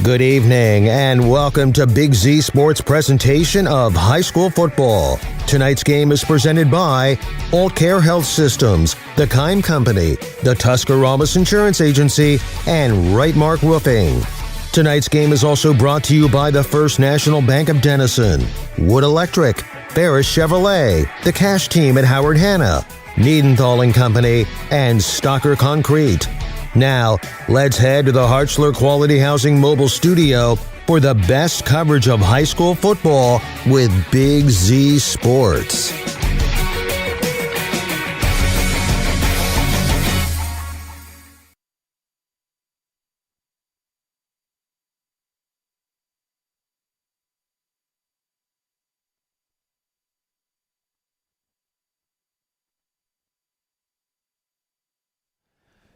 Good evening and welcome to Big Z Sports presentation of high school football. Tonight's game is presented by Alt Care Health Systems, The Kime Company, the Tuscarawas Insurance Agency, and Right Mark Roofing. Tonight's game is also brought to you by the First National Bank of Denison, Wood Electric, Ferris Chevrolet, the Cash Team at Howard Hanna, Niedenthal & Company, and Stocker Concrete. Now, let's head to the Hartzler Quality Housing Mobile Studio for the best coverage of high school football with Big Z Sports.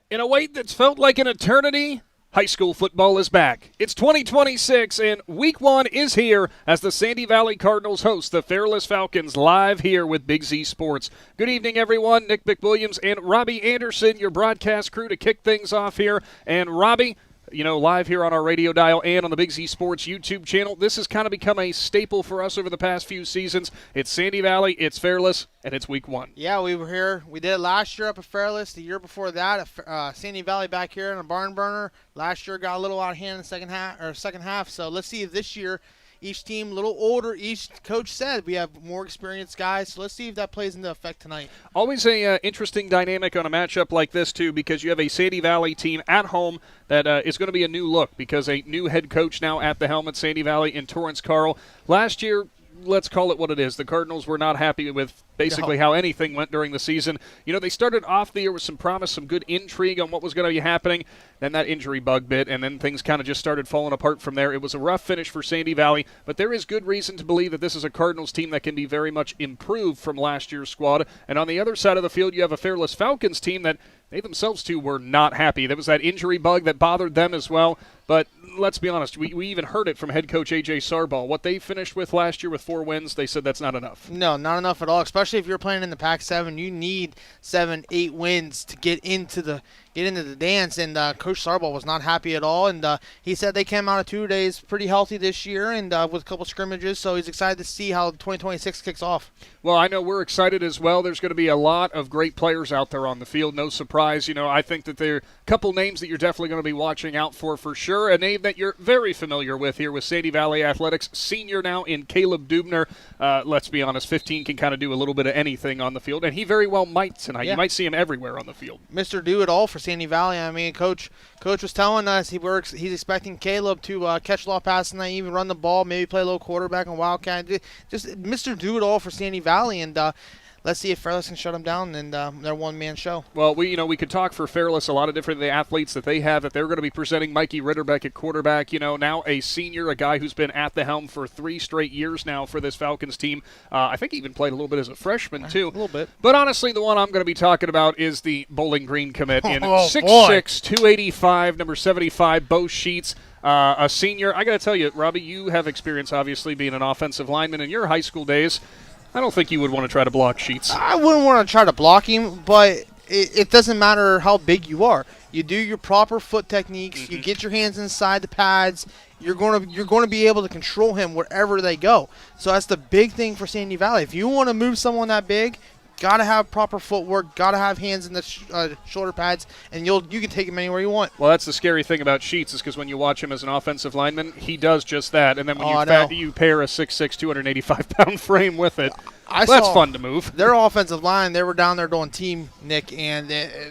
In a wait that's felt like an eternity, high school football is back. It's 2026, and Week 1 is here as the Sandy Valley Cardinals host the Fairless Falcons live here with Big Z Sports. Good evening, everyone. Nick McWilliams and Robby Anderson, your broadcast crew, to kick things off here. And Robby, live here on our radio dial and on the Big Z Sports YouTube channel. This has kind of become a staple for us over the past few seasons. It's Sandy Valley, it's Fairless, and it's Week 1. Yeah, we were here. We did it last year up at Fairless. The year before that, Sandy Valley back here in a barn burner. Last year got a little out of hand in the second half. So let's see if this year each team a little older. Each coach said we have more experienced guys. So let's see if that plays into effect tonight. Always a interesting dynamic on a matchup like this, too, because you have a Sandy Valley team at home that is going to be a new look because a new head coach now at the helm at Sandy Valley in Torrance Carl. Last year, let's call it what it is. The Cardinals were not happy with basically how anything went during the season. They started off the year with some promise, some good intrigue on what was going to be happening. Then that injury bug bit, and then things kind of just started falling apart from there. It was a rough finish for Sandy Valley, but there is good reason to believe that this is a Cardinals team that can be very much improved from last year's squad. And on the other side of the field, you have a Fairless Falcons team that they themselves, too, were not happy. There was that injury bug that bothered them as well. But let's be honest, we even heard it from head coach A.J. Sarball. What they finished with last year with 4 wins, they said that's not enough. No, not enough at all, especially if you're playing in the Pac-7. You need 7, 8 wins to get into the dance, and Coach Sarball was not happy at all, and he said they came out of 2 days pretty healthy this year and with a couple scrimmages, so he's excited to see how 2026 kicks off. Well, I know we're excited as well. There's going to be a lot of great players out there on the field, no surprise. I think that there are a couple names that you're definitely going to be watching out for sure. A name that you're very familiar with here with Sandy Valley Athletics, senior now in Caleb Dubner. Let's be honest, 15 can kind of do a little bit of anything on the field, and he very well might tonight. Yeah. You might see him everywhere on the field. Mr. Do-It-All for Sandy Valley. I mean, Coach was telling us he's expecting Caleb to catch a lot of passes tonight, even run the ball, maybe play a little quarterback and Wildcat. Just Mr. Do-It-All for Sandy Valley, and let's see if Fairless can shut them down in their one-man show. Well, we could talk for Fairless, a lot of different athletes that they have that they're going to be presenting. Mikey Ritterbeck at quarterback, now a senior, a guy who's been at the helm for 3 straight years now for this Falcons team. I think he even played a little bit as a freshman, too. A little bit. But honestly, the one I'm going to be talking about is the Bowling Green commit in 6'6", 285, number 75, Bo Sheets. A senior. I got to tell you, Robby, you have experience, obviously, being an offensive lineman in your high school days. I don't think you would want to try to block Sheets. I wouldn't want to try to block him, but it doesn't matter how big you are. You do your proper foot techniques. You get your hands inside the pads. You're going to be able to control him wherever they go. So that's the big thing for Sandy Valley. If you want to move someone that big, got to have proper footwork, got to have hands in the shoulder pads, and you can take him anywhere you want. Well, that's the scary thing about Sheets is because when you watch him as an offensive lineman, he does just that. And then when you pair a 6'6", 285-pound frame with it, that's fun to move. Their offensive line, they were down there doing team, Nick, and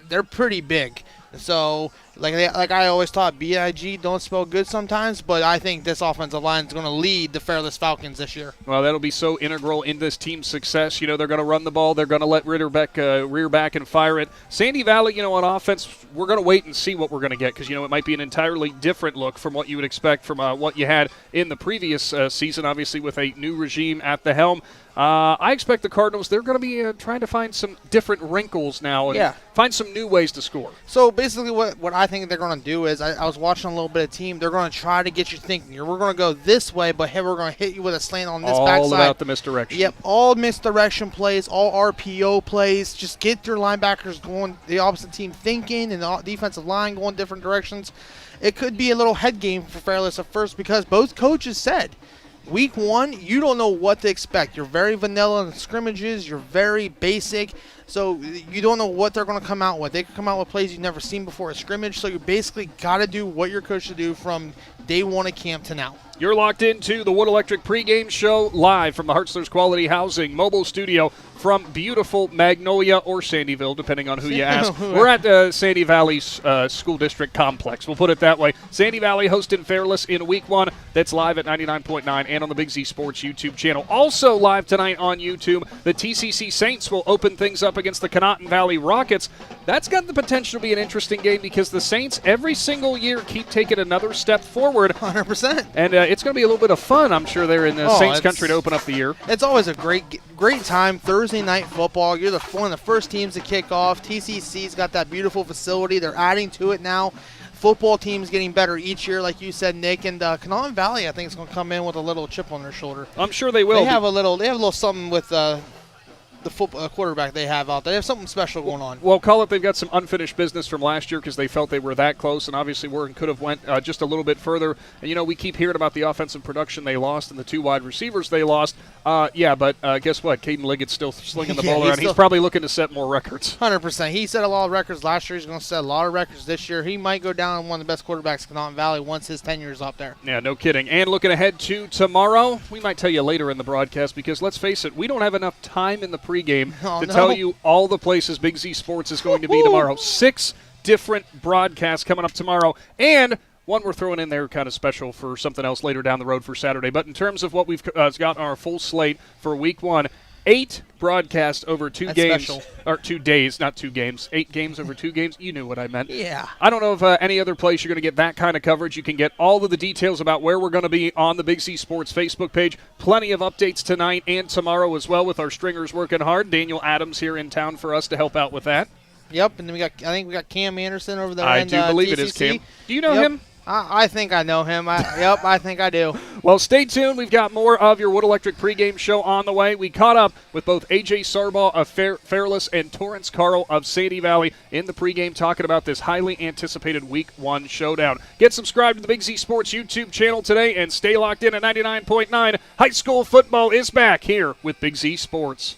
they're pretty big. So, like I always taught, BIG don't spell good sometimes, but I think this offensive line is going to lead the Fairless Falcons this year. Well, that'll be so integral in this team's success. They're going to run the ball. They're going to let Ritterbeck rear back and fire it. Sandy Valley, on offense, we're going to wait and see what we're going to get because, it might be an entirely different look from what you would expect from what you had in the previous season, obviously with a new regime at the helm. I expect the Cardinals, they're going to be trying to find some different wrinkles now and find some new ways to score. So basically what I think they're going to do is I was watching a little bit of team. They're going to try to get you thinking. We're going to go this way, but hey, we're going to hit you with a slant on this backside. All about the misdirection. Yep, all misdirection plays, all RPO plays. Just get your linebackers going, the opposite team thinking, and the defensive line going different directions. It could be a little head game for Fairless at first because both coaches said – Week 1, you don't know what to expect. You're very vanilla in scrimmages. You're very basic. So you don't know what they're going to come out with. They could come out with plays you've never seen before at scrimmage. So you basically got to do what your coach should do from day 1 of camp to now. You're locked into the Wood Electric pregame show live from the Hartzler's Quality Housing mobile studio from beautiful Magnolia or Sandyville, depending on who you ask. We're at Sandy Valley's School District Complex. We'll put it that way. Sandy Valley hosting Fairless in Week 1. That's live at 99.9 and on the Big Z Sports YouTube channel. Also live tonight on YouTube, the TCC Saints will open things up against the Conotton Valley Rockets. That's got the potential to be an interesting game because the Saints every single year keep taking another step forward. 100%. And it's going to be a little bit of fun, I'm sure, there in Saints country to open up the year. It's always a great time. Thursday night football. You're one of the first teams to kick off. TCC's got that beautiful facility. They're adding to it now. Football team's getting better each year, like you said, Nick. And Conotton Valley, I think, is going to come in with a little chip on their shoulder. I'm sure they will. They have a little something with the football quarterback they have out there. They have something special going on. Well, call it they've got some unfinished business from last year because they felt they were that close, and obviously Warren could have went just a little bit further. And, we keep hearing about the offensive production they lost and the 2 wide receivers they lost. But guess what? Caden Liggett's still slinging the ball around. He's probably looking to set more records. 100%. He set a lot of records last year. He's going to set a lot of records this year. He might go down as one of the best quarterbacks in Conotton Valley once his tenure is up there. Yeah, no kidding. And looking ahead to tomorrow, we might tell you later in the broadcast because, let's face it, we don't have enough time in the pregame to tell you all the places Big Z Sports is going to be tomorrow. 6 different broadcasts coming up tomorrow, and one we're throwing in there kind of special for something else later down the road for Saturday. But in terms of what we've got on our full slate for Week 1, 8 broadcasts over 2 games. Special. Or 2 days, not 2 games. 8 games over 2 games. You knew what I meant. Yeah. I don't know if any other place you're going to get that kind of coverage. You can get all of the details about where we're going to be on the Big Z Sports Facebook page. Plenty of updates tonight and tomorrow as well with our stringers working hard. Daniel Adams here in town for us to help out with that. Yep, and then I think we got Cam Anderson over there. I do believe it is Cam. Do you know him? I think I know him. I think I do. Well, stay tuned. We've got more of your Wood Electric pregame show on the way. We caught up with both A.J. Sarbaugh of Fairless and Torrance Carl of Sandy Valley in the pregame talking about this highly anticipated Week 1 showdown. Get subscribed to the Big Z Sports YouTube channel today and stay locked in at 99.9. High school football is back here with Big Z Sports.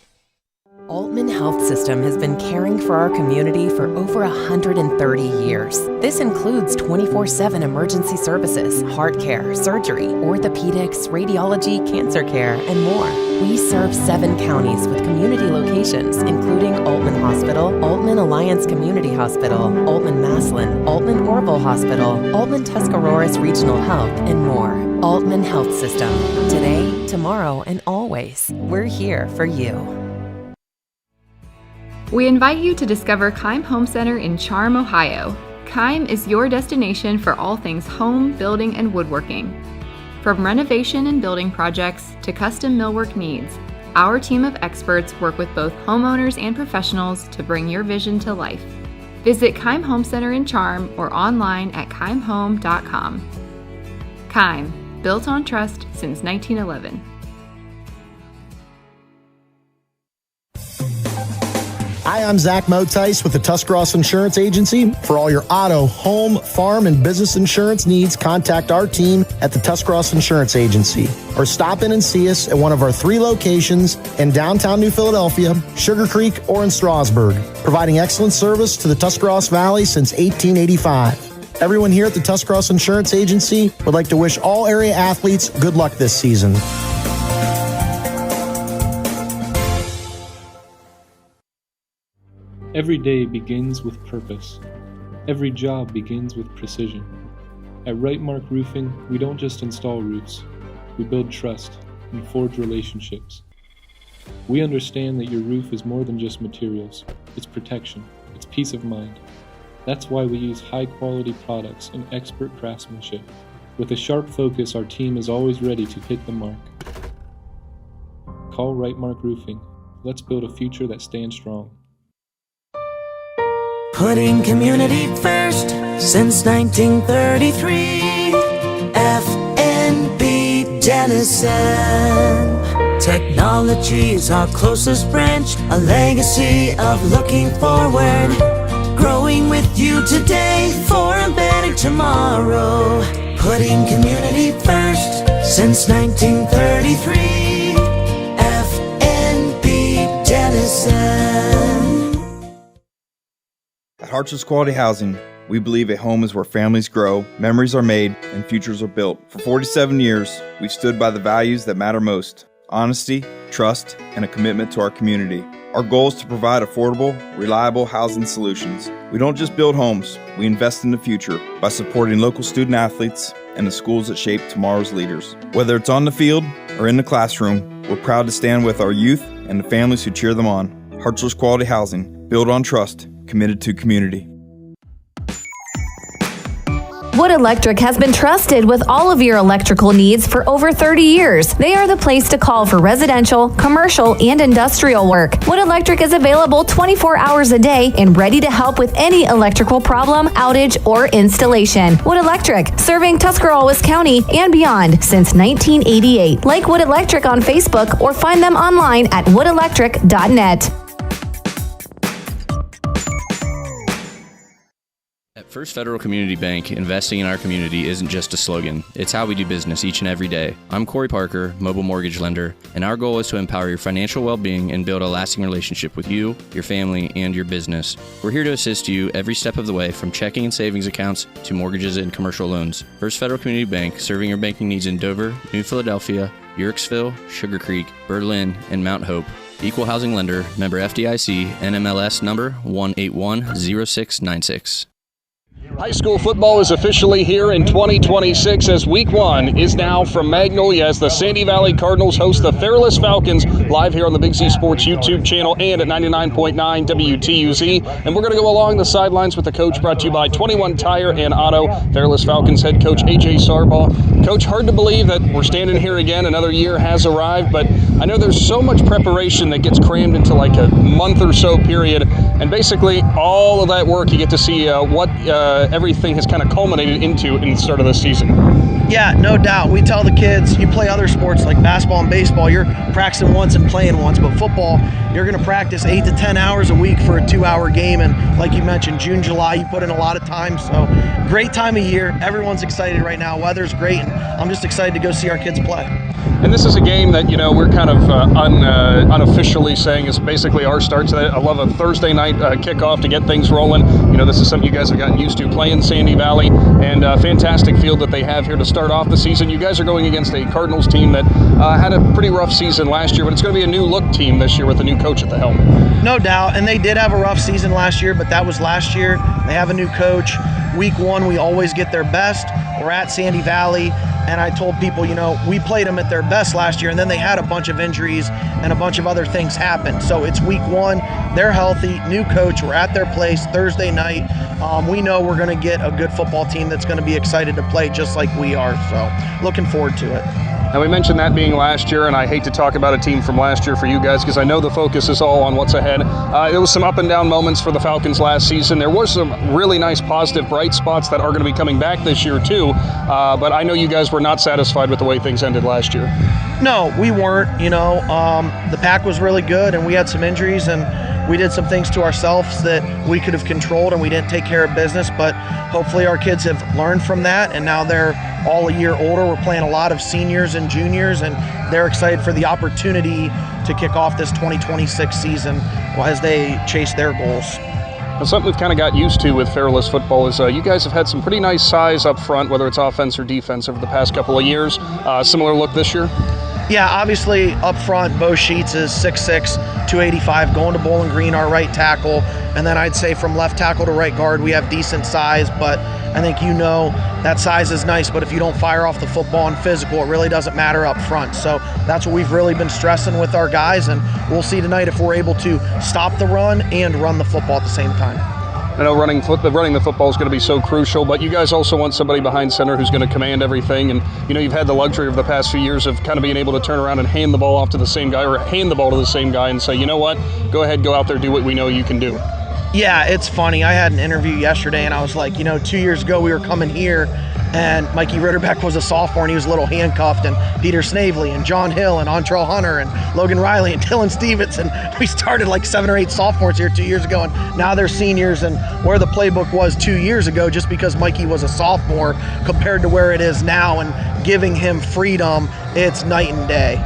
Altman Health System has been caring for our community for over 130 years. This includes 24/7 emergency services, heart care, surgery, orthopedics, radiology, cancer care, and more. We serve 7 counties with community locations, including Altman Hospital, Altman Alliance Community Hospital, Altman Maslin, Altman Orville Hospital, Altman Tuscaroras Regional Health, and more. Altman Health System. Today, tomorrow, and always. We're here for you. We invite you to discover Keim Home Center in Charm, Ohio. Keim is your destination for all things home, building, and woodworking. From renovation and building projects to custom millwork needs, our team of experts work with both homeowners and professionals to bring your vision to life. Visit Keim Home Center in Charm or online at keimhome.com. Keim, built on trust since 1911. Hi, I'm Zach Motice with the Tuscarawas Insurance Agency. For all your auto, home, farm, and business insurance needs, contact our team at the Tuscarawas Insurance Agency. Or stop in and see us at one of our 3 locations in downtown New Philadelphia, Sugar Creek, or in Strasburg, providing excellent service to the Tuscarawas Valley since 1885. Everyone here at the Tuscarawas Insurance Agency would like to wish all area athletes good luck this season. Every day begins with purpose. Every job begins with precision. At Rightmark Roofing, we don't just install roofs. We build trust and forge relationships. We understand that your roof is more than just materials. It's protection. It's peace of mind. That's why we use high-quality products and expert craftsmanship. With a sharp focus, our team is always ready to hit the mark. Call Rightmark Roofing. Let's build a future that stands strong. Putting community first since 1933. FNB Denison. Technology is our closest branch, a legacy of looking forward. Growing with you today for a better tomorrow. Putting community first since 1933. FNB Denison. At Harts's Quality Housing, we believe a home is where families grow, memories are made, and futures are built. For 47 years, we've stood by the values that matter most: honesty, trust, and a commitment to our community. Our goal is to provide affordable, reliable housing solutions. We don't just build homes, we invest in the future by supporting local student athletes and the schools that shape tomorrow's leaders. Whether it's on the field or in the classroom, we're proud to stand with our youth and the families who cheer them on. Harts's Quality Housing, built on trust, committed to community. Wood Electric has been trusted with all of your electrical needs for over 30 years. They are the place to call for residential, commercial, and industrial work. Wood Electric is available 24 hours a day and ready to help with any electrical problem, outage, or installation. Wood Electric, serving Tuscarawas County and beyond since 1988. Like Wood Electric on Facebook or find them online at woodelectric.net. At First Federal Community Bank, investing in our community isn't just a slogan. It's how we do business each and every day. I'm Corey Parker, mobile mortgage lender, and our goal is to empower your financial well-being and build a lasting relationship with you, your family, and your business. We're here to assist you every step of the way, from checking and savings accounts to mortgages and commercial loans. First Federal Community Bank, serving your banking needs in Dover, New Philadelphia, Yorksville, Sugar Creek, Berlin, and Mount Hope. Equal housing lender, member FDIC, NMLS number 1810696. High school football is officially here in 2026 as Week 1 is now from Magnolia as the Sandy Valley Cardinals host the Fairless Falcons live here on the Big Z Sports YouTube channel and at 99.9 WTUZ. And we're going to go along the sidelines with the coach, brought to you by 21 Tire and Auto. Fairless Falcons head coach AJ Sarbaugh. Coach, hard to believe that we're standing here again. Another year has arrived, but I know there's so much preparation that gets crammed into like a month or so period. And basically all of that work, you get to see what everything has kind of culminated into in the start of this season. Yeah, no doubt. We tell the kids, you play other sports like basketball and baseball, you're practicing once and playing once, but football, you're going to practice 8 to 10 hours a week for a 2-hour game, and like you mentioned, June, July, you put in a lot of time, so great time of year. Everyone's excited right now. Weather's great, and I'm just excited to go see our kids play. And this is a game that, we're kind of unofficially saying is basically our start. So I love a Thursday night kickoff to get things rolling. This is something you guys have gotten used to, playing Sandy Valley, and a fantastic field that they have here to start off the season. You guys are going against a Cardinals team that had a pretty rough season last year, but it's going to be a new look team this year with a new coach at the helm. No doubt, and they did have a rough season last year, but that was last year. They have a new coach. Week 1, we always get their best. We're at Sandy Valley, and I told people, we played them at their best last year, and then they had a bunch of injuries and a bunch of other things happen. So it's week 1, they're healthy, new coach, we're at their place Thursday night. We know we're going to get a good football team that's going to be excited to play just like we are, so looking forward to it. And we mentioned that being last year, and I hate to talk about a team from last year for you guys because I know the focus is all on what's ahead. There was some up and down moments for the Falcons last season. There was some really nice positive bright spots that are going to be coming back this year too, but I know you guys were not satisfied with the way things ended last year. No, we weren't. The pack was really good, and we had some injuries, and we did some things to ourselves that we could have controlled, and we didn't take care of business, but hopefully our kids have learned from that, and now they're all a year older. We're playing a lot of seniors and juniors, and they're excited for the opportunity to kick off this 2026 season as they chase their goals. Now, something we've kind of got used to with Fairless football is you guys have had some pretty nice size up front, whether it's offense or defense, over the past couple of years. Similar look this year? Yeah, obviously up front, Bo Sheets is 6'6", 285, going to Bowling Green, our right tackle. And then I'd say from left tackle to right guard, we have decent size, but I think that size is nice, but if you don't fire off the football and physical, it really doesn't matter up front. So that's what we've really been stressing with our guys, and we'll see tonight if we're able to stop the run and run the football at the same time. I know running the football is going to be so crucial, but you guys also want somebody behind center who's going to command everything. And, you've had the luxury of the past few years of kind of being able to turn around and hand the ball off to the same guy, or hand the ball to the same guy and say, you know what, go ahead, go out there, do what we know you can do. Yeah, it's funny. I had an interview yesterday, and I was like, 2 years ago we were coming here, and Mikey Ritterbeck was a sophomore, and he was a little handcuffed, and Peter Snavely, and John Hill, and Antrell Hunter, and Logan Riley, and Dylan Stevens, and we started like 7 or 8 sophomores here 2 years ago, and now they're seniors, and where the playbook was 2 years ago, just because Mikey was a sophomore compared to where it is now, and giving him freedom, it's night and day.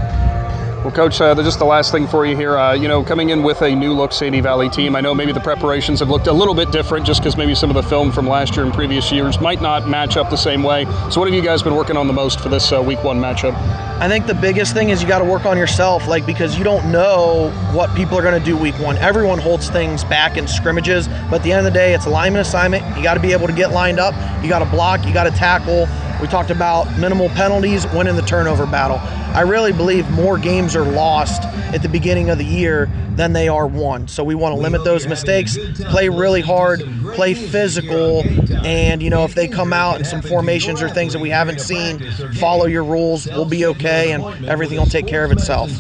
Well, Coach, just the last thing for you here, coming in with a new look Sandy Valley team, I know maybe the preparations have looked a little bit different just because maybe some of the film from last year and previous years might not match up the same way. So what have you guys been working on the most for this week 1 matchup? I think the biggest thing is you got to work on yourself, because you don't know what people are going to do week 1. Everyone holds things back in scrimmages, but at the end of the day, it's a lineman assignment. You got to be able to get lined up. You got to block. You got to tackle. We talked about minimal penalties, winning the turnover battle. I really believe more games are lost at the beginning of the year than they are won. So we want to limit those mistakes, play really hard, play physical, and if they come out in some formations or things that we haven't seen, follow your rules. We'll be okay, and everything will take care of itself.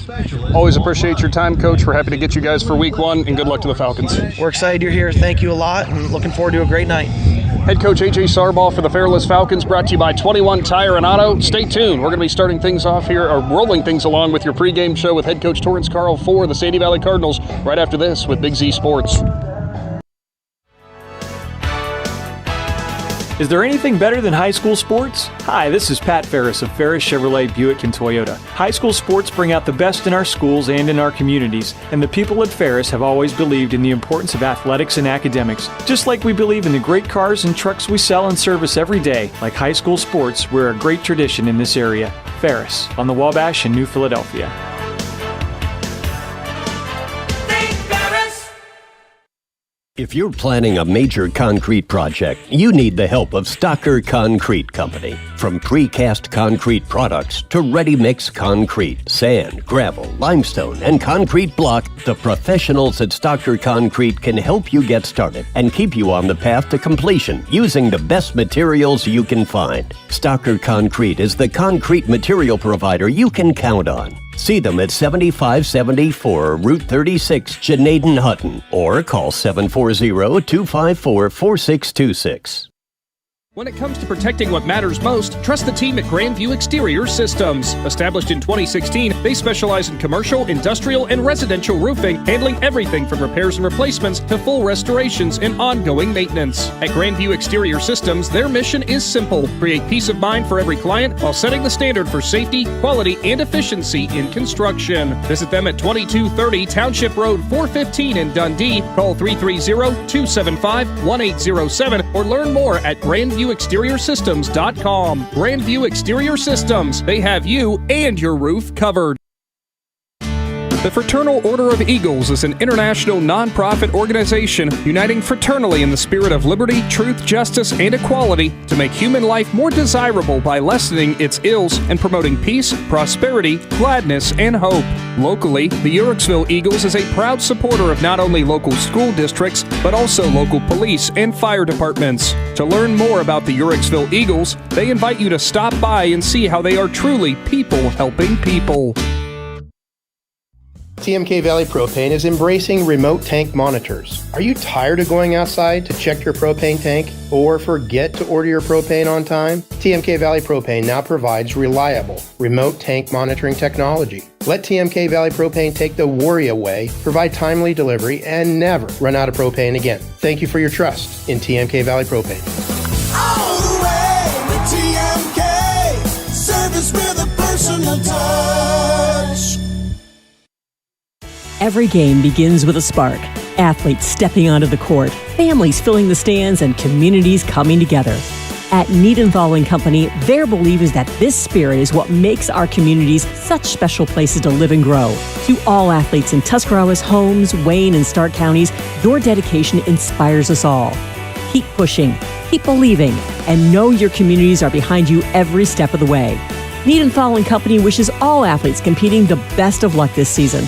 Always appreciate your time, Coach. We're happy to get you guys for week 1, and good luck to the Falcons. We're excited you're here. Thank you a lot, and looking forward to a great night. Head coach A.J. Sarbaugh for the Fairless Falcons, brought to you by 21 Tire and Auto. Stay tuned. We're going to be starting things off here, or rolling things along with your pregame show with head coach Torrance Carl for the Sandy Valley Cardinals right after this with Big Z Sports. Is there anything better than high school sports? Hi, this is Pat Ferris of Ferris Chevrolet Buick and Toyota. High school sports bring out the best in our schools and in our communities, and the people at Ferris have always believed in the importance of athletics and academics. Just like we believe in the great cars and trucks we sell and service every day, like high school sports, we're a great tradition in this area. Ferris, on the Wabash in New Philadelphia. If you're planning a major concrete project, you need the help of Stocker Concrete Company. From precast concrete products to ready-mix concrete, sand, gravel, limestone, and concrete block, the professionals at Stocker Concrete can help you get started and keep you on the path to completion using the best materials you can find. Stocker Concrete is the concrete material provider you can count on. See them at 7574 Route 36, Janaden-Hutton, or call 740-254-4626. When it comes to protecting what matters most, trust the team at Grandview Exterior Systems. Established in 2016, they specialize in commercial, industrial, and residential roofing, handling everything from repairs and replacements to full restorations and ongoing maintenance. At Grandview Exterior Systems, their mission is simple: create peace of mind for every client while setting the standard for safety, quality, and efficiency in construction. Visit them at 2230 Township Road 415 in Dundee. Call 330-275-1807 or learn more at GrandviewExteriorSystems.com. Grandview Exterior Systems. They have you and your roof covered. The Fraternal Order of Eagles is an international nonprofit organization uniting fraternally in the spirit of liberty, truth, justice, and equality to make human life more desirable by lessening its ills and promoting peace, prosperity, gladness, and hope. Locally, the Uhrichsville Eagles is a proud supporter of not only local school districts, but also local police and fire departments. To learn more about the Uhrichsville Eagles, they invite you to stop by and see how they are truly people helping people. TMK Valley Propane is embracing remote tank monitors. Are you tired of going outside to check your propane tank or forget to order your propane on time? TMK Valley Propane now provides reliable remote tank monitoring technology. Let TMK Valley Propane take the worry away, provide timely delivery, and never run out of propane again. Thank you for your trust in TMK Valley Propane. All the way with TMK, service with a personal touch. Every game begins with a spark. Athletes stepping onto the court, families filling the stands, and communities coming together. At Niedenthal & Company, their belief is that this spirit is what makes our communities such special places to live and grow. To all athletes in Tuscarawas, Holmes, Wayne, and Stark counties, your dedication inspires us all. Keep pushing, keep believing, and know your communities are behind you every step of the way. Niedenthal & Company wishes all athletes competing the best of luck this season.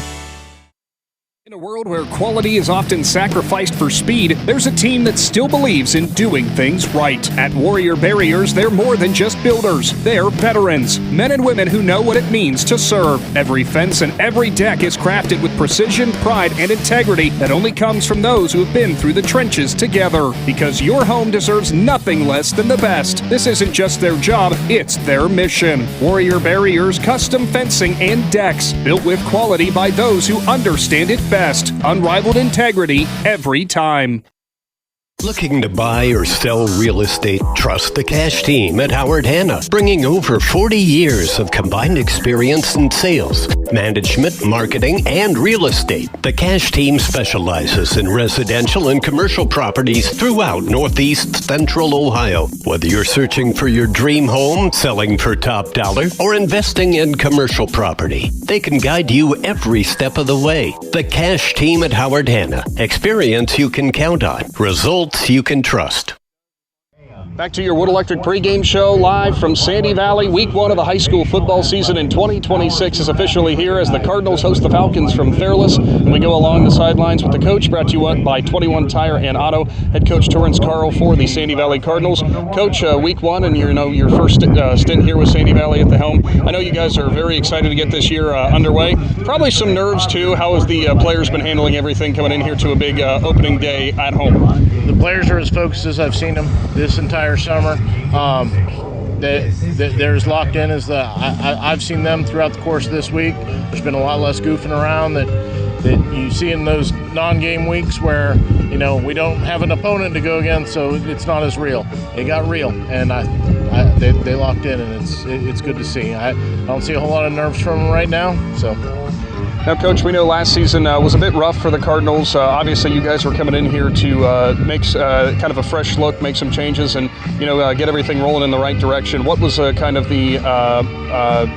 In a world where quality is often sacrificed for speed, there's a team that still believes in doing things right. At Warrior Barriers, they're more than just builders. They're veterans, men and women who know what it means to serve. Every fence and every deck is crafted with precision, pride, and integrity that only comes from those who have been through the trenches together. Because your home deserves nothing less than the best. This isn't just their job, it's their mission. Warrior Barriers custom fencing and decks, built with quality by those who understand it best. Unrivaled integrity every time. Looking to buy or sell real estate? Trust the Cash Team at Howard Hanna, bringing over 40 years of combined experience in sales, management, marketing, and real estate. The Cash Team specializes in residential and commercial properties throughout Northeast Central Ohio. Whether you're searching for your dream home, selling for top dollar, or investing in commercial property, they can guide you every step of the way. The Cash Team at Howard Hanna. Experience you can count on. Results you can trust. Back to your Wood Electric pregame show live from Sandy Valley. Week 1 of the high school football season in 2026 is officially here as the Cardinals host the Falcons from Fairless. And we go along the sidelines with the coach, brought to you by 21 Tire and Auto, head coach Torrance Carl for the Sandy Valley Cardinals. Coach, week 1 and your first stint here with Sandy Valley at the helm. I know you guys are very excited to get this year underway. Probably some nerves too. How has the players been handling everything coming in here to a big opening day at home? The players are as focused as I've seen them this entire summer. They're as locked in as I've seen them throughout the course of this week. There's been a lot less goofing around that you see in those non-game weeks where we don't have an opponent to go against, so it's not as real. It got real, and they locked in, and it's good to see. I don't see a whole lot of nerves from them right now. So. Now, Coach, we know last season was a bit rough for the Cardinals. Obviously, you guys were coming in here to make kind of a fresh look, make some changes, and get everything rolling in the right direction. What was kind of the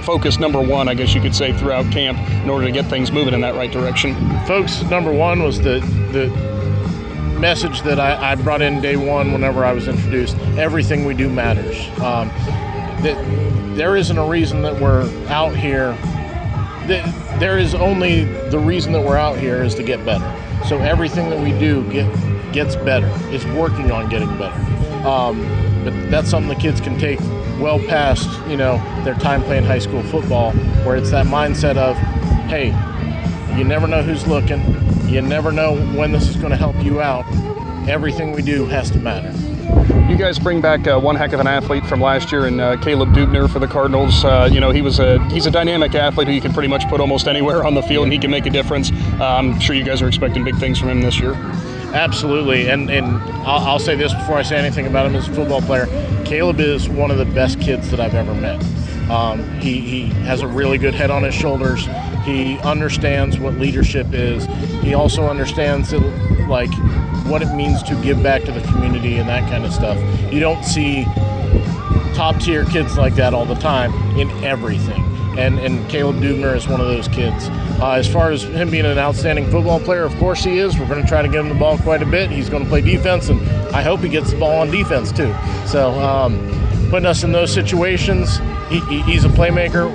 focus number one, I guess you could say, throughout camp in order to get things moving in that right direction? Focus number one was the message that I brought in day one whenever I was introduced. Everything we do matters. That there isn't a reason that we're out here. There is only the reason that we're out here is to get better. So everything that we do gets better. It's working on getting better. But that's something the kids can take well past, their time playing high school football, where it's that mindset of, hey, you never know who's looking. You never know when this is going to help you out. Everything we do has to matter. You guys bring back one heck of an athlete from last year in Caleb Dubner for the Cardinals. He's a dynamic athlete who you can pretty much put almost anywhere on the field, and he can make a difference. I'm sure you guys are expecting big things from him this year. Absolutely, and I'll say this before I say anything about him as a football player. Caleb is one of the best kids that I've ever met. He has a really good head on his shoulders. He understands what leadership is. He also understands what it means to give back to the community and that kind of stuff. You don't see top tier kids like that all the time in everything. And Caleb Dubner is one of those kids. As far as him being an outstanding football player, of course he is. We're going to try to get him the ball quite a bit. He's going to play defense, and I hope he gets the ball on defense too. So putting us in those situations, he's a playmaker.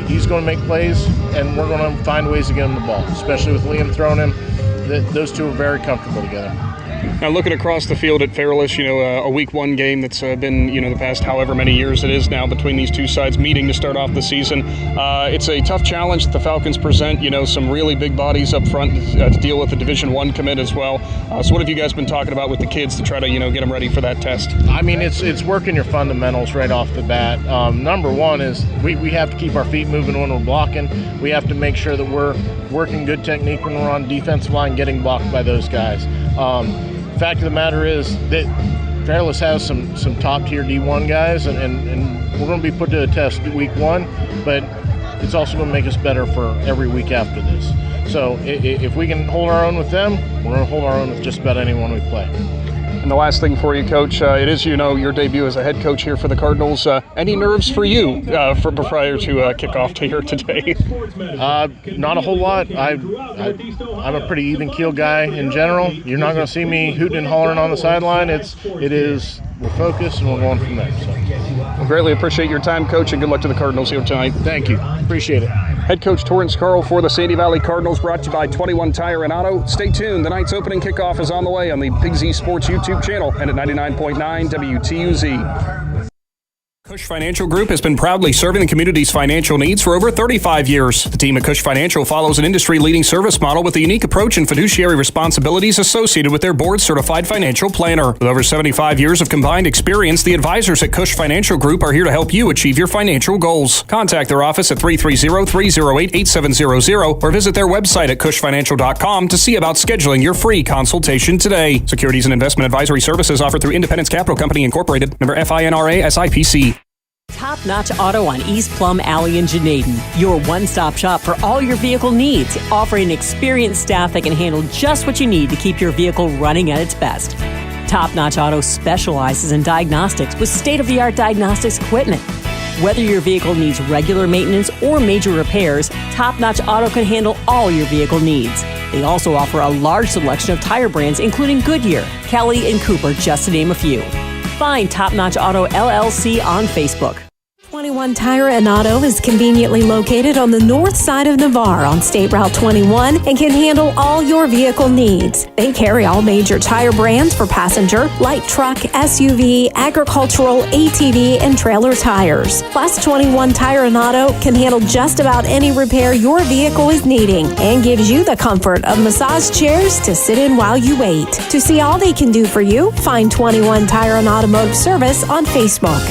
He's going to make plays, and we're going to find ways to get him the ball, especially with Liam throwing him. Those two are very comfortable together. Now, looking across the field at Fairless, a week one game that's been, the past however many years it is now between these two sides meeting to start off the season. It's a tough challenge that the Falcons present, some really big bodies up front to deal with the Division I commit as well. So what have you guys been talking about with the kids to try to, get them ready for that test? I mean, it's working your fundamentals right off the bat. Number one is we have to keep our feet moving when we're blocking. We have to make sure that we're working good technique when we're on defensive line, getting blocked by those guys. Fact of the matter is that Fairless has some top-tier D1 guys, and we're going to be put to a test week one, but it's also going to make us better for every week after this. So if we can hold our own with them, we're going to hold our own with just about anyone we play. And the last thing for you, Coach, it is, your debut as a head coach here for the Cardinals. Any nerves for you prior to kickoff to here today? Not a whole lot. I'm a pretty even-keeled guy in general. You're not going to see me hooting and hollering on the sideline. We're focused and we're going from there. So. Well, greatly appreciate your time, Coach, and good luck to the Cardinals here tonight. Thank you. Appreciate it. Head coach Torrance Carl for the Sandy Valley Cardinals, brought to you by 21 Tire and Auto. Stay tuned. The night's opening kickoff is on the way on the Big Z Sports YouTube channel and at 99.9 WTUZ. Cush Financial Group has been proudly serving the community's financial needs for over 35 years. The team at Cush Financial follows an industry-leading service model with a unique approach and fiduciary responsibilities associated with their board-certified financial planner. With over 75 years of combined experience, the advisors at Cush Financial Group are here to help you achieve your financial goals. Contact their office at 330-308-8700 or visit their website at cushfinancial.com to see about scheduling your free consultation today. Securities and investment advisory services offered through Independence Capital Company Incorporated, member FINRA SIPC. Top Notch Auto on East Plum Alley in Janaden. Your one-stop shop for all your vehicle needs, offering experienced staff that can handle just what you need to keep your vehicle running at its best. Top Notch Auto specializes in diagnostics with state-of-the-art diagnostics equipment. Whether your vehicle needs regular maintenance or major repairs, Top Notch Auto can handle all your vehicle needs. They also offer a large selection of tire brands, including Goodyear, Kelly, and Cooper, just to name a few. Find Top Notch Auto LLC on Facebook. 21 Tire and Auto is conveniently located on the north side of Navarre on State Route 21 and can handle all your vehicle needs. They carry all major tire brands for passenger, light truck, SUV, agricultural, ATV, and trailer tires. Plus, 21 Tire and Auto can handle just about any repair your vehicle is needing and gives you the comfort of massage chairs to sit in while you wait. To see all they can do for you, find 21 Tire and Automotive Service on Facebook.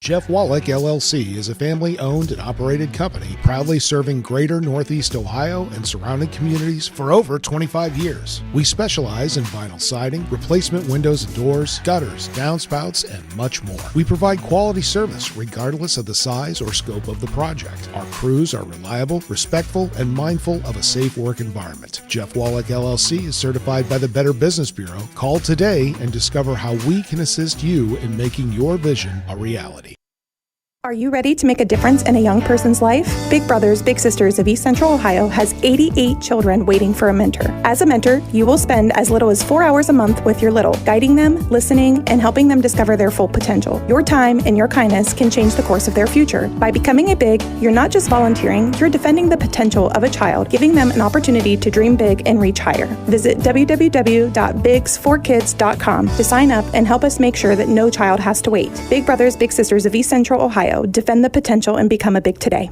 Jeff Wallach LLC is a family-owned and operated company proudly serving greater Northeast Ohio and surrounding communities for over 25 years. We specialize in vinyl siding, replacement windows and doors, gutters, downspouts, and much more. We provide quality service regardless of the size or scope of the project. Our crews are reliable, respectful, and mindful of a safe work environment. Jeff Wallach LLC is certified by the Better Business Bureau. Call today and discover how we can assist you in making your vision a reality. Are you ready to make a difference in a young person's life? Big Brothers Big Sisters of East Central Ohio has 88 children waiting for a mentor. As a mentor, you will spend as little as 4 hours a month with your little, guiding them, listening, and helping them discover their full potential. Your time and your kindness can change the course of their future. By becoming a Big, you're not just volunteering, you're defending the potential of a child, giving them an opportunity to dream big and reach higher. Visit www.bigs4kids.com to sign up and help us make sure that no child has to wait. Big Brothers Big Sisters of East Central Ohio. Defend the potential and become a Big today.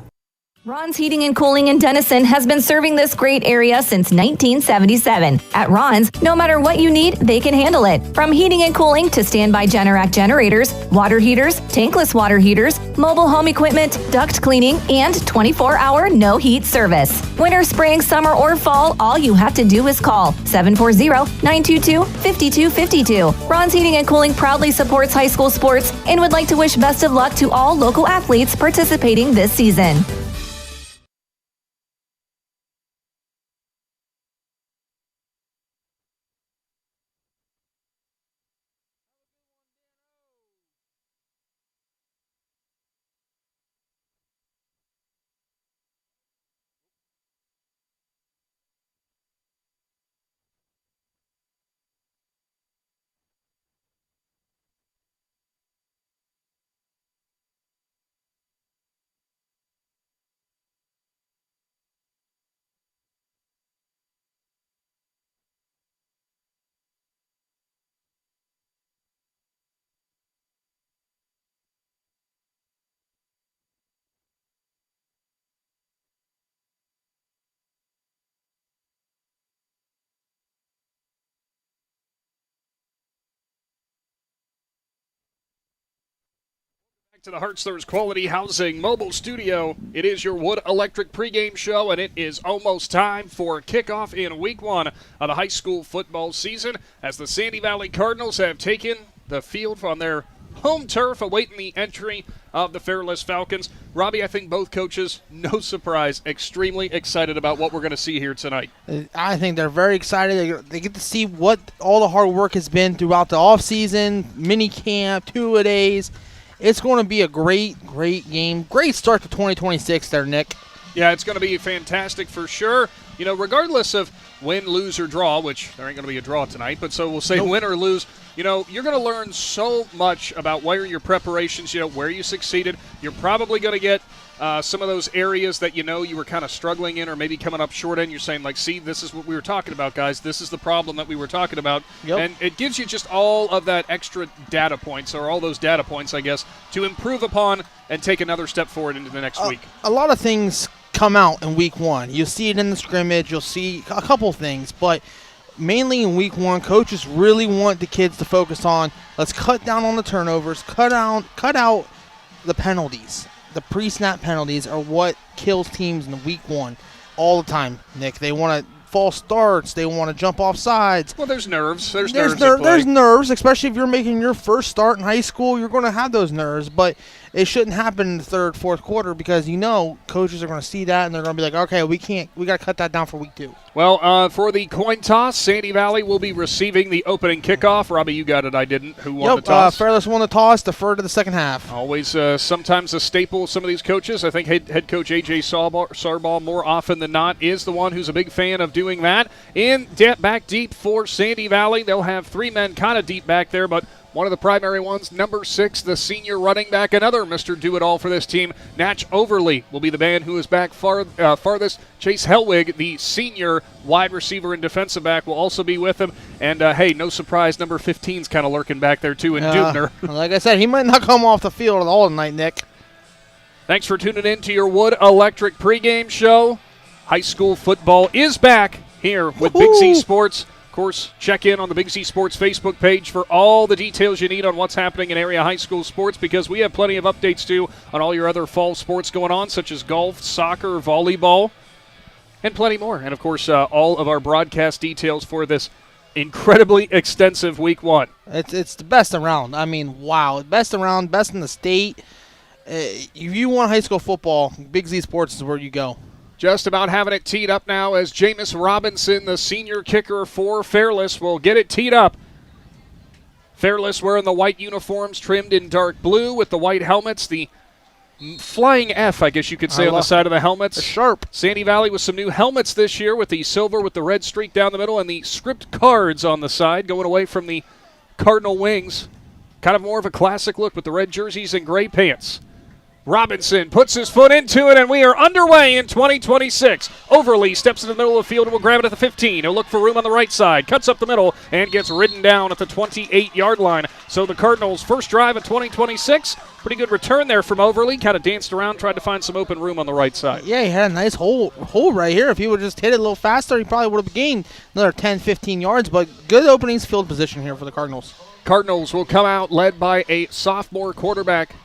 Ron's Heating and Cooling in Denison has been serving this great area since 1977. At Ron's, no matter what you need, they can handle it. From heating and cooling to standby Generac generators, water heaters, tankless water heaters, mobile home equipment, duct cleaning, and 24-hour no-heat service. Winter, spring, summer, or fall, all you have to do is call 740-922-5252. Ron's Heating and Cooling proudly supports high school sports and would like to wish best of luck to all local athletes participating this season. To the Hartzler's Quality Housing Mobile Studio. It is your Wood Electric pregame show, and it is almost time for kickoff in Week 1 of the high school football season as the Sandy Valley Cardinals have taken the field on their home turf, awaiting the entry of the Fairless Falcons. Robby, I think both coaches, no surprise, extremely excited about what we're going to see here tonight. I think they're very excited. They get to see what all the hard work has been throughout the offseason, mini camp, 2-a-days. It's going to be a great game. Great start to 2026 there, Nick. Yeah, it's going to be fantastic for sure. You know, regardless of win, lose, or draw, which there ain't going to be a draw tonight, but so we'll say win or lose, you know, you're going to learn so much about where your preparations, you know, where you succeeded. You're probably going to get some of those areas that you know you were kind of struggling in or maybe coming up short in. You're saying, like, see, this is what we were talking about, guys. This is the problem that we were talking about. Yep. And it gives you just all of that extra data points, or all those data points, I guess, to improve upon and take another step forward into the next week. A lot of things come out in Week 1. You'll see it in the scrimmage. You'll see a couple things, but mainly in Week 1, coaches really want the kids to focus on, let's cut down on the turnovers, cut out the penalties. The pre-snap penalties are what kills teams in Week 1 all the time, Nick. They want to false starts. They want to jump off sides. Well, there's nerves. There's nerves, especially if you're making your first start in high school. You're going to have those nerves, but it shouldn't happen in the third, fourth quarter because you know coaches are going to see that and they're going to be like, okay, we got to cut that down for Week 2. Well, for the coin toss, Sandy Valley will be receiving the opening kickoff. Robby, you got it. I didn't. Who won the toss? Fairless won the toss. Defer to the second half. Always sometimes a staple of some of these coaches. I think head coach A.J. Sarbaugh more often than not is the one who's a big fan of doing that. Back deep for Sandy Valley. They'll have 3 men kind of deep back there, but one of the primary ones, number 6, the senior running back, another Mr. Do-It-All for this team. Natch Overly will be the man who is back farthest. Chase Hellwig, the senior wide receiver and defensive back, will also be with him. And, hey, no surprise, number 15's kind of lurking back there, too, in Dubner. Like I said, he might not come off the field at all tonight, Nick. Thanks for tuning in to your Wood Electric pregame show. High school football is back here with Big Z Sports. Of course, check in on the Big Z Sports Facebook page for all the details you need on what's happening in area high school sports, because we have plenty of updates, too, on all your other fall sports going on, such as golf, soccer, volleyball, and plenty more. And, of course, all of our broadcast details for this incredibly extensive Week 1. It's the best around. I mean, wow. Best around, best in the state. If you want high school football, Big Z Sports is where you go. Just about having it teed up now as Jameis Robinson, the senior kicker for Fairless, will get it teed up. Fairless wearing the white uniforms trimmed in dark blue with the white helmets, the flying F, I guess you could say, on the side of the helmets. It's sharp. Sandy Valley with some new helmets this year with the silver with the red streak down the middle and the script cards on the side, going away from the Cardinal wings. Kind of more of a classic look with the red jerseys and gray pants. Robinson puts his foot into it, and we are underway in 2026. Overly steps into the middle of the field and will grab it at the 15. He'll look for room on the right side, cuts up the middle, and gets ridden down at the 28-yard line. So the Cardinals' first drive of 2026, Pretty good return there from Overly. Kind of danced around, tried to find some open room on the right side. Yeah, he had a nice hole right here. If he would have just hit it a little faster, he probably would have gained another 10, 15 yards. But good opening field position here for the Cardinals. Cardinals will come out led by a sophomore quarterback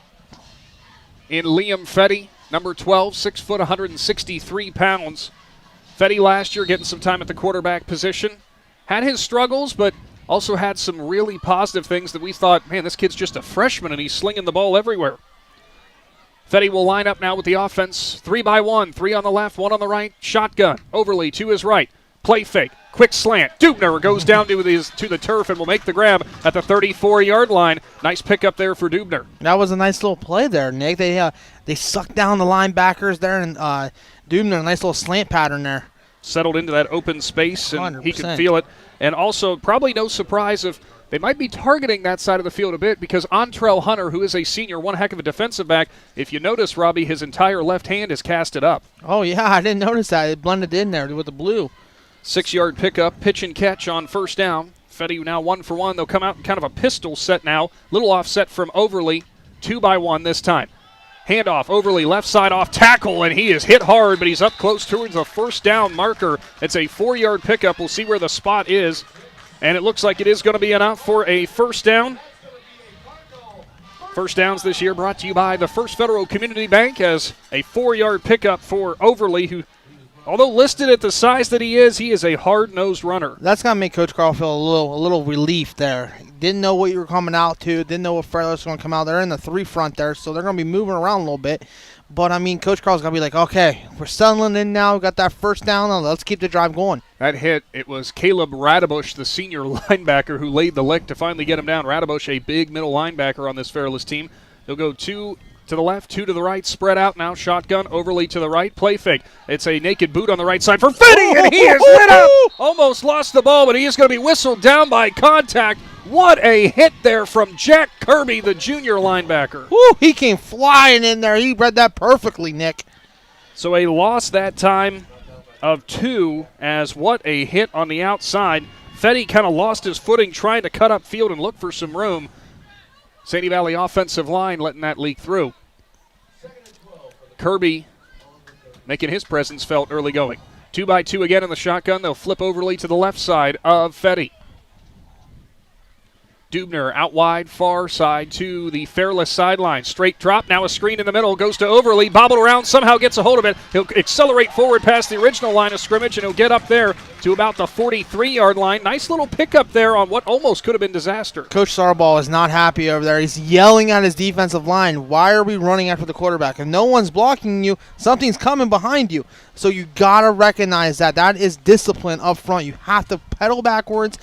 in Liam Fetty, number 12, 6 foot, 163 pounds. Fetty last year getting some time at the quarterback position. Had his struggles, but also had some really positive things that we thought, man, this kid's just a freshman and he's slinging the ball everywhere. Fetty will line up now with the offense. 3-by-1, 3 on the left, 1 on the right. Shotgun. Overly to his right. Play fake. Quick slant. Dubner goes down to the turf and will make the grab at the 34-yard line. Nice pickup there for Dubner. That was a nice little play there, Nick. They sucked down the linebackers there, and Dubner, a nice little slant pattern there. Settled into that open space, and 100%. he could feel it. And also, probably no surprise if they might be targeting that side of the field a bit because Antrell Hunter, who is a senior, one heck of a defensive back, if you notice, Robby, his entire left hand is casted up. Oh, yeah, I didn't notice that. It blended in there with the blue. 6-yard pickup, pitch and catch on first down. Fetty now 1 for 1. They'll come out in kind of a pistol set now. Little offset from Overly. 2-by-1 this time. Handoff, Overly, left side off tackle, and he is hit hard, but he's up close towards the first down marker. It's a 4-yard pickup. We'll see where the spot is, and it looks like it is going to be enough for a first down. First downs this year brought to you by the First Federal Community Bank as a 4-yard pickup for Overly, who, although listed at the size that he is a hard-nosed runner. That's going to make Coach Carl feel a little relief there. Didn't know what you were coming out to. Didn't know what Fairless was going to come out. They're in the 3 front there, so they're going to be moving around a little bit. But, I mean, Coach Carl's going to be like, okay, we're settling in now. We got that first down. Now let's keep the drive going. That hit, it was Caleb Radabush, the senior linebacker, who laid the lick to finally get him down. Radabush, a big middle linebacker on this Fairless team. They'll go 2 to the left, 2 to the right, spread out now, shotgun, Overly to the right, play fake. It's a naked boot on the right side for Fetty, and he is lit up. Almost lost the ball, but he is going to be whistled down by contact. What a hit there from Jack Kirby, the junior linebacker. Woo, he came flying in there. He read that perfectly, Nick. So a loss that time of 2, as what a hit on the outside. Fetty kind of lost his footing trying to cut up field and look for some room. Sadie Valley offensive line letting that leak through. Kirby making his presence felt early going. 2-by-2 again in the shotgun. They'll flip Overly to the left side of Fetty. Dubner out wide, far side to the Fairless sideline. Straight drop, now a screen in the middle, goes to Overly, bobbled around, somehow gets a hold of it. He'll accelerate forward past the original line of scrimmage, and he'll get up there to about the 43-yard line. Nice little pickup there on what almost could have been disaster. Coach Sarbaugh is not happy over there. He's yelling at his defensive line, why are we running after the quarterback? If no one's blocking you, something's coming behind you. So you got to recognize that. That is discipline up front. You have to pedal backwards.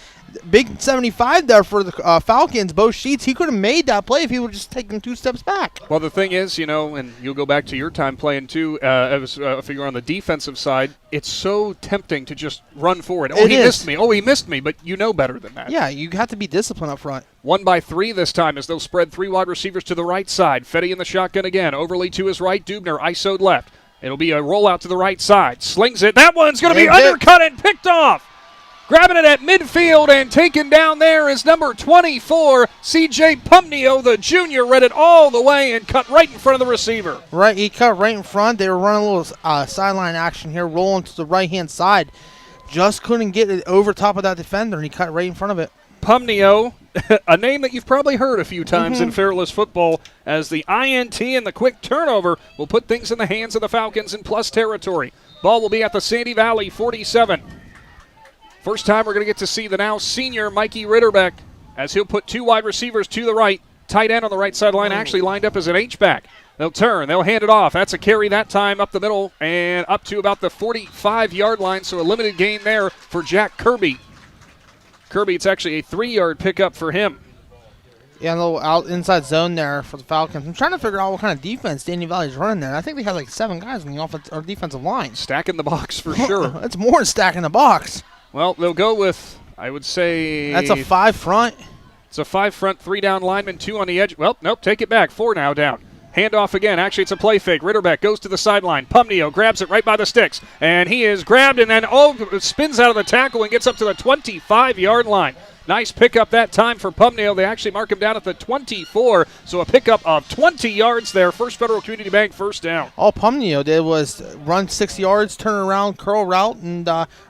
Big 75 there for the Falcons. Both Sheets, he could have made that play if he would just taken 2 steps back. Well, the thing is, and you'll go back to your time playing too, if you're on the defensive side, it's so tempting to just run forward. He missed me. Oh, he missed me, but you know better than that. Yeah, you have to be disciplined up front. 1-by-3 this time as they'll spread 3 wide receivers to the right side. Fetty in the shotgun again. Overly to his right. Dubner ISO'd left. It'll be a rollout to the right side. Slings it. That one's going to be undercut and picked off. Grabbing it at midfield and taken down there is number 24, C.J. Pumnio, the junior, read it all the way and cut right in front of the receiver. Right, he cut right in front. They were running a little sideline action here, rolling to the right-hand side. Just couldn't get it over top of that defender, and he cut right in front of it. Pumnio, a name that you've probably heard a few times in Fairless football, as the INT and the quick turnover will put things in the hands of the Falcons in plus territory. Ball will be at the Sandy Valley 47. First time we're going to get to see the now senior Mikey Ritterbeck as he'll put 2 wide receivers to the right. Tight end on the right sideline actually lined up as an H-back. They'll turn. They'll hand it off. That's a carry that time up the middle and up to about the 45-yard line, so a limited gain there for Jack Kirby. Kirby, it's actually a 3-yard pickup for him. Yeah, a little out inside zone there for the Falcons. I'm trying to figure out what kind of defense Danny Valley's running there. I think they have like 7 guys on the offense or defensive line. Stacking the box for sure. That's more than stacking the box. Well, they'll go with, I would say... That's a 5 front. It's a 5 front, 3 down linemen, 2 on the edge. Well, nope, take it back. 4 now down. Handoff again. Actually, it's a play fake. Ritterbeck goes to the sideline. Pumnio grabs it right by the sticks. And he is grabbed and then spins out of the tackle and gets up to the 25-yard line. Nice pickup that time for Pumneo. They actually mark him down at the 24, so a pickup of 20 yards there. First Federal Community Bank first down. All Pumneo did was run 6 yards, turn around, curl route, and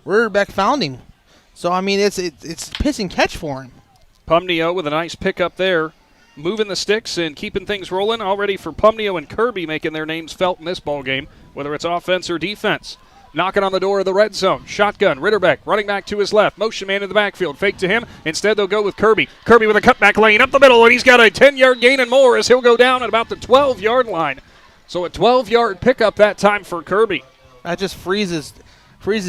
Ritterbeck found him. So, I mean, it's pitch and catch for him. Pumneo with a nice pickup there, moving the sticks and keeping things rolling. Already for Pumneo and Kirby making their names felt in this ball game, whether it's offense or defense. Knocking on the door of the red zone. Shotgun. Ritterbeck running back to his left. Motion man in the backfield. Fake to him. Instead, they'll go with Kirby. Kirby with a cutback lane up the middle, and he's got a 10-yard gain and more as he'll go down at about the 12-yard line. So a 12-yard pickup that time for Kirby. That just freezes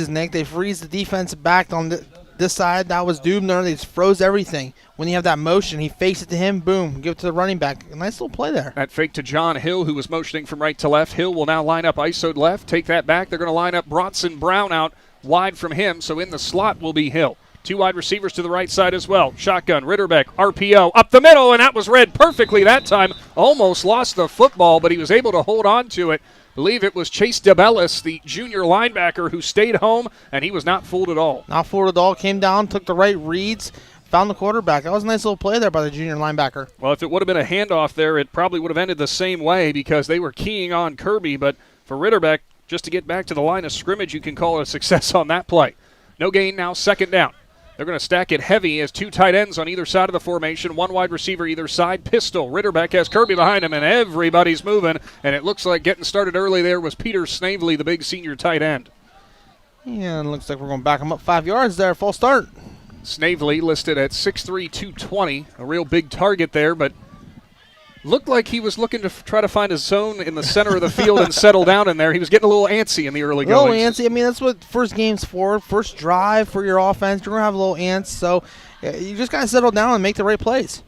Nick. They freeze the defense back on this side. That was Dubner. They just froze everything. When you have that motion, he fakes it to him, boom, give it to the running back. A nice little play there. That fake to John Hill, who was motioning from right to left. Hill will now line up ISO'd left, take that back. They're going to line up Bronson Brown out wide from him, so in the slot will be Hill. 2 wide receivers to the right side as well. Shotgun, Ritterbeck, RPO, up the middle, and that was read perfectly that time. Almost lost the football, but he was able to hold on to it. I believe it was Chase DeBellis, the junior linebacker, who stayed home, and he was not fooled at all. Not fooled at all. Came down, took the right reads, found the quarterback. That was a nice little play there by the junior linebacker. Well, if it would have been a handoff there, it probably would have ended the same way because they were keying on Kirby. But for Ritterbeck, just to get back to the line of scrimmage, you can call it a success on that play. No gain now, second down. They're going to stack it heavy as 2 tight ends on either side of the formation, 1 wide receiver either side, pistol. Ritterbeck has Kirby behind him, and everybody's moving. And it looks like getting started early there was Peter Snavely, the big senior tight end. Yeah, it looks like we're going to back him up 5 yards there, full start. Snavely listed at 6'3", 220, a real big target there, but looked like he was looking to try to find a zone in the center of the field and settle down in there. He was getting a little antsy in the early goings. A little antsy. I mean, that's what first game's for. First drive for your offense. You're going to have a little ants, so you just got to settle down and make the right plays.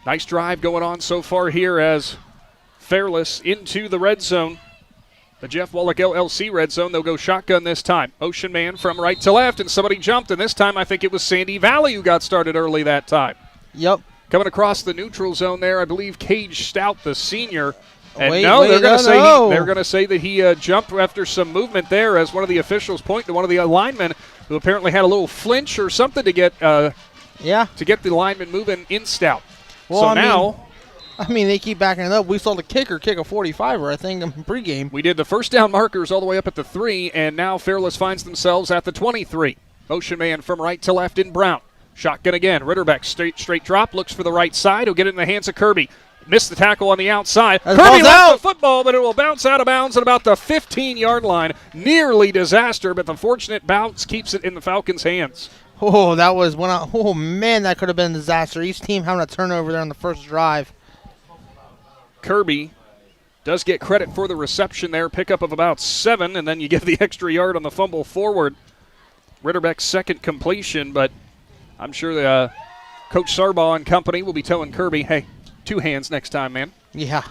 Nice drive going on so far here as Fairless into the red zone. The Jeff Wallach LLC red zone. They'll go shotgun this time. Ocean man from right to left, and somebody jumped, and this time I think it was Sandy Valley who got started early that time. Yep. Coming across the neutral zone there, I believe Cage Stout, the senior. And they're going to say that he jumped after some movement there, as one of the officials point to one of the linemen who apparently had a little flinch or something to get to get the lineman moving in Stout. Well, so I mean, they keep backing it up. We saw the kicker kick a 45er, I think, in pregame. We did the first down markers all the way up at the 3, and now Fairless finds themselves at the 23. Motion man from right to left in Brown. Shotgun again. Ritterbeck straight drop, looks for the right side. He'll get it in the hands of Kirby. Missed the tackle on the outside. Kirby left the football, but it will bounce out of bounds at about the 15-yard line. Nearly disaster, but the fortunate bounce keeps it in the Falcons' hands. Oh, that was one. Oh man, that could have been a disaster. Each team having a turnover there on the first drive. Kirby does get credit for the reception there, pickup of about 7, and then you give the extra yard on the fumble forward. Ritterbeck's second completion, but I'm sure Coach Sarbaugh and company will be telling Kirby, hey, 2 hands next time, man. Yeah.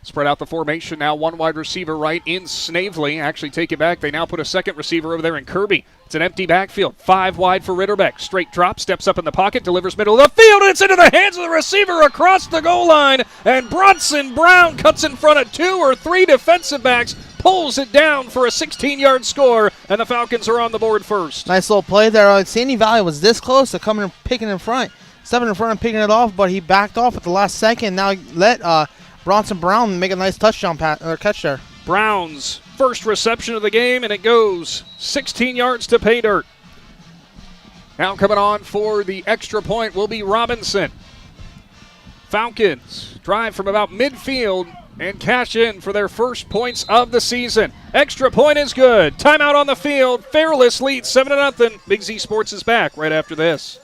Spread out the formation now. 1 wide receiver right in Snavely. Actually, take it back. They now put a second receiver over there in Kirby. It's an empty backfield. 5 wide for Ritterbeck. Straight drop, steps up in the pocket, delivers middle of the field, and it's into the hands of the receiver across the goal line. And Bronson Brown cuts in front of 2 or 3 defensive backs, pulls it down for a 16-yard score, and the Falcons are on the board first. Nice little play there. Sandy Valley was this close to coming and picking in front. Stepping in front and picking it off, but he backed off at the last second. Now let Bronson Brown make a nice touchdown catch there. Brown's first reception of the game, and it goes 16 yards to pay dirt. Now coming on for the extra point will be Robinson. Falcons drive from about midfield and cash in for their first points of the season. Extra point is good. Timeout on the field. Fairless leads 7-0. Big Z Sports is back right after this.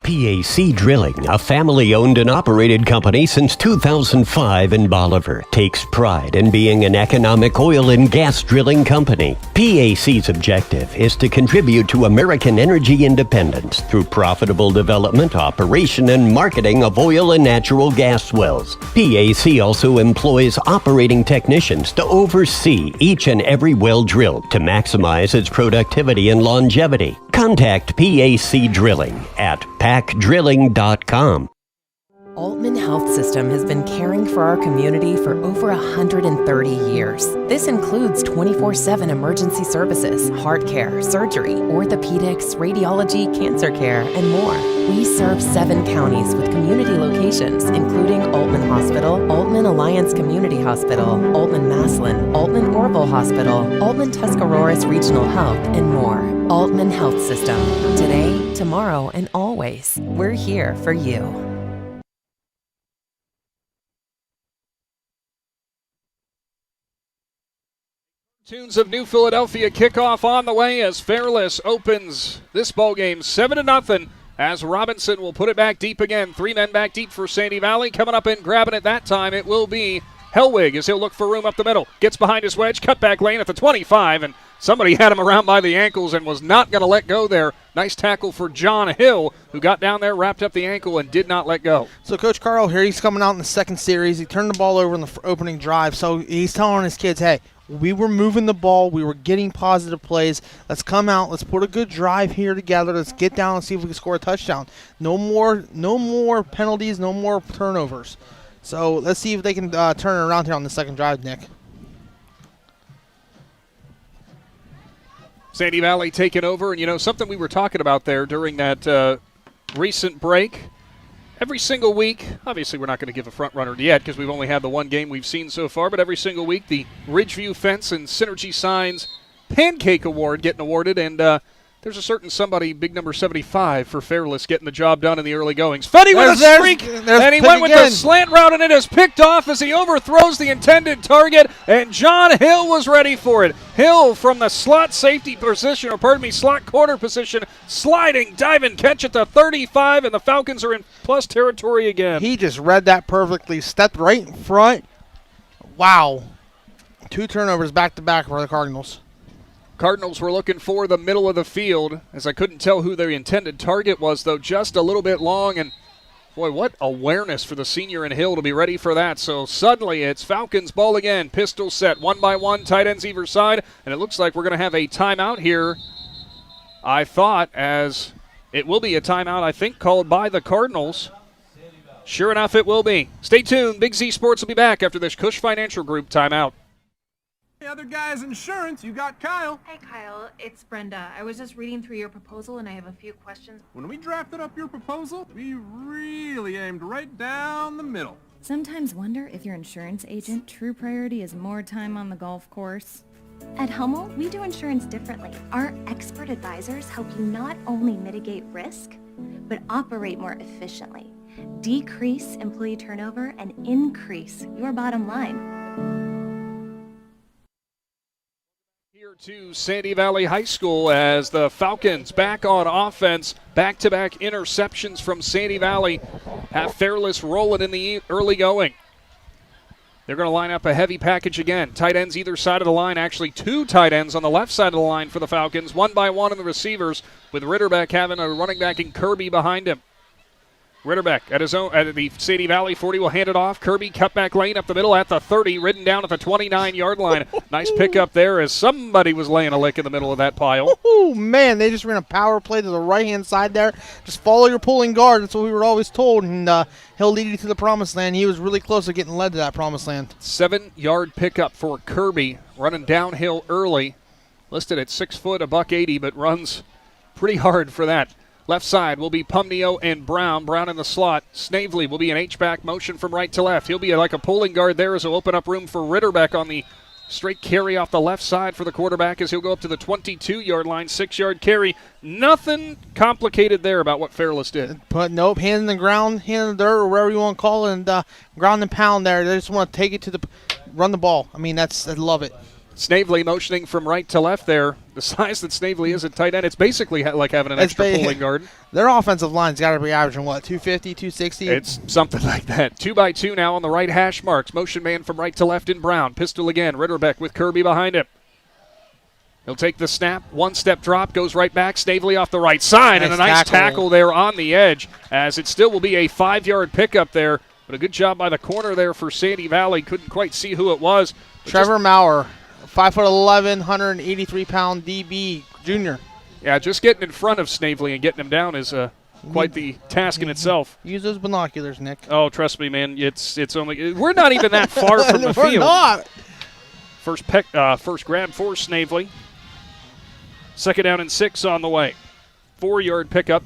PAC Drilling, a family-owned and operated company since 2005 in Bolivar, takes pride in being an economic oil and gas drilling company. PAC's objective is to contribute to American energy independence through profitable development, operation, and marketing of oil and natural gas wells. PAC also employs operating technicians to oversee each and every well drilled to maximize its productivity and longevity. Contact PAC Drilling at pacdrilling.com. Altman Health System has been caring for our community for over 130 years. This includes 24/7 emergency services, heart care, surgery, orthopedics, radiology, cancer care, and more. We serve 7 counties with community locations, including Altman Hospital, Altman Alliance Community Hospital, Altman Maslin, Altman Orville Hospital, Altman Tuscaroras Regional Health, and more. Altman Health System. Today, tomorrow, and always. We're here for you. Tunes of New Philadelphia kickoff on the way as Fairless opens this ballgame 7-0 as Robinson will put it back deep again. 3 men back deep for Sandy Valley. Coming up and grabbing it that time, it will be Hellwig as he'll look for room up the middle. Gets behind his wedge, cut back lane at the 25, and somebody had him around by the ankles and was not going to let go there. Nice tackle for John Hill, who got down there, wrapped up the ankle, and did not let go. So Coach Carl here, he's coming out in the second series. He turned the ball over in the opening drive, so he's telling his kids, hey, we were moving the ball. We were getting positive plays. Let's come out. Let's put a good drive here together. Let's get down and see if we can score a touchdown. No more penalties, no more turnovers. So let's see if they can turn it around here on the second drive, Nick. Sandy Valley taking over, and something we were talking about there during that recent break. Every single week, obviously we're not going to give a front runner yet because we've only had the one game we've seen so far, but every single week the Ridgeview Fence and Synergy Signs Pancake Award getting awarded, and there's a certain somebody, big number 75 for Fairless, getting the job done in the early goings. Fetty with a streak, and he went with the slant route, and it is picked off as he overthrows the intended target, and John Hill was ready for it. Hill from the slot safety position, slot corner position, sliding, diving catch at the 35, and the Falcons are in plus territory again. He just read that perfectly, stepped right in front. Wow. 2 turnovers back-to-back for the Cardinals. Cardinals were looking for the middle of the field, as I couldn't tell who their intended target was, though, just a little bit long. And, boy, what awareness for the senior in Hill to be ready for that. So suddenly it's Falcons ball again. Pistol set, 1 by 1, tight ends either side. And it looks like we're going to have a timeout here, I thought, as it will be a timeout, I think, called by the Cardinals. Sure enough, it will be. Stay tuned. Big Z Sports will be back after this Cush Financial Group timeout. The other guy's insurance, you got Kyle. Hey Kyle, it's Brenda. I was just reading through your proposal and I have a few questions. When we drafted up your proposal, we really aimed right down the middle. Sometimes wonder if your insurance agent true priority is more time on the golf course. At Hummel, we do insurance differently. Our expert advisors help you not only mitigate risk, but operate more efficiently, decrease employee turnover, and increase your bottom line. To Sandy Valley High School as the Falcons back on offense. Back-to-back interceptions from Sandy Valley have Fairless rolling in the early going. They're going to line up a heavy package again. Tight ends either side of the line. Actually, 2 tight ends on the left side of the line for the Falcons. 1 by 1 in the receivers, with Ritterbeck having a running back in Kirby behind him. Ritterbeck at his own at the Sandy Valley 40 will hand it off. Kirby cutback lane up the middle at the 30, ridden down at the 29-yard line. Nice pickup there as somebody was laying a lick in the middle of that pile. Oh man, they just ran a power play to the right-hand side there. Just follow your pulling guard. That's what we were always told, and he'll lead you to the promised land. He was really close to getting led to that promised land. 7-yard pickup for Kirby, running downhill early. Listed at 6 foot, $180, but runs pretty hard for that. Left side will be Pumneo and Brown. Brown in the slot. Snavely will be an H-back motion from right to left. He'll be like a pulling guard there as he'll open up room for Ritterbeck on the straight carry off the left side for the quarterback as he'll go up to the 22-yard line, 6-yard carry. Nothing complicated there about what Fairless did. But nope, hand in the ground, hand in the dirt, or whatever you want to call it, and ground and pound there. They just want to take it to run the ball. I mean, I love it. Snavely motioning from right to left there. The size that Snavely is at tight end, it's basically like having an extra pulling guard. Their offensive line's got to be averaging, 250, 260? It's something like that. 2 by 2 now on the right hash marks. Motion man from right to left in Brown. Pistol again. Ritterbeck with Kirby behind him. He'll take the snap. 1-step drop. Goes right back. Snavely off the right side. And a nice tackle there on the edge, as it still will be a 5-yard pickup there. But a good job by the corner there for Sandy Valley. Couldn't quite see who it was. Trevor Maurer. 5'11", 183-pound DB junior. Yeah, just getting in front of Snavely and getting him down is quite the task in itself. Use those binoculars, Nick. Oh, trust me, man. It's only we're not even that far from the We're field. not. First grab for Snavely. Second down and 6 on the way. 4-yard pickup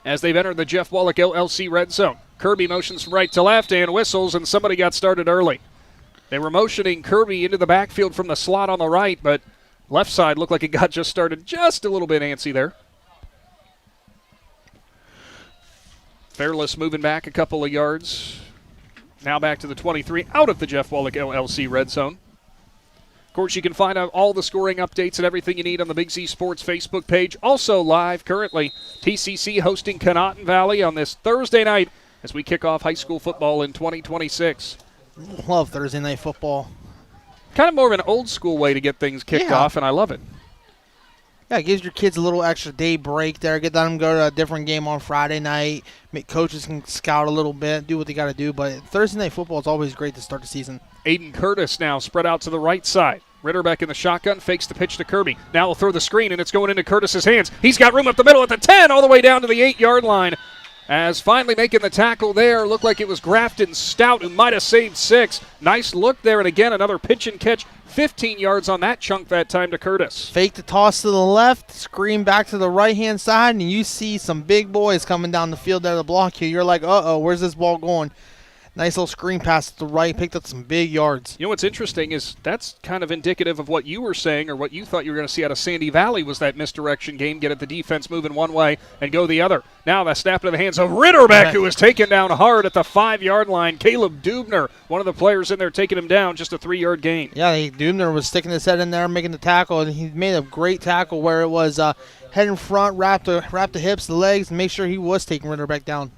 as they've entered the Jeff Wallach LLC red zone. Kirby motions from right to left and whistles, and somebody got started early. They were motioning Kirby into the backfield from the slot on the right, but left side looked like it got just started just a little bit antsy there. Fairless moving back a couple of yards. Now back to the 23, out of the Jeff Wallach LLC red zone. Of course, you can find out all the scoring updates and everything you need on the Big Z Sports Facebook page. Also live currently, TCC hosting Conotton Valley on this Thursday night as we kick off high school football in 2026. Love Thursday night football. Kind of more of an old school way to get things kicked off, and I love it. Yeah, it gives your kids a little extra day break there. Get them to go to a different game on Friday night. Coaches can scout a little bit, do what they got to do. But Thursday night football is always great to start the season. Aiden Curtis now spread out to the right side. Ritterbeck in the shotgun, fakes the pitch to Kirby. Now he'll throw the screen, and it's going into Curtis's hands. He's got room up the middle at the 10, all the way down to the 8-yard line. As finally making the tackle there, looked like it was Grafton Stout who might have saved 6. Nice look there, and again, another pitch and catch. 15 yards on that chunk that time to Curtis. Fake the toss to the left, screen back to the right-hand side, and you see some big boys coming down the field there to block you. You're like, uh-oh, where's this ball going? Nice little screen pass to the right, picked up some big yards. You know what's interesting is that's kind of indicative of what you were saying or what you thought you were going to see out of Sandy Valley was that misdirection game, get at the defense moving one way and go the other. Now the snap into the hands of Ritterbeck, who was taken down hard at the 5-yard line. Caleb Dubner, one of the players in there, taking him down, just a 3-yard gain. Yeah, Dubner was sticking his head in there, making the tackle, and he made a great tackle where it was head in front, wrap the hips, the legs, and make sure he was taking Ritterbeck down.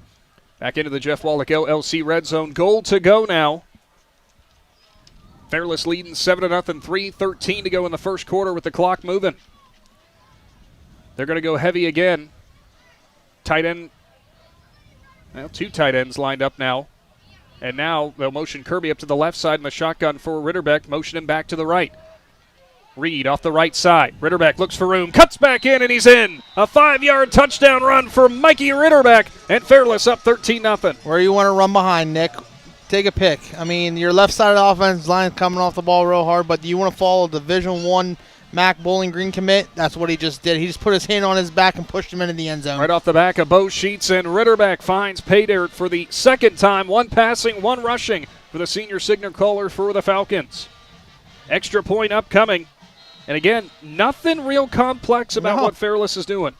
Back into the Jeff Wallach LLC red zone. Goal to go now. Fairless leading 7-0, 3:13 to go in the first quarter with the clock moving. They're going to go heavy again. Tight end. Well, 2 tight ends lined up now. And now they'll motion Kirby up to the left side in the shotgun for Ritterbeck. Motion him back to the right. Reed off the right side. Ritterbeck looks for room, cuts back in, and he's in. A 5-yard touchdown run for Mikey Ritterbeck, and Fairless up 13-0. Where you want to run behind, Nick? Take a pick. I mean, your left side of the offense line coming off the ball real hard, but do you want to follow Division I Mac Bowling Green commit? That's what he just did. He just put his hand on his back and pushed him into the end zone. Right off the back of Bo Sheets, and Ritterbeck finds pay dirt for the second time. 1 passing, 1 rushing for the senior signal caller for the Falcons. Extra point upcoming. And again, nothing real complex about what Fairless is doing.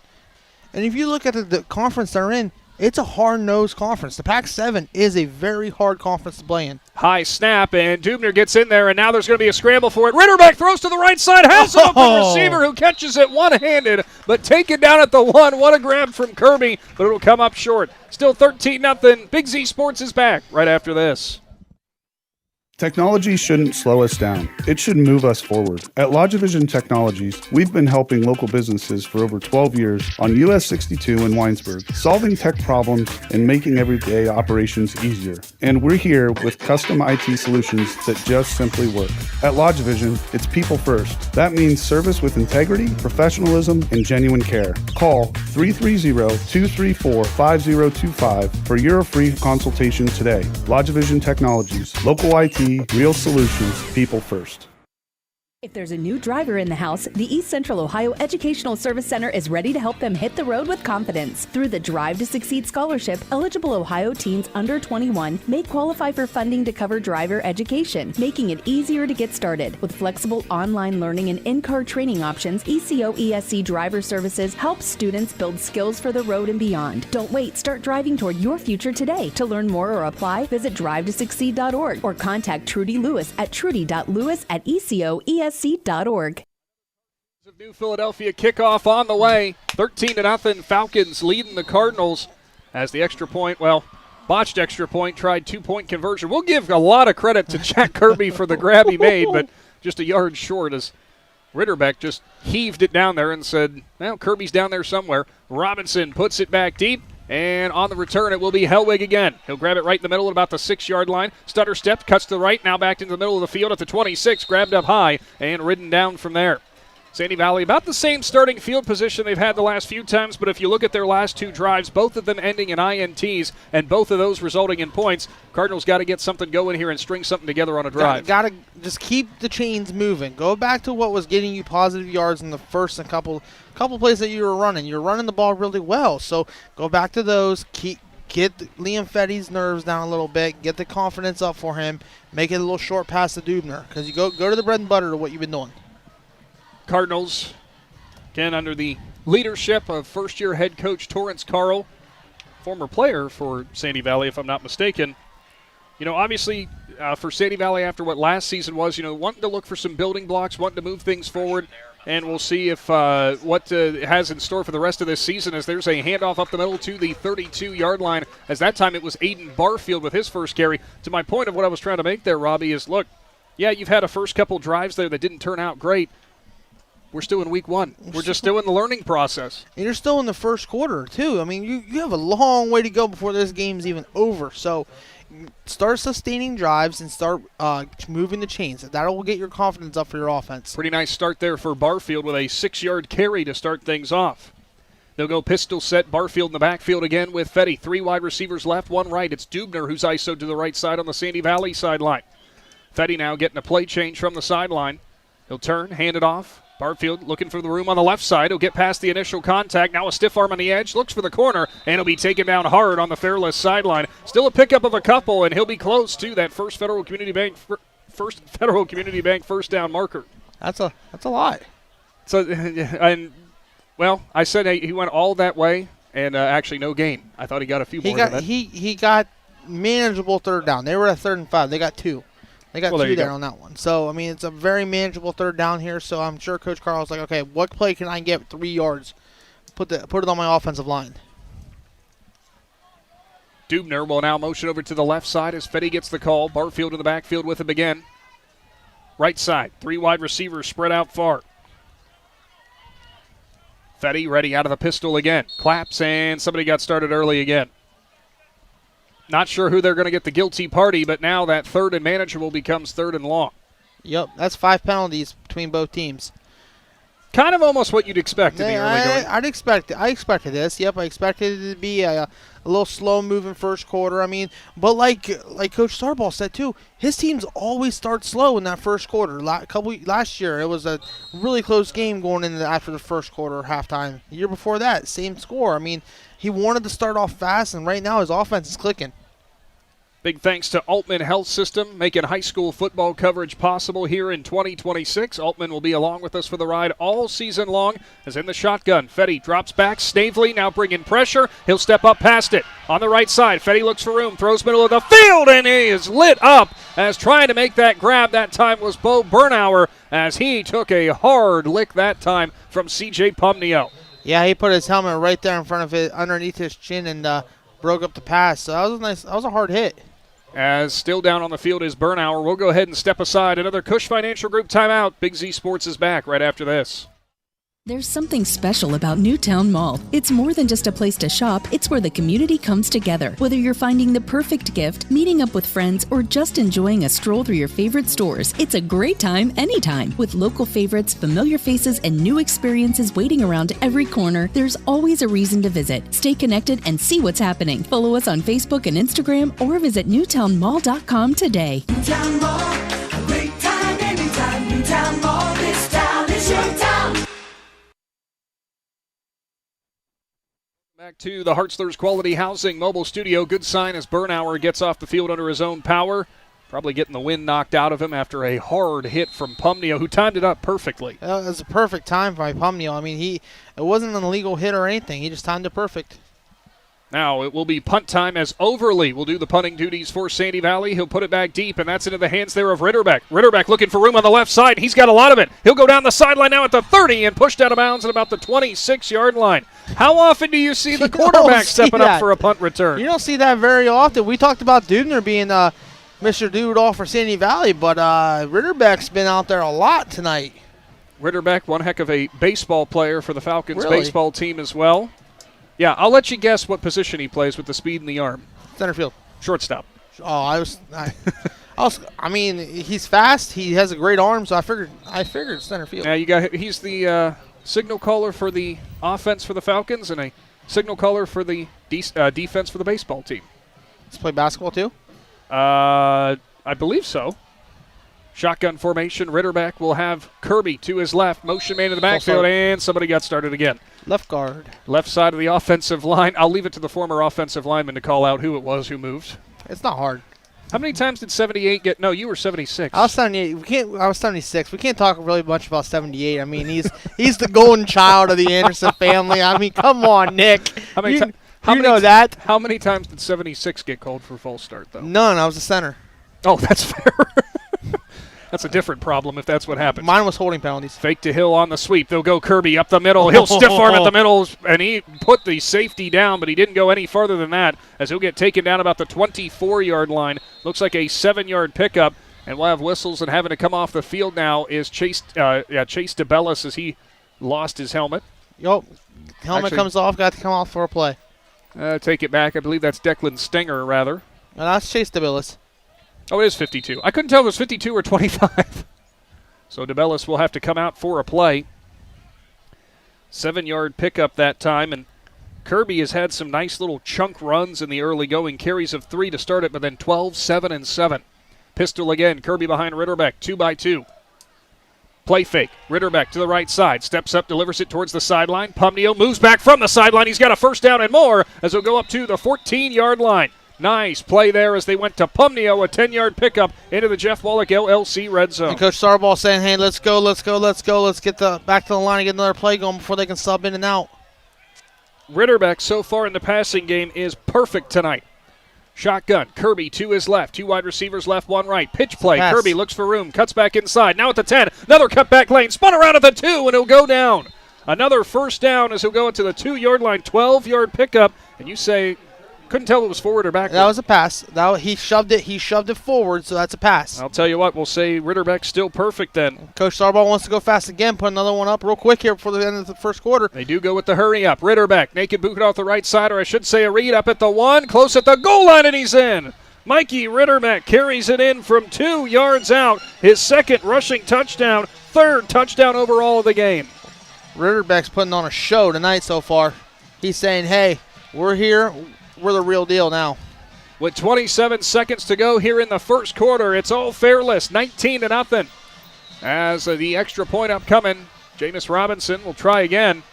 And if you look at the conference they're in, it's a hard-nosed conference. The Pac-7 is a very hard conference to play in. High snap, and Dubner gets in there, and now there's going to be a scramble for it. Ritterbeck throws to the right side, has an open receiver who catches it one-handed, but taken down at the 1. What a grab from Kirby, but it'll come up short. Still 13-0. Big Z Sports is back right after this. Technology shouldn't slow us down. It should move us forward. At LodgeVision Technologies, we've been helping local businesses for over 12 years on US 62 in Winesburg, solving tech problems and making everyday operations easier. And we're here with custom IT solutions that just simply work. At LodgeVision, it's people first. That means service with integrity, professionalism, and genuine care. Call 330-234-5025 for your free consultation today. LodgeVision Technologies, local IT, real solutions, people first. If there's a new driver in the house, the East Central Ohio Educational Service Center is ready to help them hit the road with confidence. Through the Drive to Succeed Scholarship, eligible Ohio teens under 21 may qualify for funding to cover driver education, making it easier to get started. With flexible online learning and in-car training options, ECO ESC Driver Services helps students build skills for the road and beyond. Don't wait, start driving toward your future today. To learn more or apply, visit drivetasucceed.org or contact Trudy Lewis at trudy.lewis@ecoesc.org. New Philadelphia kickoff on the way. 13-0. Falcons leading the Cardinals as the extra point, botched extra point, tried 2-point conversion. We'll give a lot of credit to Jack Kirby for the grab he made, but just a yard short as Ritterbeck just heaved it down there and said, well, Kirby's down there somewhere. Robinson puts it back deep. And on the return, it will be Hellwig again. He'll grab it right in the middle at about the 6-yard line. Stutter step, cuts to the right, now back into the middle of the field at the 26, grabbed up high and ridden down from there. Sandy Valley, about the same starting field position they've had the last few times, but if you look at their last 2 drives, both of them ending in INTs and both of those resulting in points, Cardinals got to get something going here and string something together on a drive. Got to just keep the chains moving. Go back to what was getting you positive yards in the first and couple plays that you were running. You're running the ball really well, so go back to those. Get Liam Fetty's nerves down a little bit. Get the confidence up for him. Make it a little short pass to Dubner because you go to the bread and butter of what you've been doing. Cardinals, again, under the leadership of first-year head coach Torrance Carl, former player for Sandy Valley, if I'm not mistaken. You know, obviously, for Sandy Valley, after what last season was, you know, wanting to look for some building blocks, wanting to move things forward, and we'll see if what it has in store for the rest of this season as there's a handoff up the middle to the 32-yard line, as that time it was Aiden Barfield with his first carry. To my point of what I was trying to make there, Robbie, is, look, yeah, you've had a first couple drives there that didn't turn out great. We're still in week 1. We're just still in the learning process. And you're still in the first quarter, too. I mean, you have a long way to go before this game's even over. So start sustaining drives and start moving the chains. That will get your confidence up for your offense. Pretty nice start there for Barfield with a 6-yard carry to start things off. They'll go pistol set. Barfield in the backfield again with Fetty. 3 wide receivers left, 1 right. It's Dubner who's ISO'd to the right side on the Sandy Valley sideline. Fetty now getting a play change from the sideline. He'll turn, hand it off. Barfield looking for the room on the left side. He'll get past the initial contact. Now a stiff arm on the edge. Looks for the corner, and he'll be taken down hard on the Fairless sideline. Still a pickup of a couple, and he'll be close to that First Federal Community Bank first down marker. That's a lot. So, and well, I said he went all that way, and actually no gain. I thought he got a few more than that. He got manageable third down. They were at 3rd and 5. They got 2. They got 2 there on that one. So, I mean, it's a very manageable third down here. So, I'm sure Coach Carl's like, okay, what play can I get 3 yards? Put it on my offensive line. Dubner will now motion over to the left side as Fetty gets the call. Barfield in the backfield with him again. Right side, 3 wide receivers spread out far. Fetty ready out of the pistol again. Claps, and somebody got started early again. Not sure who they're going to get the guilty party, but now that 3rd and manageable becomes 3rd and long. Yep, that's 5 penalties between both teams. Kind of almost what you'd expect in the early going. I expected this. Yep, I expected it to be a little slow-moving first quarter. I mean, but like Coach Starball said too, his teams always start slow in that first quarter. Last year, it was a really close game going into after the first quarter or halftime. The year before that, same score. I mean, he wanted to start off fast, and right now his offense is clicking. Big thanks to Altman Health System, making high school football coverage possible here in 2026. Altman will be along with us for the ride all season long. As in the shotgun, Fetty drops back. Snavely now bringing pressure. He'll step up past it. On the right side, Fetty looks for room, throws middle of the field, and he is lit up as trying to make that grab. That time was Bo Bernauer as he took a hard lick that time from C.J. Pumnio. Yeah, he put his helmet right there in front of it, underneath his chin, and broke up the pass. So that was nice. That was a hard hit. As still down on the field is Bernauer. We'll go ahead and step aside. Another Cush Financial Group timeout. Big Z Sports is back right after this. There's something special about Newtown Mall. It's more than just a place to shop, it's where the community comes together. Whether you're finding the perfect gift, meeting up with friends, or just enjoying a stroll through your favorite stores, it's a great time anytime. With local favorites, familiar faces, and new experiences waiting around every corner, there's always a reason to visit. Stay connected and see what's happening. Follow us on Facebook and Instagram or visit newtownmall.com today. Newtown Mall, a great time anytime. Newtown Mall, this town is your town. Back to the Hartzler's Quality Housing mobile studio. Good sign as Bernauer gets off the field under his own power. Probably getting the wind knocked out of him after a hard hit from Pumnio, who timed it up perfectly. It was a perfect time by Pumnio. I mean, it wasn't an illegal hit or anything. He just timed it perfect. Now it will be punt time as Overly will do the punting duties for Sandy Valley. He'll put it back deep, and that's into the hands there of Ritterbeck. Ritterbeck looking for room on the left side. He's got a lot of it. He'll go down the sideline now at the 30 and pushed out of bounds at about the 26-yard line. How often do you see the quarterback stepping up for a punt return? You don't see that very often. We talked about Dubner being Mr. Do-It-All for Sandy Valley, but Ritterbeck's been out there a lot tonight. Ritterbeck, one heck of a baseball player for the Falcons baseball team as well. Yeah, I'll let you guess what position he plays with the speed and the arm. Center field. Shortstop. Oh, I mean, he's fast. He has a great arm, so I figured center field. Yeah, he's the signal caller for the offense for the Falcons and a signal caller for the defense for the baseball team. Let's play basketball too? I believe so. Shotgun formation. Ritterbeck will have Kirby to his left. Motion man in the backfield, and somebody got started again. Left guard. Left side of the offensive line. I'll leave it to the former offensive lineman to call out who it was who moved. It's not hard. How many times did 78 get? No, you were 76. I was 78. I was 76. We can't talk really much about 78. I mean, he's the golden child of the Anderson family. I mean, come on, Nick. How many that? How many times did 76 get called for false start, though? None. I was a center. Oh, that's fair. That's a different problem if that's what happens. Mine was holding penalties. Fake to Hill on the sweep. They'll go Kirby up the middle. He'll stiff arm at the middle, and he put the safety down, but he didn't go any farther than that as he'll get taken down about the 24-yard line. Looks like a 7-yard pickup, and we'll have whistles, and having to come off the field now is Chase DeBellis as he lost his helmet. Helmet comes off, got to come off for a play. Take it back. I believe that's Declan Stenger, rather. No, that's Chase DeBellis. Oh, it is 52. I couldn't tell if it was 52 or 25. So DeBellis will have to come out for a play. 7-yard pickup that time, and Kirby has had some nice little chunk runs in the early going. Carries of 3 to start it, but then 12, 7, and 7. Pistol again. Kirby behind Ritterbeck, 2-by-2. Play fake. Ritterbeck to the right side. Steps up, delivers it towards the sideline. Pumnio moves back from the sideline. He's got a first down and more as he'll go up to the 14-yard line. Nice play there as they went to Pumnio, a 10-yard pickup into the Jeff Wallach LLC red zone. And Coach Starball saying, hey, let's go. Let's get back to the line and get another play going before they can sub in and out. Ritterbeck so far in the passing game is perfect tonight. Shotgun, Kirby to his left. 2 wide receivers left, 1 right. Pitch play, Pass. Kirby looks for room, cuts back inside. Now at the 10, another cut back lane, spun around at the 2, and he'll go down. Another first down as he'll go into the 2-yard line, 12-yard pickup. And you say, couldn't tell if it was forward or backward. That was a pass. He shoved it forward, so that's a pass. I'll tell you what, we'll say Ritterbeck's still perfect then. Coach Starball wants to go fast again, put another one up real quick here before the end of the first quarter. They do go with the hurry up. Ritterbeck, naked boot off the right side, or I should say a read up at the 1, close at the goal line, and he's in. Mikey Ritterbeck carries it in from 2 yards out. His second rushing touchdown, 3rd touchdown overall of the game. Ritterbeck's putting on a show tonight so far. He's saying, hey, we're here. We're the real deal now. With 27 seconds to go here in the first quarter, it's all Fairless, 19-0. As the extra point upcoming, Jameis Robinson will try again.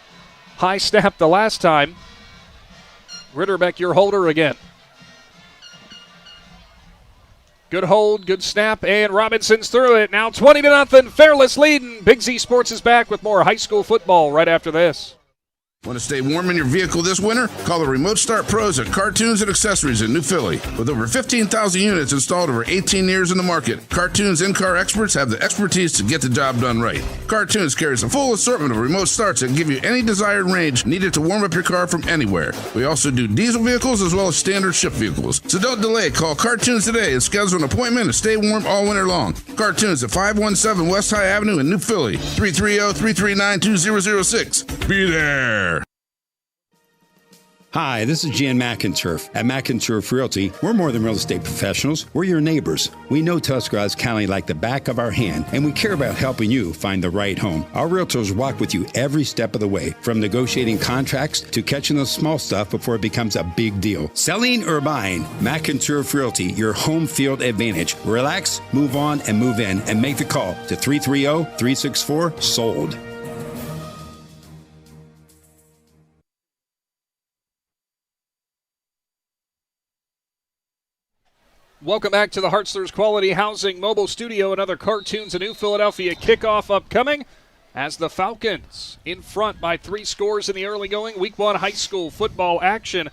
High snap the last time. Ritterbeck, your holder again. Good hold, good snap, and Robinson's through it. Now 20-0, Fairless leading. Big Z Sports is back with more high school football right after this. Want to stay warm in your vehicle this winter? Call the Remote Start Pros at Cartoons and Accessories in New Philly. With over 15,000 units installed over 18 years in the market, Cartoons in-car experts have the expertise to get the job done right. Cartoons carries a full assortment of remote starts that give you any desired range needed to warm up your car from anywhere. We also do diesel vehicles as well as standard shift vehicles. So don't delay. Call Cartoons today and schedule an appointment to stay warm all winter long. Cartoons at 517 West High Avenue in New Philly. 330-339-2006. Be there. Hi, this is Jan McInturf. At McInturf Realty, we're more than real estate professionals. We're your neighbors. We know Tuscarawas County like the back of our hand, and we care about helping you find the right home. Our realtors walk with you every step of the way, from negotiating contracts to catching the small stuff before it becomes a big deal. Selling or buying, McInturf Realty, your home field advantage. Relax, move on, and move in, and make the call to 330-364-SOLD. Welcome back to the Hartzler's Quality Housing Mobile Studio. Another Cartoons of New Philadelphia kickoff upcoming as the Falcons in front by 3 scores in the early going. Week 1 high school football action.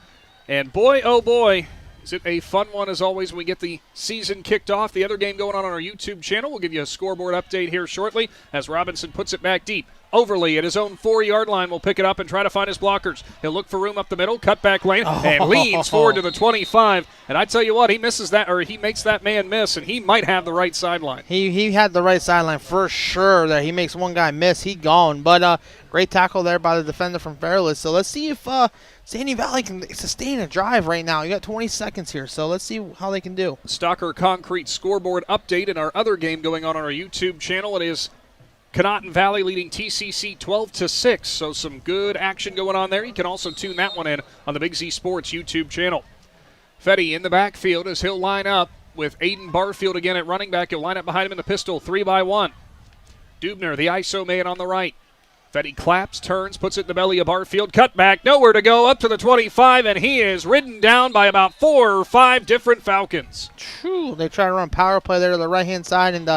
And boy, oh boy, is it a fun one as always when we get the season kicked off. The other game going on our YouTube channel. We'll give you a scoreboard update here shortly as Robinson puts it back deep. Overly at his own 4-yard line will pick it up and try to find his blockers. He'll look for room up the middle, cut back lane, and leans forward to the 25. And I tell you what, he misses that, or he makes that man miss, and he might have the right sideline. He had the right sideline for sure there. He makes one guy miss. He gone. But great tackle there by the defender from Fairless. So let's see if Sandy Valley can sustain a drive right now. You got 20 seconds here, so let's see how they can do. Stalker Concrete scoreboard update in our other game going on our YouTube channel. It is Conotton Valley leading TCC 12-6, so some good action going on there. You can also tune that one in on the Big Z Sports YouTube channel. Fetty in the backfield as he'll line up with Aiden Barfield again at running back. He'll line up behind him in the pistol, 3-by-1. Dubner, the ISO man on the right. Fetty claps, turns, puts it in the belly of Barfield. Cut back, nowhere to go, up to the 25, and he is ridden down by about 4 or 5 different Falcons. True. They try to run power play there to the right-hand side, and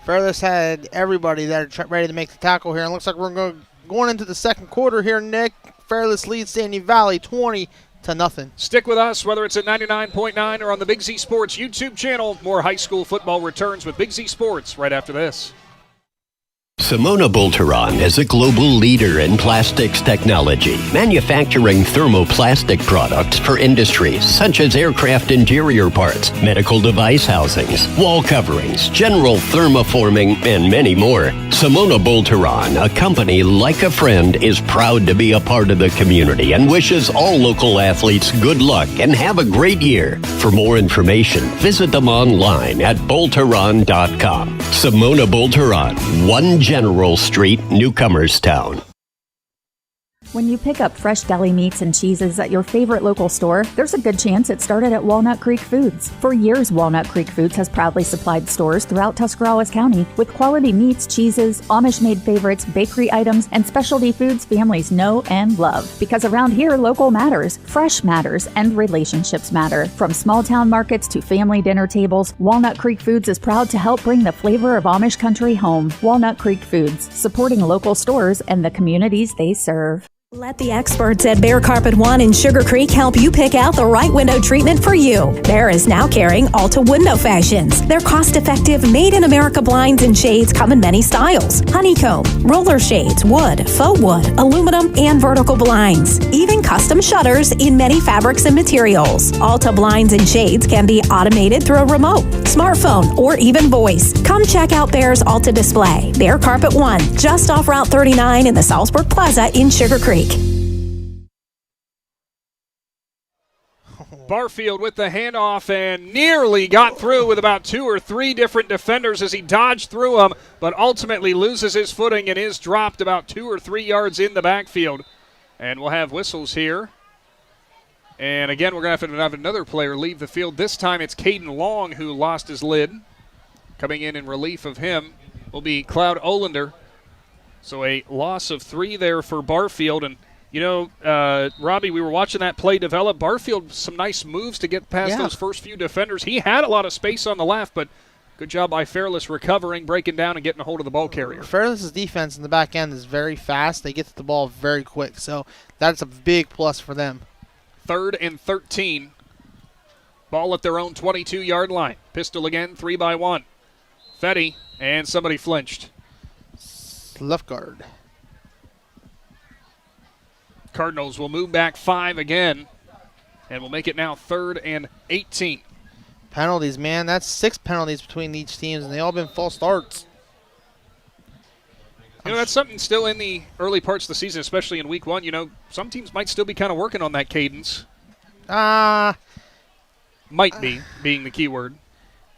Fairless had everybody there ready to make the tackle here. And looks like we're going into the second quarter here, Nick. Fairless leads Sandy Valley 20-0. Stick with us, whether it's at 99.9 or on the Big Z Sports YouTube channel. More high school football returns with Big Z Sports right after this. Simona Bolteron is a global leader in plastics technology, manufacturing thermoplastic products for industries such as aircraft interior parts, medical device housings, wall coverings, general thermoforming, and many more. Simona Bolteron, a company like a friend, is proud to be a part of the community and wishes all local athletes good luck and have a great year. For more information, visit them online at bolteron.com. Simona Bolteron, 1 General Street, Newcomerstown. When you pick up fresh deli meats and cheeses at your favorite local store, there's a good chance it started at Walnut Creek Foods. For years, Walnut Creek Foods has proudly supplied stores throughout Tuscarawas County with quality meats, cheeses, Amish-made favorites, bakery items, and specialty foods families know and love. Because around here, local matters, fresh matters, and relationships matter. From small-town markets to family dinner tables, Walnut Creek Foods is proud to help bring the flavor of Amish country home. Walnut Creek Foods, supporting local stores and the communities they serve. Let the experts at Bear Carpet One in Sugar Creek help you pick out the right window treatment for you. Bear is now carrying Alta Window Fashions. Their cost-effective, made-in-America blinds and shades come in many styles. Honeycomb, roller shades, wood, faux wood, aluminum, and vertical blinds. Even custom shutters in many fabrics and materials. Alta blinds and shades can be automated through a remote, smartphone, or even voice. Come check out Bear's Alta display. Bear Carpet One, just off Route 39 in the Salzburg Plaza in Sugar Creek. Barfield with the handoff and nearly got through with about 2 or 3 different defenders as he dodged through them, but ultimately loses his footing and is dropped about 2 or 3 yards in the backfield. And we'll have whistles here. And again, we're going to have another player leave the field. This time it's Caden Long who lost his lid. Coming in relief of him will be Cloud Olander. So a loss of 3 there for Barfield. And you know, Robby, we were watching that play develop. Barfield, some nice moves to get past those first few defenders. He had a lot of space on the left, but good job by Fairless recovering, breaking down, and getting a hold of the ball carrier. Fairless's defense in the back end is very fast. They get to the ball very quick, so that's a big plus for them. 3rd and 13. Ball at their own 22-yard line. Pistol again, 3-by-1. Fetty, and somebody flinched. Left guard. Cardinals will move back 5 again, and will make it now 3rd and 18. Penalties, man. That's 6 penalties between each team, and they all been false starts. You know, that's something still in the early parts of the season, especially in week 1. You know, some teams might still be kind of working on that cadence. Might be, being the key word.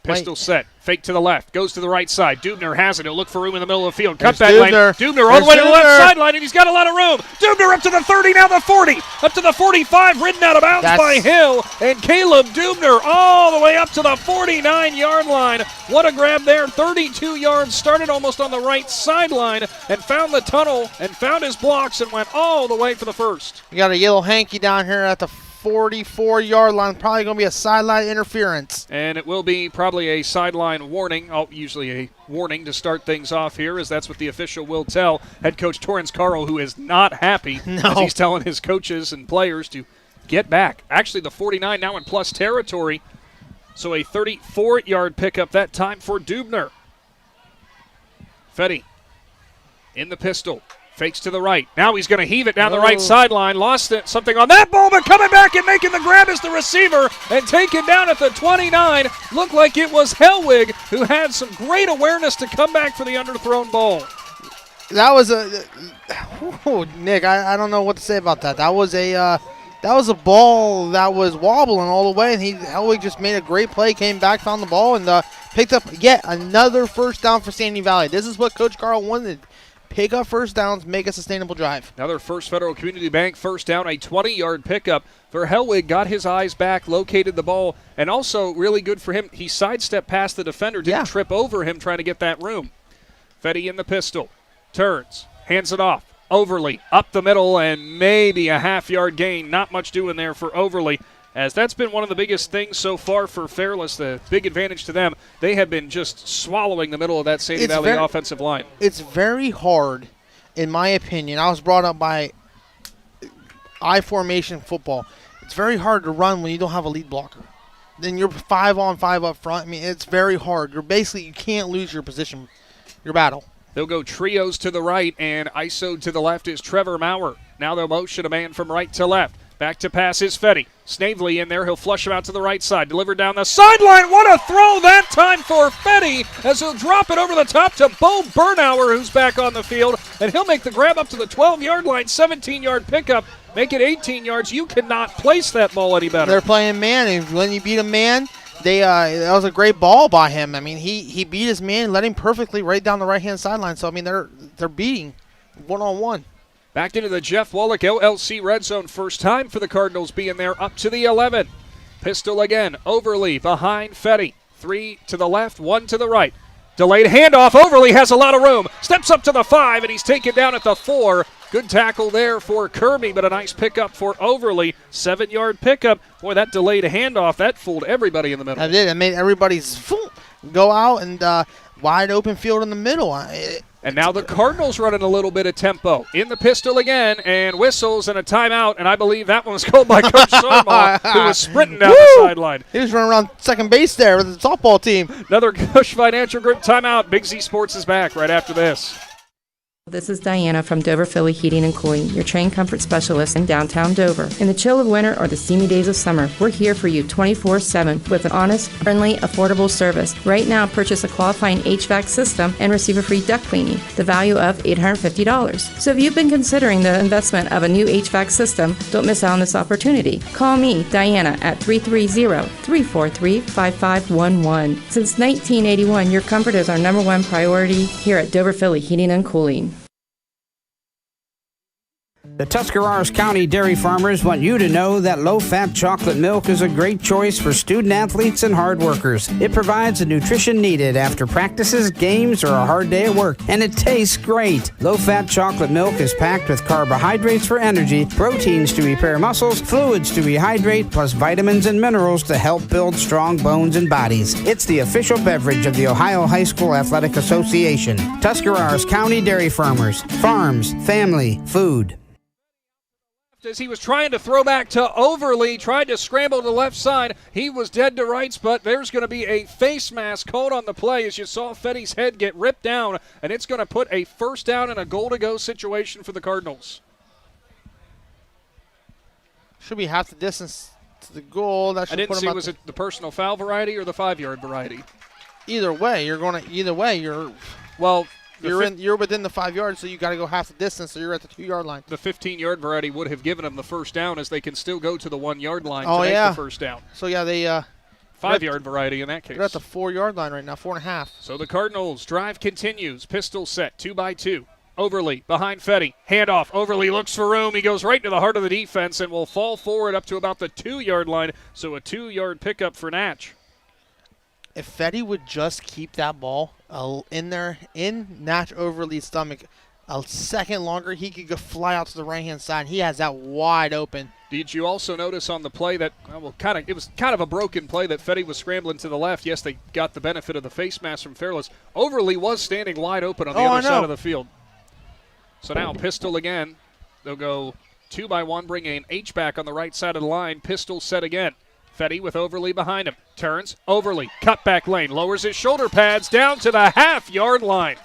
Pistol set. Fake to the left. Goes to the right side. Dubner has it. He'll look for room in the middle of the field. Cut back lane. Dubner all the way to the left sideline, and he's got a lot of room. Dubner up to the 30, now the 40. Up to the 45, ridden out of bounds by Hill. And Caleb Dubner all the way up to the 49-yard line. What a grab there. 32 yards. Started almost on the right sideline and found the tunnel and found his blocks and went all the way for the first. We got a yellow hanky down here at the 44-yard line. Probably going to be a sideline interference. And it will be probably a sideline warning. Usually a warning to start things off here, as that's what the official will tell. Head coach Torrance Carl, who is not happy, as he's telling his coaches and players to get back. Actually, the 49 now in plus territory. So a 34-yard pickup that time for Dubner. Fetty in the pistol. Fakes to the right. Now he's going to heave it down the right sideline. Lost it, something on that ball, but coming back and making the grab is the receiver and taken down at the 29. Looked like it was Hellwig, who had some great awareness to come back for the underthrown ball. That was Nick, I don't know what to say about that. That was a ball that was wobbling all the way, and Hellwig just made a great play, came back, found the ball, and picked up yet another first down for Sandy Valley. This is what Coach Carl wanted. Pick up first downs, make a sustainable drive. Another First Federal Community Bank first down, a 20-yard pickup for Hellwig. Got his eyes back, located the ball, and also really good for him. He sidestepped past the defender, didn't trip over him trying to get that room. Fetty in the pistol, turns, hands it off. Overly up the middle and maybe a half-yard gain. Not much doing there for Overly, as that's been one of the biggest things so far for Fairless. The big advantage to them, they have been just swallowing the middle of that Sandy Valley offensive line. It's very hard, in my opinion. I was brought up by I-formation football. It's very hard to run when you don't have a lead blocker. Then you're 5-on-5 up front. I mean, it's very hard. You can't lose your position, your battle. They'll go trios to the right, and ISO to the left is Trevor Maurer. Now they'll motion a man from right to left. Back to pass is Fetty. Snavely in there. He'll flush him out to the right side. Delivered down the sideline. What a throw that time for Fetty, as he'll drop it over the top to Bo Bernauer, who's back on the field. And he'll make the grab up to the 12-yard line. 17-yard pickup. Make it 18 yards. You cannot place that ball any better. They're playing man, and when you beat a man, that was a great ball by him. I mean, he beat his man and led him perfectly right down the right-hand sideline. So, I mean, they're beating one-on-one. Back into the Jeff Wallach LLC red zone. First time for the Cardinals being there, up to the 11. Pistol again. Overly behind Fetty. 3 to the left, 1 to the right. Delayed handoff. Overly has a lot of room. Steps up to the 5, and he's taken down at the 4. Good tackle there for Kirby, but a nice pickup for Overly. 7-yard pickup. Boy, that delayed handoff, that fooled everybody in the middle. That did. It made everybody's go out and wide open field in the middle. And now the Cardinals running a little bit of tempo. In the pistol again, and whistles and a timeout, and I believe that one was called by Coach Sarbaugh, who was sprinting down the sideline. He was running around second base there with the softball team. Another Cush Financial Group timeout. Big Z Sports is back right after this. This is Diana from Dover Philly Heating and Cooling, your train comfort specialist in downtown Dover. In the chill of winter or the steamy days of summer, we're here for you 24/7 with an honest, friendly, affordable service. Right now, purchase a qualifying HVAC system and receive a free duct cleaning, the value of $850. So if you've been considering the investment of a new HVAC system, don't miss out on this opportunity. Call me, Diana, at 330-343-5511. Since 1981, your comfort is our #1 priority here at Dover Philly Heating and Cooling. The Tuscarawas County dairy farmers want you to know that low-fat chocolate milk is a great choice for student athletes and hard workers. It provides the nutrition needed after practices, games, or a hard day at work, and it tastes great. Low-fat chocolate milk is packed with carbohydrates for energy, proteins to repair muscles, fluids to rehydrate, plus vitamins and minerals to help build strong bones and bodies. It's the official beverage of the Ohio High School Athletic Association. Tuscarawas County Dairy Farmers. Farms, family, food. As he was trying to throw back to Overly, tried to scramble to the left side. He was dead to rights, but there's going to be a face mask called on the play as you saw Fetty's head get ripped down, and it's going to put a first down and a goal-to-go situation for the Cardinals. Should be half the distance to the goal. That should I didn't put see, him was it the personal foul variety or the 5-yard variety? Either way, you're well. You're within the 5 yards, so you got to go half the distance, so you're at the 2-yard line. The 15-yard variety would have given them the first down, as they can still go to the 1-yard line to make the first down. So yeah, they 5-yard variety in that case. They're at the 4-yard line right now, 4.5. So the Cardinals drive continues. Pistol set 2-by-2. Overly behind Fetty. Handoff. Overly looks for room. He goes right to the heart of the defense and will fall forward up to about the 2-yard line. So a 2-yard pickup for Natch. If Fetty would just keep that ball in there, in Natch Overly's stomach, a second longer, he could go fly out to the right-hand side. He has that wide open. Did you also notice on the play that, it was kind of a broken play that Fetty was scrambling to the left. Yes, they got the benefit of the face mask from Fairless. Overly was standing wide open on the other side of the field. So now pistol again. They'll go 2-by-1, bring an H-back on the right side of the line. Pistol set again. Fetty with Overly behind him. Turns, Overly, cut back lane, lowers his shoulder pads down to the half-yard line.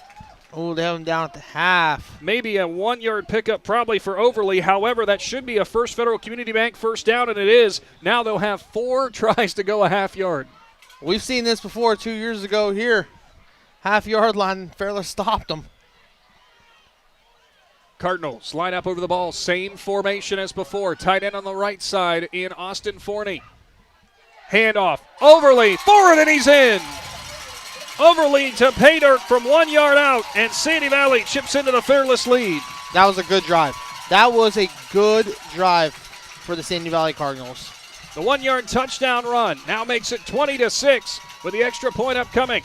Oh, they have him down at the half. Maybe a 1-yard pickup probably for Overly. However, that should be a First Federal Community Bank first down, and it is. Now they'll have 4 tries to go a half yard. We've seen this before 2 years ago here. Half-yard line, Fairless stopped them. Cardinals line up over the ball. Same formation as before. Tight end on the right side in Austin Forney. Handoff. Overly. Forward, and he's in. Overly to pay dirt from 1 yard out, and Sandy Valley chips into the Fairless lead. That was a good drive. That was a good drive for the Sandy Valley Cardinals. The 1-yard touchdown run now makes it 20-6 with the extra point upcoming.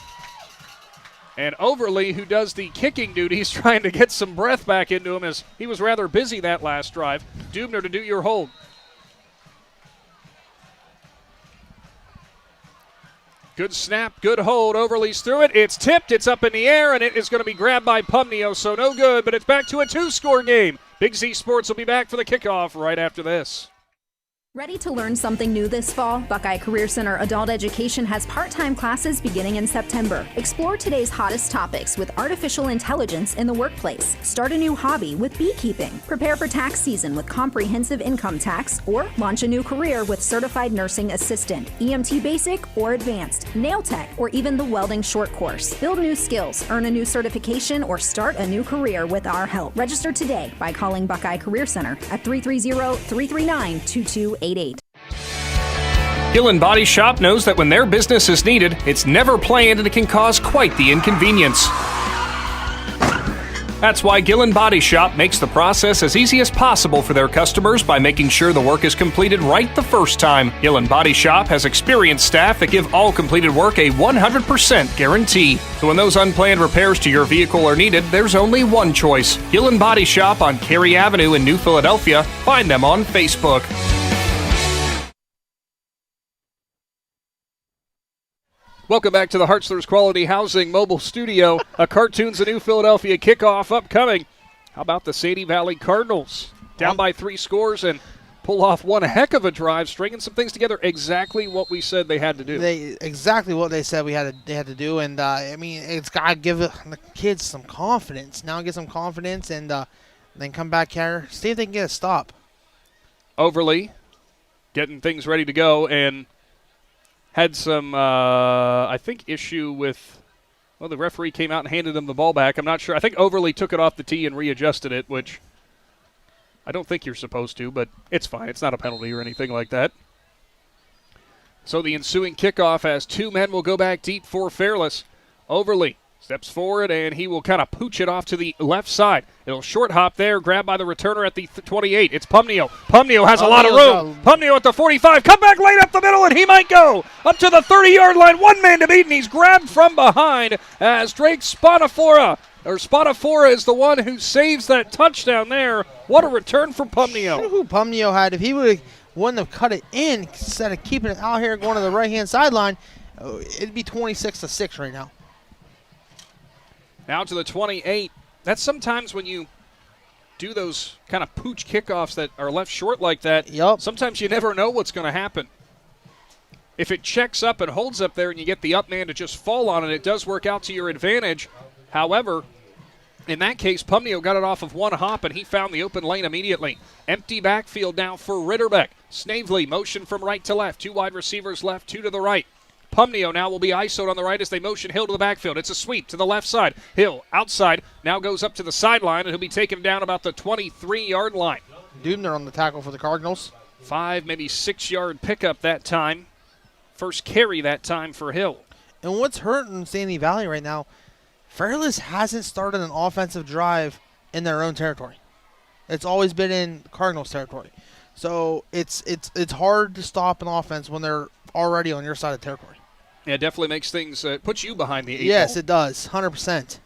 And Overly, who does the kicking duties, trying to get some breath back into him as he was rather busy that last drive. Dubner to do your hold. Good snap, good hold. Overly's through it. It's tipped, it's up in the air, and it is going to be grabbed by Pumneo, so no good, but it's back to a 2-score game. Big Z Sports will be back for the kickoff right after this. Ready to learn something new this fall? Buckeye Career Center Adult Education has part-time classes beginning in September. Explore today's hottest topics with artificial intelligence in the workplace. Start a new hobby with beekeeping. Prepare for tax season with comprehensive income tax, or launch a new career with certified nursing assistant, EMT basic or advanced, nail tech, or even the welding short course. Build new skills, earn a new certification, or start a new career with our help. Register today by calling Buckeye Career Center at 330-339-2288. Gillen Body Shop knows that when their business is needed, it's never planned and it can cause quite the inconvenience. That's why Gillen Body Shop makes the process as easy as possible for their customers by making sure the work is completed right the first time. Gillen Body Shop has experienced staff that give all completed work a 100% guarantee. So when those unplanned repairs to your vehicle are needed, there's only one choice. Gillen Body Shop on Cary Avenue in New Philadelphia. Find them on Facebook. Welcome back to the Hartzler's Quality Housing Mobile Studio. A Cartoons of New Philadelphia kickoff upcoming. How about the Sandy Valley Cardinals? Down by 3 scores and pull off one heck of a drive, stringing some things together. Exactly what we said they had to do. Exactly what they said they had to do. And, I mean, it's got to give the kids some confidence. Now get some confidence and then come back here. See if they can get a stop. Overly getting things ready to go and had some, I think, issue with, well, the referee came out and handed him the ball back. I'm not sure. I think Overly took it off the tee and readjusted it, which I don't think you're supposed to, but it's fine. It's not a penalty or anything like that. So the ensuing kickoff as 2 men will go back deep for Fairless. Overly steps forward, and he will kind of pooch it off to the left side. It'll short hop there, grabbed by the returner at the 28. It's Pumneo. Pumneo has a lot of room. Pumneo at the 45. Come back late up the middle, and he might go up to the 30-yard line. 1 man to beat, and he's grabbed from behind as Drake Spadafora is the one who saves that touchdown there. What a return for Pumneo. Who Pumneo had. If he wouldn't have cut it in instead of keeping it out here going to the right-hand sideline, it'd be 26-6 right now. Now to the 28. That's sometimes when you do those kind of pooch kickoffs that are left short like that, sometimes you never know what's going to happen. If it checks up and holds up there and you get the up man to just fall on it, it does work out to your advantage. However, in that case, Pumneo got it off of one hop, and he found the open lane immediately. Empty backfield now for Ritterbeck. Snavely, motion from right to left. 2 wide receivers left, 2 to the right. Pumneo now will be ISO'd on the right as they motion Hill to the backfield. It's a sweep to the left side. Hill, outside, now goes up to the sideline, and he'll be taken down about the 23-yard line. Dubner on the tackle for the Cardinals. 5, maybe 6-yard pickup that time. First carry that time for Hill. And what's hurting Sandy Valley right now, Fairless hasn't started an offensive drive in their own territory. It's always been in Cardinals territory. So it's hard to stop an offense when they're already on your side of territory. Yeah, it definitely makes things, puts you behind the 8 ball. Yes, it does, 100%.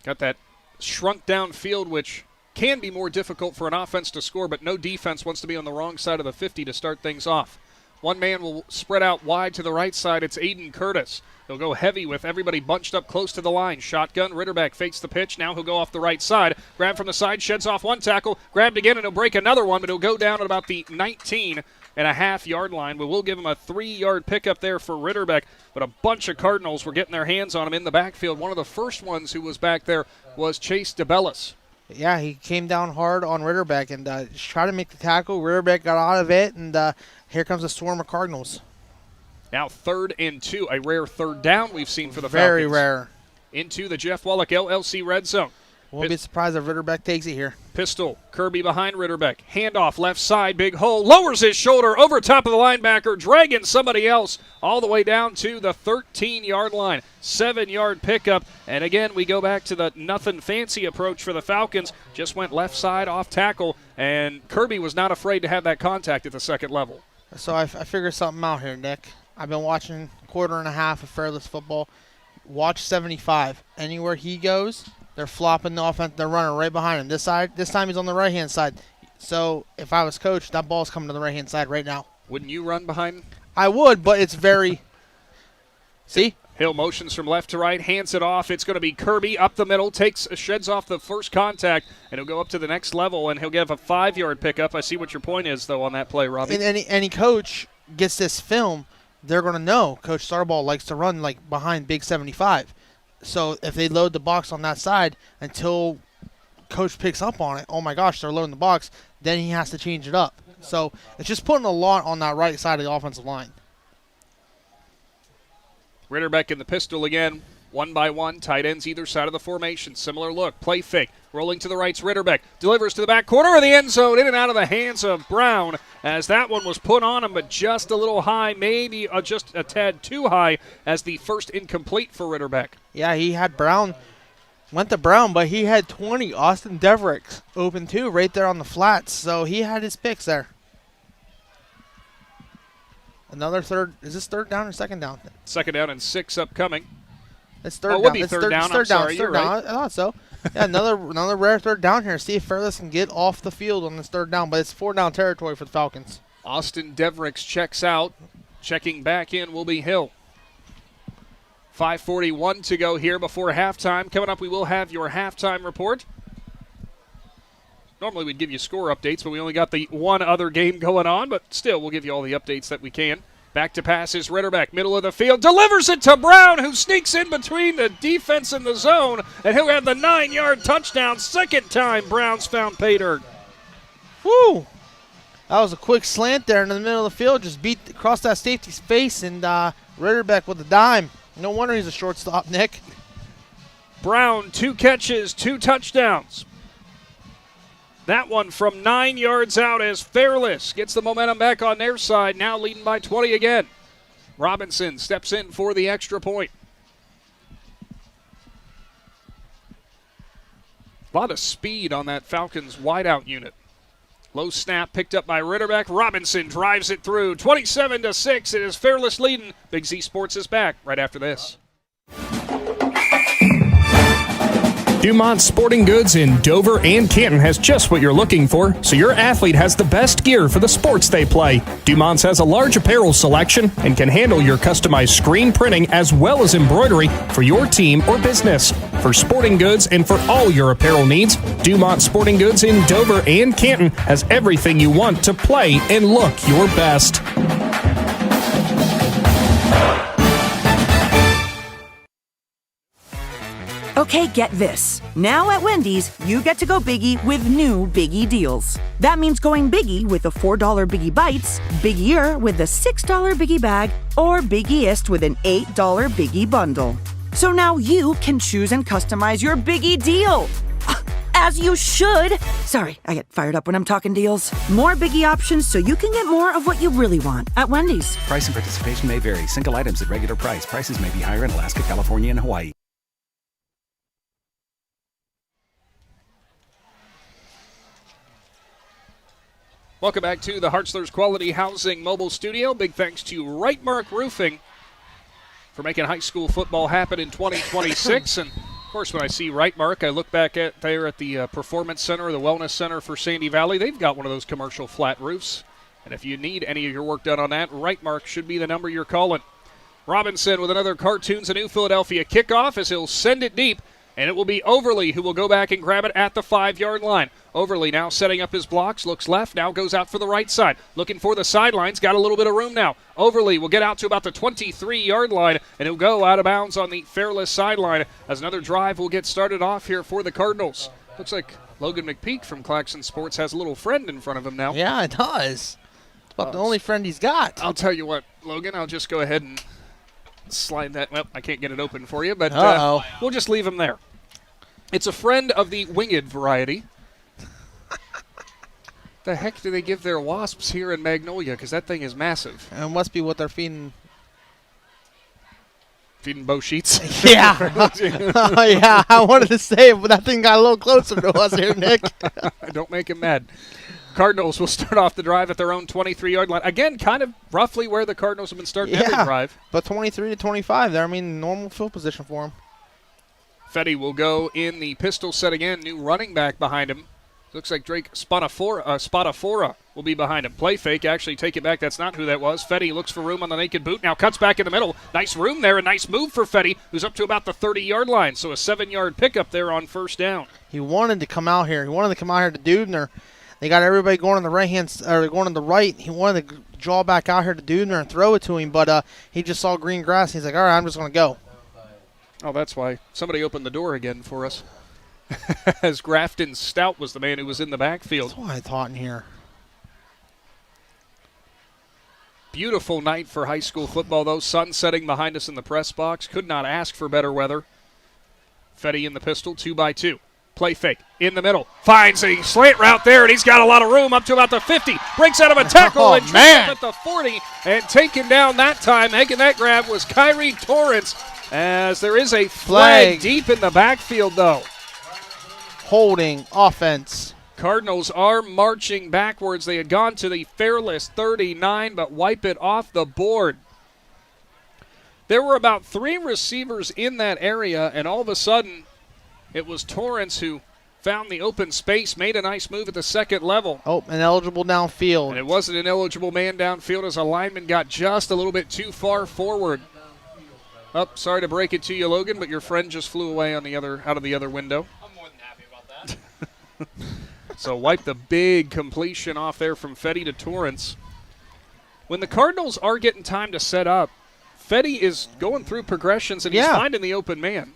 Got that shrunk down field, which can be more difficult for an offense to score, but no defense wants to be on the wrong side of the 50 to start things off. One man will spread out wide to the right side. It's Aiden Curtis. He'll go heavy with everybody bunched up close to the line. Shotgun. Ritterbeck fakes the pitch. Now he'll go off the right side. Grab from the side. Sheds off one tackle. Grabbed again, and he'll break another one, but he'll go down at about the 19.5-yard line. We will give him a 3-yard pickup there for Ritterbeck, but a bunch of Cardinals were getting their hands on him in the backfield. One of the first ones who was back there was Chase DeBellis. Yeah, he came down hard on Ritterbeck and just tried to make the tackle. Ritterbeck got out of it, and here comes a swarm of Cardinals. Now 3rd and 2, a rare third down we've seen for the Very Falcons. rare. Into the Jeff Wallach LLC red zone. Won't be surprised if Ritterbeck takes it here. Pistol, Kirby behind Ritterbeck. Handoff, left side, big hole. Lowers his shoulder over top of the linebacker, dragging somebody else all the way down to the 13-yard line. 7-yard pickup. And again, we go back to the nothing fancy approach for the Falcons. Just went left side off tackle, and Kirby was not afraid to have that contact at the second level. So I figured something out here, Nick. I've been watching a quarter and a half of Fairless football. Watch 75. Anywhere he goes, they're flopping the offense. They're running right behind him. This time he's on the right-hand side. So if I was coach, that ball's coming to the right-hand side right now. Wouldn't you run behind? I would, but it's very – see? Hill motions from left to right, hands it off. It's going to be Kirby up the middle, sheds off the first contact, and he'll go up to the next level, and he'll give a 5-yard pickup. I see what your point is, though, on that play, Robby. And any coach gets this film, they're going to know Coach Starball likes to run like behind big 75. So if they load the box on that side until Coach picks up on it, oh my gosh, they're loading the box, then he has to change it up. So it's just putting a lot on that right side of the offensive line. Ritterbeck in the pistol again. 1 by 1, tight ends either side of the formation. Similar look, play fake. Rolling to the right's Ritterbeck. Delivers to the back corner of the end zone, in and out of the hands of Brown, as that one was put on him, but just a little high, maybe just a tad too high, as the first incomplete for Ritterbeck. Yeah, he had Brown, went to Brown, but he had 20 Austin Devericks open too, right there on the flats, so he had his picks there. Another third, is this third down or second down? Second down and 6 upcoming. It's third down. Would be third down. I'm sorry, you're right. I thought so. Yeah, another rare third down here. See if Fairless can get off the field on this third down, but it's 4-down territory for the Falcons. Austin Devericks checks out. Checking back in will be Hill. 5:41 to go here before halftime. Coming up, we will have your halftime report. Normally we'd give you score updates, but we only got the one other game going on, but still we'll give you all the updates that we can. Back to pass is Ritterbeck, middle of the field, delivers it to Brown, who sneaks in between the defense and the zone, and he'll have the 9-yard touchdown. Second time Brown's found pay dirt. Woo! That was a quick slant there in the middle of the field, just beat across that safety's face, and Ritterbeck with a dime. No wonder he's a shortstop, Nick. Brown, 2 catches, 2 touchdowns. That one from 9 yards out as Fairless gets the momentum back on their side, now leading by 20 again. Robinson steps in for the extra point. A lot of speed on that Falcons wideout unit. Low snap picked up by Ritterbeck. Robinson drives it through. 27-6. It is Fairless leading. Big Z Sports is back right after this. Dumont Sporting Goods in Dover and Canton has just what you're looking for, so your athlete has the best gear for the sports they play. Dumont's has a large apparel selection and can handle your customized screen printing as well as embroidery for your team or business. For sporting goods and for all your apparel needs, Dumont Sporting Goods in Dover and Canton has everything you want to play and look your best. Okay, get this. Now at Wendy's, you get to go biggie with new Biggie deals. That means going biggie with the $4 Biggie Bites, biggier with the $6 Biggie Bag, or biggiest with an $8 Biggie Bundle. So now you can choose and customize your Biggie deal. As you should. Sorry, I get fired up when I'm talking deals. More Biggie options so you can get more of what you really want at Wendy's. Price and participation may vary. Single items at regular price. Prices may be higher in Alaska, California, and Hawaii. Welcome back to the Hartzler's Quality Housing Mobile Studio. Big thanks to Right Mark Roofing for making high school football happen in 2026. And, of course, when I see Right Mark, I look back at the Performance Center, the Wellness Center for Sandy Valley. They've got one of those commercial flat roofs. And if you need any of your work done on that, right mark should be the number you're calling. Robinson with another Cartoons of New Philadelphia kickoff as he'll send it deep, and it will be Overly who will go back and grab it at the 5-yard line. Overly now setting up his blocks, looks left, now goes out for the right side. Looking for the sidelines, got a little bit of room now. Overly will get out to about the 23-yard line, and he'll go out of bounds on the Fairless sideline as another drive will get started off here for the Cardinals. Looks like Logan McPeek from Claxon Sports has a little friend in front of him now. Yeah, it does. It's about the only friend he's got. I'll tell you what, Logan, I'll just go ahead and slide that. Well, I can't get it open for you, but we'll just leave him there. It's a friend of the winged variety. The heck do they give their wasps here in Magnolia? Because that thing is massive. It must be what they're feeding. Feeding bow sheets? Yeah. Yeah, I wanted to say it, but that thing got a little closer to us here, Nick. Don't make him mad. Cardinals will start off the drive at their own 23-yard line. Again, kind of roughly where the Cardinals have been starting every drive. But 23 to 25 there. I mean, normal field position for him. Fetty will go in the pistol set again. New running back behind him. Looks like Drake Spadafora will be behind him. Play fake, actually take it back. That's not who that was. Fetty looks for room on the naked boot. Now cuts back in the middle. Nice room there. A nice move for Fetty, who's up to about the 30-yard line. So a 7-yard pickup there on first down. He wanted to come out here. He wanted to come out here to Dubner. They got everybody going on the right hand, or going on the right. He wanted to draw back out here to Dubner and throw it to him, but he just saw green grass. He's like, all right, I'm just going to go. Oh, that's why. Somebody opened the door again for us. As Grafton Stout was the man who was in the backfield. That's what I thought in here. Beautiful night for high school football, though. Sun setting behind us in the press box. Could not ask for better weather. Fetty in the pistol, 2-by-2. Play fake in the middle. Finds a slant route there, and he's got a lot of room up to about the 50. Breaks out of a tackle and trips up at the 40. And taken down that time. Making that grab was Kyrie Torrance, as there is a flag deep in the backfield, though. Holding offense. Cardinals are marching backwards. They had gone to the Fairless 39, but wipe it off the board. There were about 3 receivers in that area, and all of a sudden, it was Torrance who found the open space, made a nice move at the second level. Oh, ineligible downfield. And it wasn't an eligible man downfield as a lineman got just a little bit too far forward. Oh, sorry to break it to you, Logan, but your friend just flew away on the out of the other window. I'm more than happy about that. So wipe the big completion off there from Fetty to Torrance. When the Cardinals are getting time to set up, Fetty is going through progressions and he's finding the open man.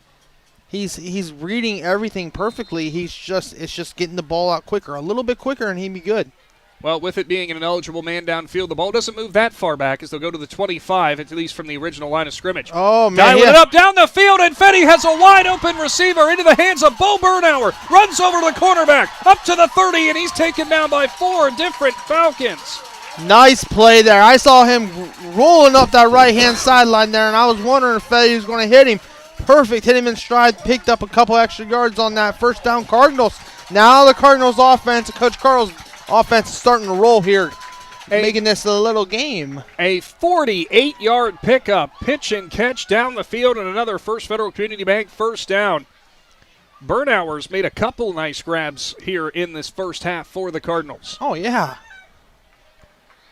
He's reading everything perfectly. It's just getting the ball out quicker, a little bit quicker, and he'd be good. Well, with it being an ineligible man downfield, the ball doesn't move that far back as they'll go to the 25, at least from the original line of scrimmage. Oh, man. Dialing it up down the field, and Fetty has a wide-open receiver into the hands of Bo Bernauer. Runs over to the cornerback, up to the 30, and he's taken down by 4 different Falcons. Nice play there. I saw him rolling up that right-hand sideline there, and I was wondering if Fetty was going to hit him. Perfect. Hit him in stride, picked up a couple extra yards on that first down. Cardinals. Now the Cardinals offense, Coach Carl's offense is starting to roll here, making this a little game. A 48-yard pickup, pitch and catch down the field, and another First Federal Community Bank first down. Bernauer's made a couple nice grabs here in this first half for the Cardinals. Oh, yeah.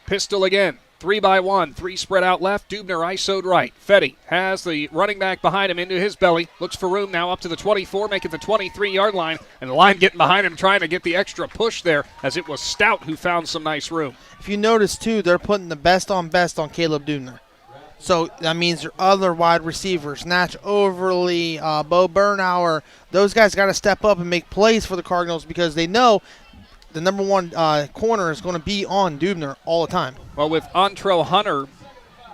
Pistol again. 3-by-1, 3 spread out left, Dubner ISO'd right. Fetty has the running back behind him into his belly, looks for room now up to the 24, making the 23-yard line, and the line getting behind him trying to get the extra push there as it was Stout who found some nice room. If you notice, too, they're putting the best on Caleb Dubner. So that means your other wide receivers, Natch Overly, Bo Bernauer, those guys got to step up and make plays for the Cardinals because they know the number one corner is going to be on Dubner all the time. Well, with Antrell Hunter,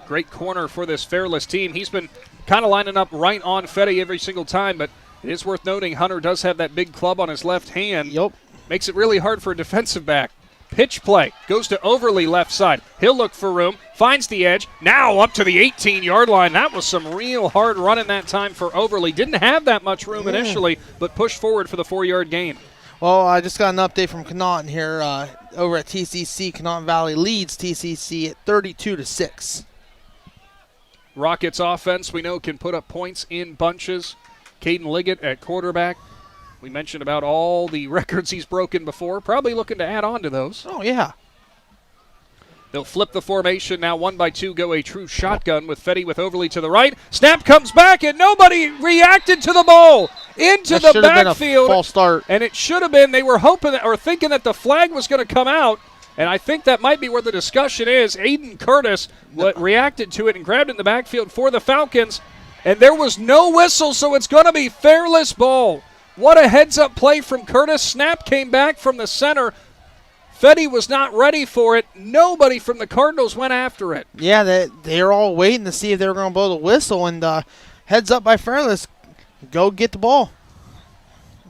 great corner for this Fairless team, he's been kind of lining up right on Fetty every single time, but it is worth noting Hunter does have that big club on his left hand. Yep. Makes it really hard for a defensive back. Pitch play, goes to Overly left side. He'll look for room, finds the edge, now up to the 18-yard line. That was some real hard running that time for Overly. Didn't have that much room initially, but pushed forward for the 4-yard gain. Well, I just got an update from Connaughton here over at TCC. Connaughton Valley leads TCC at 32-6. Rockets offense, we know, can put up points in bunches. Caden Liggett at quarterback. We mentioned about all the records he's broken before. Probably looking to add on to those. Oh, yeah. They'll flip the formation now. 1 by 2 go a true shotgun with Fetty with Overly to the right. Snap comes back, and nobody reacted to the ball into That the should have been a backfield. false start. And it should have been. They were hoping or thinking that the flag was going to come out. And I think that might be where the discussion is. Aiden Curtis reacted to it and grabbed in the backfield for the Falcons. And there was no whistle, so it's going to be Fairless ball. What a heads-up play from Curtis. Snap came back from the center. Fetty was not ready for it. Nobody from the Cardinals went after it. Yeah, they're all waiting to see if they were going to blow the whistle. And heads up by Fairless, go get the ball.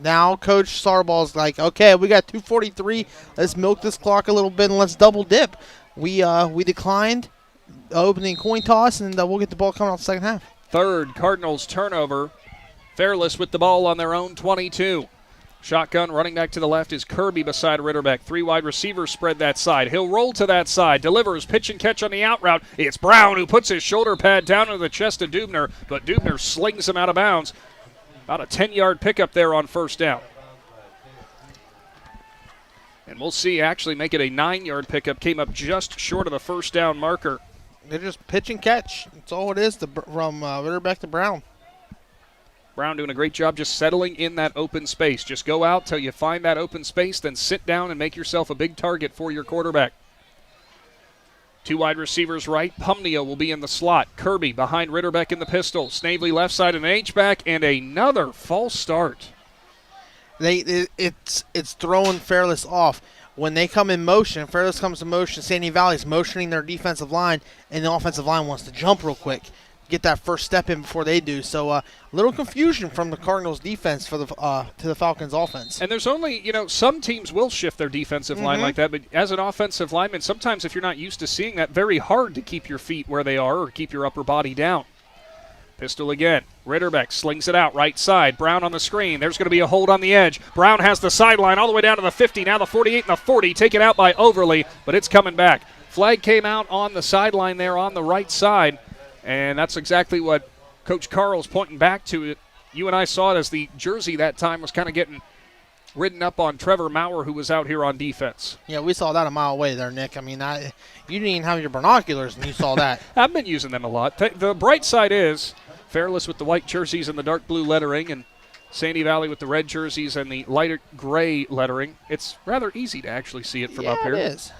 Now Coach Sarball's like, okay, we got 2:43. Let's milk this clock a little bit and let's double dip. We declined opening coin toss, and we'll get the ball coming off the second half. Third Cardinals turnover. Fairless with the ball on their own 22. Shotgun running back to the left is Kirby beside Ritterbeck. 3 wide receivers spread that side. He'll roll to that side. Delivers pitch and catch on the out route. It's Brown who puts his shoulder pad down into the chest of Dubner, but Dubner slings him out of bounds. About a 10-yard pickup there on first down. And we'll see actually make it a 9-yard pickup. Came up just short of the first down marker. They're just pitch and catch. That's all it is from Ritterbeck to Brown. Brown doing a great job just settling in that open space. Just go out till you find that open space, then sit down and make yourself a big target for your quarterback. 2 wide receivers right. Pumnio will be in the slot. Kirby behind Ritterbeck in the pistol. Snavely left side and an H-back, and another false start. It's throwing Fairless off. When they come in motion, Fairless comes in motion, Sandy Valley's motioning their defensive line, and the offensive line wants to jump real quick, get that first step in before they do. So a little confusion from the Cardinals defense for to the Falcons offense. And there's only, some teams will shift their defensive line like that, but as an offensive lineman, sometimes if you're not used to seeing that, very hard to keep your feet where they are or keep your upper body down. Pistol again. Ritterbeck slings it out right side. Brown on the screen. There's going to be a hold on the edge. Brown has the sideline all the way down to the 50. Now the 48 and the 40. Taken out by Overly, but it's coming back. Flag came out on the sideline there on the right side, and that's exactly what Coach Carl's pointing back to. You and I saw it as the jersey that time was kind of getting ridden up on Trevor Maurer, who was out here on defense. Yeah, we saw that a mile away there, Nick. I mean, you didn't even have your binoculars and you saw that. I've been using them a lot. The bright side is Fairless with the white jerseys and the dark blue lettering, and Sandy Valley with the red jerseys and the lighter gray lettering. It's rather easy to actually see it from up here. It is.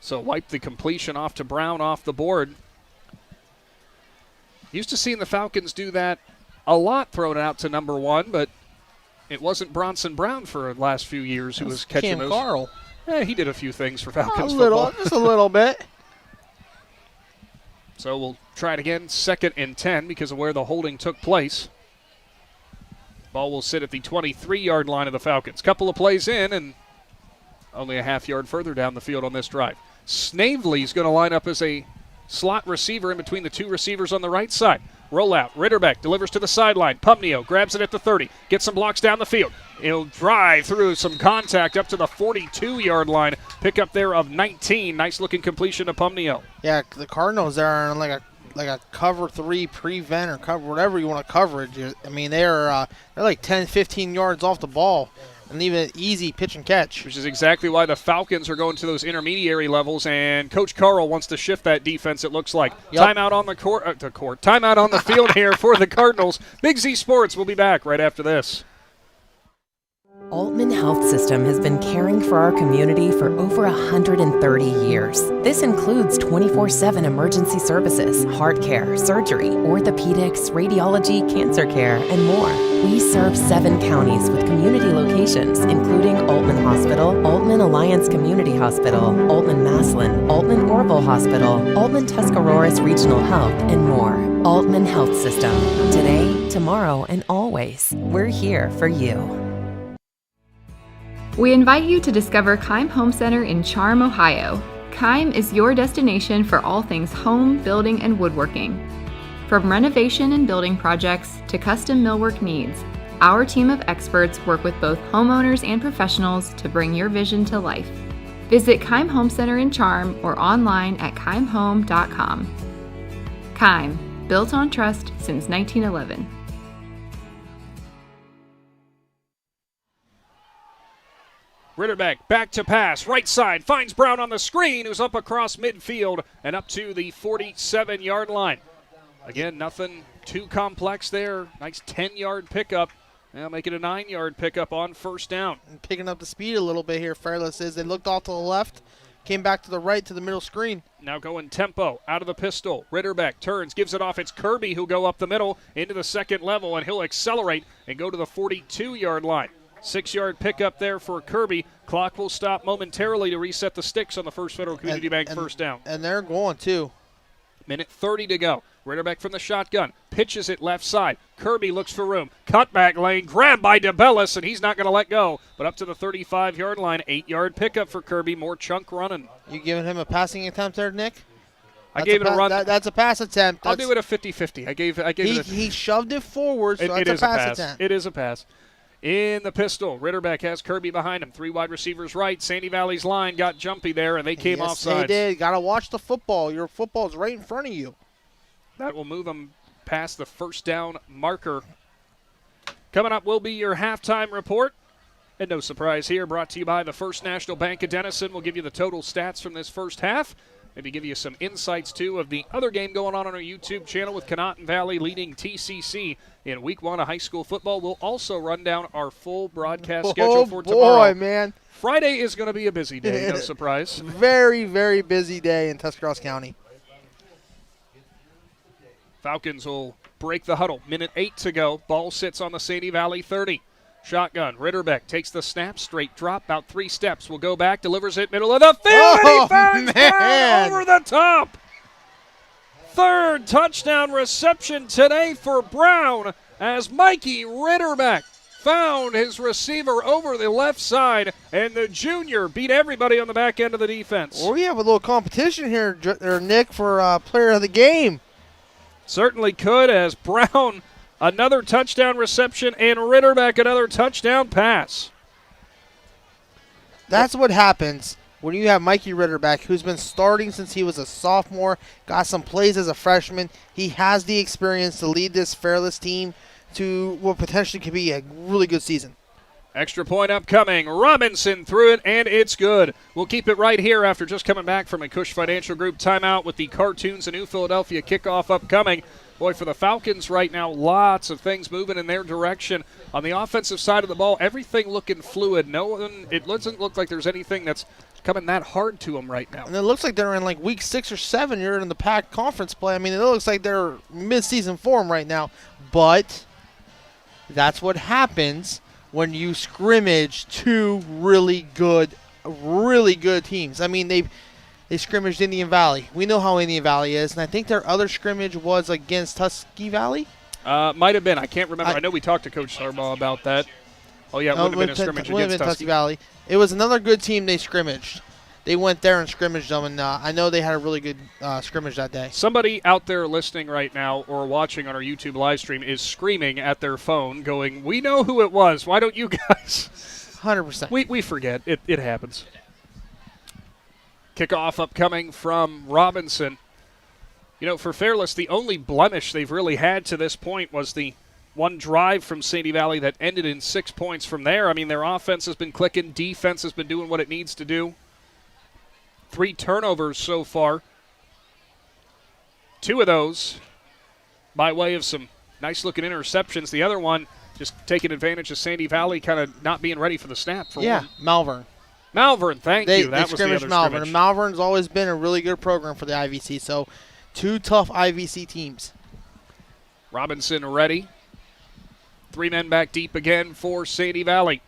So wipe the completion off to Brown off the board. Used to seeing the Falcons do that a lot, thrown out to number 1, but it wasn't Bronson Brown for the last few years who was catching Cam those. Carl. He did a few things for Falcons football. Just a little bit. So we'll try it again, 2nd and 10 because of where the holding took place. Ball will sit at the 23-yard line of the Falcons. Couple of plays in and only a half-yard further down the field on this drive. Snavely's going to line up as a slot receiver in between the 2 receivers on the right side. Rollout. Ritterbeck delivers to the sideline. Pumnio grabs it at the 30. Gets some blocks down the field. He'll drive through some contact up to the 42-yard line. Pickup there of 19. Nice-looking completion to Pumnio. Yeah, the Cardinals are on like a cover 3 prevent or cover whatever you want to coverage. I mean, they're like 10, 15 yards off the ball and leave it easy pitch and catch. Which is exactly why the Falcons are going to those intermediary levels, and Coach Carl wants to shift that defense, it looks like. Yep. Timeout on the timeout on the field here for the Cardinals. Big Z Sports will be back right after this. Altman Health System has been caring for our community for over 130 years. This includes 24/7 emergency services, heart care, surgery, orthopedics, radiology, cancer care, and more. We serve 7 counties with community locations, including Altman Hospital, Altman Alliance Community Hospital, Altman Maslin, Altman Orville Hospital, Altman Tuscaroras Regional Health, and more. Altman Health System. Today, tomorrow, and always. We're here for you. We invite you to discover Keim Home Center in Charm, Ohio. Keim is your destination for all things home, building, and woodworking. From renovation and building projects to custom millwork needs, our team of experts work with both homeowners and professionals to bring your vision to life. Visit Keim Home Center in Charm or online at keimhome.com. Keim, built on trust since 1911. Ritterbeck back to pass, right side, finds Brown on the screen, who's up across midfield and up to the 47-yard line. Again, nothing too complex there. Nice 10-yard pickup. Now make it a 9-yard pickup on first down. And picking up the speed a little bit here, Fairless is. They looked off to the left, came back to the right to the middle screen. Now going tempo, out of the pistol. Ritterbeck turns, gives it off. It's Kirby who'll go up the middle into the second level, and he'll accelerate and go to the 42-yard line. 6-yard pickup there for Kirby. Clock will stop momentarily to reset the sticks on the First Federal Community Bank first down. And they're going, too. Minute 30 to go. Ritterbeck from the shotgun. Pitches it left side. Kirby looks for room. Cutback lane. Grabbed by DeBellis, and he's not going to let go. But up to the 35-yard line. 8-yard pickup for Kirby. More chunk running. You giving him a passing attempt there, Nick? I gave it a run. That's a pass attempt. I'll do it a 50-50. I gave it a... He shoved it forward, so that's a pass attempt. It is a pass. In the pistol, Ritterbeck has Kirby behind him. 3 wide receivers right. Sandy Valley's line got jumpy there, and they came yes, offsides. They did. Got to watch the football. Your football's right in front of you. That will move them past the first down marker. Coming up will be your halftime report. And no surprise here, brought to you by the First National Bank of Denison. We'll give you the total stats from this first half. Maybe give you some insights, too, of the other game going on our YouTube channel with Conotton Valley leading TCC in Week 1 of high school football. We'll also run down our full broadcast schedule for tomorrow. Oh, boy, man. Friday is going to be a busy day, no surprise. Very, very busy day in Tuscarawas County. Falcons will break the huddle. Minute 8 to go. Ball sits on the Sandy Valley 30. Shotgun. Ritterbeck takes the snap, straight drop, about 3 steps. Will go back, delivers it middle of the field, and he finds Brown over the top. 3rd touchdown reception today for Brown as Mikey Ritterbeck found his receiver over the left side, and the junior beat everybody on the back end of the defense. Well, we have a little competition here, Nick, for player of the game. Certainly could, as Brown another touchdown reception, and Ritterbeck another touchdown pass. That's what happens when you have Mikey Ritterbeck, who's been starting since he was a sophomore, got some plays as a freshman. He has the experience to lead this Fairless team to what potentially could be a really good season. Extra point upcoming. Robinson threw it, and it's good. We'll keep it right here after just coming back from a Cush Financial Group timeout with the Cartoons and New Philadelphia kickoff upcoming. Boy, for the Falcons right now, lots of things moving in their direction. On the offensive side of the ball, everything looking fluid. It doesn't look like there's anything that's coming that hard to them right now. And it looks like they're in like week 6 or 7. You're in the PAC conference play. I mean, it looks like they're mid-season form right now. But that's what happens when you scrimmage 2 really good teams. I mean, they scrimmaged Indian Valley. We know how Indian Valley is, and I think their other scrimmage was against Tusky Valley. Might have been. I can't remember. I know we talked to Coach Sarbaugh about that. Oh, yeah, it would have been a scrimmage against Tusky Valley. It was another good team they scrimmaged. They went there and scrimmaged them, and I know they had a really good scrimmage that day. Somebody out there listening right now or watching on our YouTube live stream is screaming at their phone going, we know who it was. Why don't you guys? 100%. We forget. It happens. Kickoff upcoming from Robinson. You know, for Fairless, the only blemish they've really had to this point was the one drive from Sandy Valley that ended in 6 points from there. I mean, their offense has been clicking. Defense has been doing what it needs to do. 3 turnovers so far. 2 of those by way of some nice-looking interceptions. The other one just taking advantage of Sandy Valley kind of not being ready for the snap. Malvern. Malvern, thank you. That was the other Malvern. And Malvern's always been a really good program for the IVC, so 2 tough IVC teams. Robinson ready. 3 men back deep again for Sandy Valley.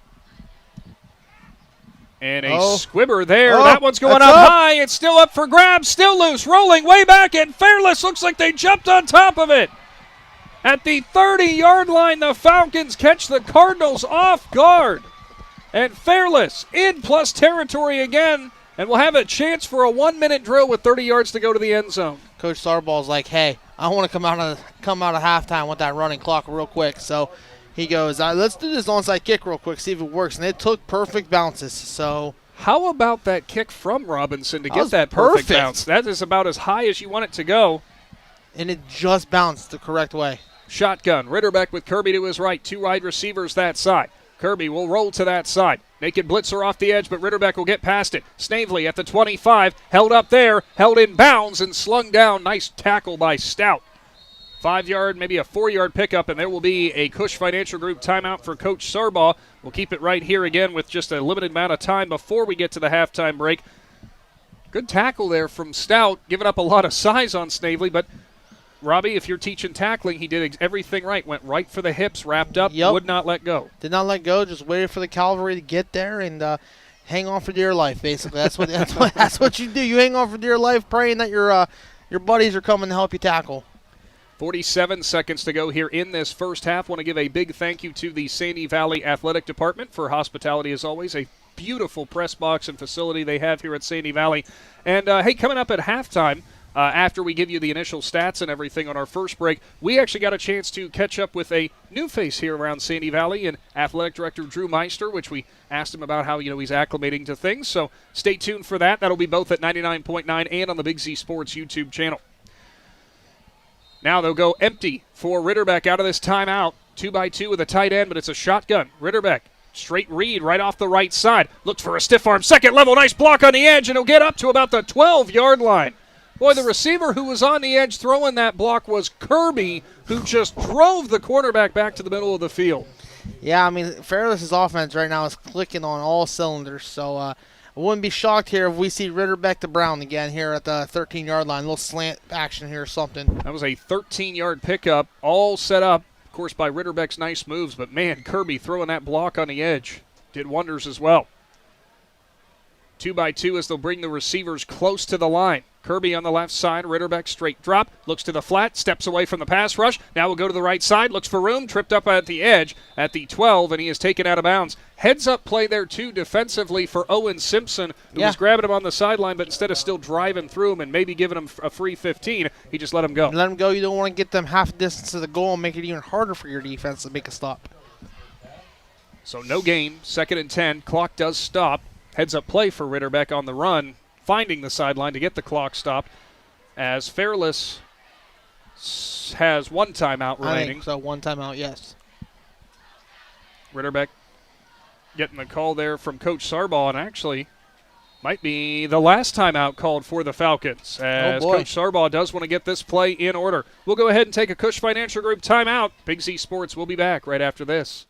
And a squibber there. That one's going up high. It's still up for grabs. Still loose. Rolling way back. And Fairless looks like they jumped on top of it. At the 30-yard line, the Falcons catch the Cardinals off guard. And Fairless in plus territory again. And we'll have a chance for a 1-minute drill with 30 yards to go to the end zone. Coach Starball's like, hey, I want to come out of halftime with that running clock real quick. So he goes, let's do this onside kick real quick, see if it works. And it took perfect bounces. So how about that kick from Robinson to get that perfect bounce? That is about as high as you want it to go. And it just bounced the correct way. Shotgun. Ritterbeck with Kirby to his right. 2 wide receivers that side. Kirby will roll to that side. Naked blitzer off the edge, but Ritterbeck will get past it. Snavely at the 25, held up there, held in bounds, and slung down. Nice tackle by Stout. 5-yard, maybe a 4-yard pickup, and there will be a Cush Financial Group timeout for Coach Sarbaugh. We'll keep it right here again with just a limited amount of time before we get to the halftime break. Good tackle there from Stout, giving up a lot of size on Snavely, but Robby, if you're teaching tackling, he did everything right. Went right for the hips, wrapped up, would not let go. Did not let go, just waited for the cavalry to get there and hang on for dear life, basically. That's what you do. You hang on for dear life, praying that your buddies are coming to help you tackle. 47 seconds to go here in this first half. Want to give a big thank you to the Sandy Valley Athletic Department for hospitality as always. A beautiful press box and facility they have here at Sandy Valley. And, hey, coming up at halftime, after we give you the initial stats and everything on our first break, we actually got a chance to catch up with a new face here around Sandy Valley and Athletic Director Drew Meister, which we asked him about how, he's acclimating to things. So stay tuned for that. That'll be both at 99.9 and on the Big Z Sports YouTube channel. Now they'll go empty for Ritterbeck out of this timeout. 2-by-2 with a tight end, but it's a shotgun. Ritterbeck, straight read right off the right side. Looks for a stiff arm. Second level, nice block on the edge, and he'll get up to about the 12-yard line. Boy, the receiver who was on the edge throwing that block was Kirby, who just drove the quarterback back to the middle of the field. Yeah, I mean, Fairless' offense right now is clicking on all cylinders, so I wouldn't be shocked here if we see Ritterbeck to Brown again here at the 13-yard line. A little slant action here or something. That was a 13-yard pickup, all set up, of course, by Ritterbeck's nice moves, but, man, Kirby throwing that block on the edge did wonders as well. 2-by-2 as they'll bring the receivers close to the line. Kirby on the left side, Ritterbeck straight drop, looks to the flat, steps away from the pass rush. Now we'll go to the right side, looks for room, tripped up at the edge at the 12, and he is taken out of bounds. Heads-up play there, too, defensively for Owen Simpson, who was grabbing him on the sideline, but instead of still driving through him and maybe giving him a free 15, he just let him go. Let him go. You don't want to get them half distance to the goal and make it even harder for your defense to make a stop. So no gain, 2nd and 10. Clock does stop. Heads-up play for Ritterbeck on the run, finding the sideline to get the clock stopped as Fairless has one timeout remaining. I think so, one timeout, yes. Ritterbeck getting the call there from Coach Sarbaugh, and actually might be the last timeout called for the Falcons as Coach Sarbaugh does want to get this play in order. We'll go ahead and take a Cush Financial Group timeout. Big Z Sports will be back right after this.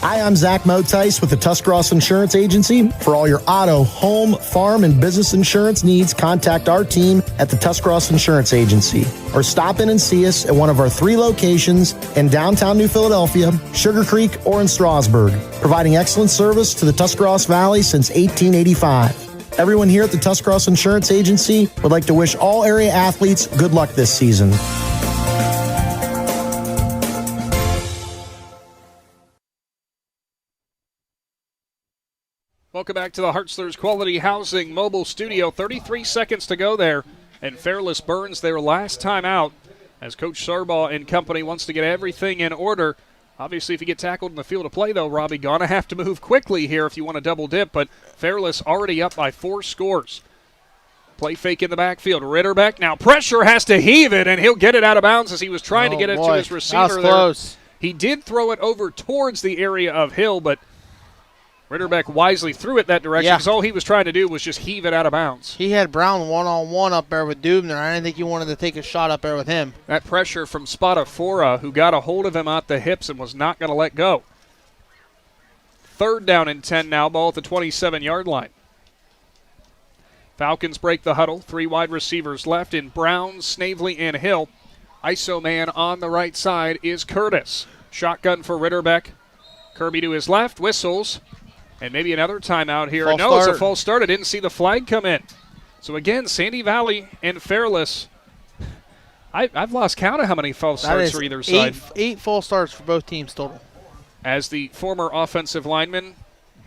Hi, I'm Zach Motice with the Tuscarawas Insurance Agency. For all your auto, home, farm, and business insurance needs, contact our team at the Tuscarawas Insurance Agency. Or stop in and see us at one of our 3 locations in downtown New Philadelphia, Sugar Creek, or in Strasburg, providing excellent service to the Tuscarawas Valley since 1885. Everyone here at the Tuscarawas Insurance Agency would like to wish all area athletes good luck this season. Welcome back to the Hartzler's Quality Housing Mobile Studio. 33 seconds to go there, and Fairless burns their last time out as Coach Sarbaugh and company wants to get everything in order. Obviously, if you get tackled in the field of play, though, Robby, going to have to move quickly here if you want to double dip, but Fairless already up by 4 scores. Play fake in the backfield. Ritterbeck now pressure, has to heave it, and he'll get it out of bounds as he was trying to get it to his receiver. That was close. He did throw it over towards the area of Hill, but Ritterbeck wisely threw it that direction because all he was trying to do was just heave it out of bounds. He had Brown one-on-one up there with Dubner. I didn't think he wanted to take a shot up there with him. That pressure from Spadafora, who got a hold of him at the hips and was not going to let go. 3rd down and 10 now, ball at the 27-yard line. Falcons break the huddle. 3 wide receivers left in Brown, Snavely, and Hill. ISO man on the right side is Curtis. Shotgun for Ritterbeck. Kirby to his left, whistles. And maybe another timeout here. No, it's a false start. I didn't see the flag come in. So, again, Sandy Valley and Fairless. I've lost count of how many false starts for either side. 8 false starts for both teams total. As the former offensive lineman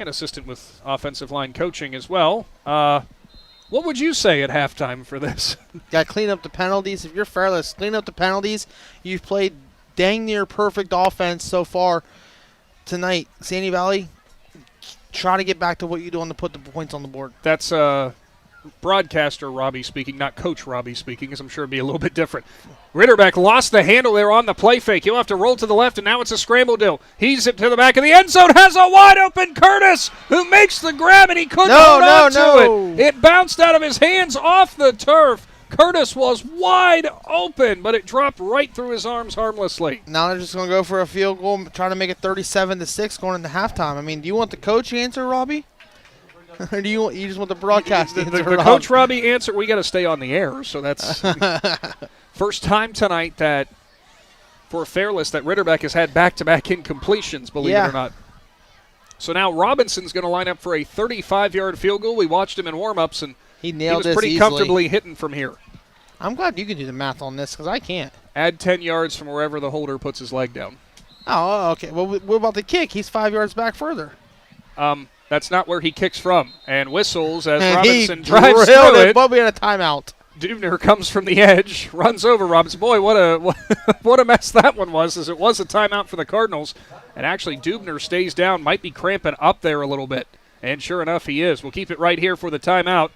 and assistant with offensive line coaching as well, what would you say at halftime for this? Got to clean up the penalties. If you're Fairless, clean up the penalties. You've played dang near perfect offense so far tonight. Sandy Valley, try to get back to what you do to put the points on the board. That's broadcaster Robby speaking, not Coach Robby speaking, because I'm sure it'd be a little bit different. Ritterbeck lost the handle there on the play fake. He'll have to roll to the left, and now it's a scramble deal. He's it to the back of the end zone, has a wide open Curtis, who makes the grab, and he couldn't hold on to it. It bounced out of his hands off the turf. Curtis was wide open, but it dropped right through his arms harmlessly. Now they're just going to go for a field goal, trying to make it 37-6 going into halftime. I mean, do you want the coach answer, Robby? Or do you just want the broadcast answer? The Coach Robby answer, we got to stay on the air, so that's first time tonight that for Fairless that Ritterbeck has had back-to-back incompletions, believe it or not. So now Robinson's going to line up for a 35-yard field goal. We watched him in warm-ups, and he nailed was pretty comfortably hitting from here. I'm glad you can do the math on this because I can't. Add 10 yards from wherever the holder puts his leg down. Oh, okay. Well, what about the kick? He's 5 yards back further. That's not where he kicks from. And whistles as Robinson drives through it. But we had a timeout. Dubner comes from the edge, runs over Robinson. Boy, what a mess that one was, as it was a timeout for the Cardinals. And actually, Dubner stays down, might be cramping up there a little bit. And sure enough, he is. We'll keep it right here for the timeout.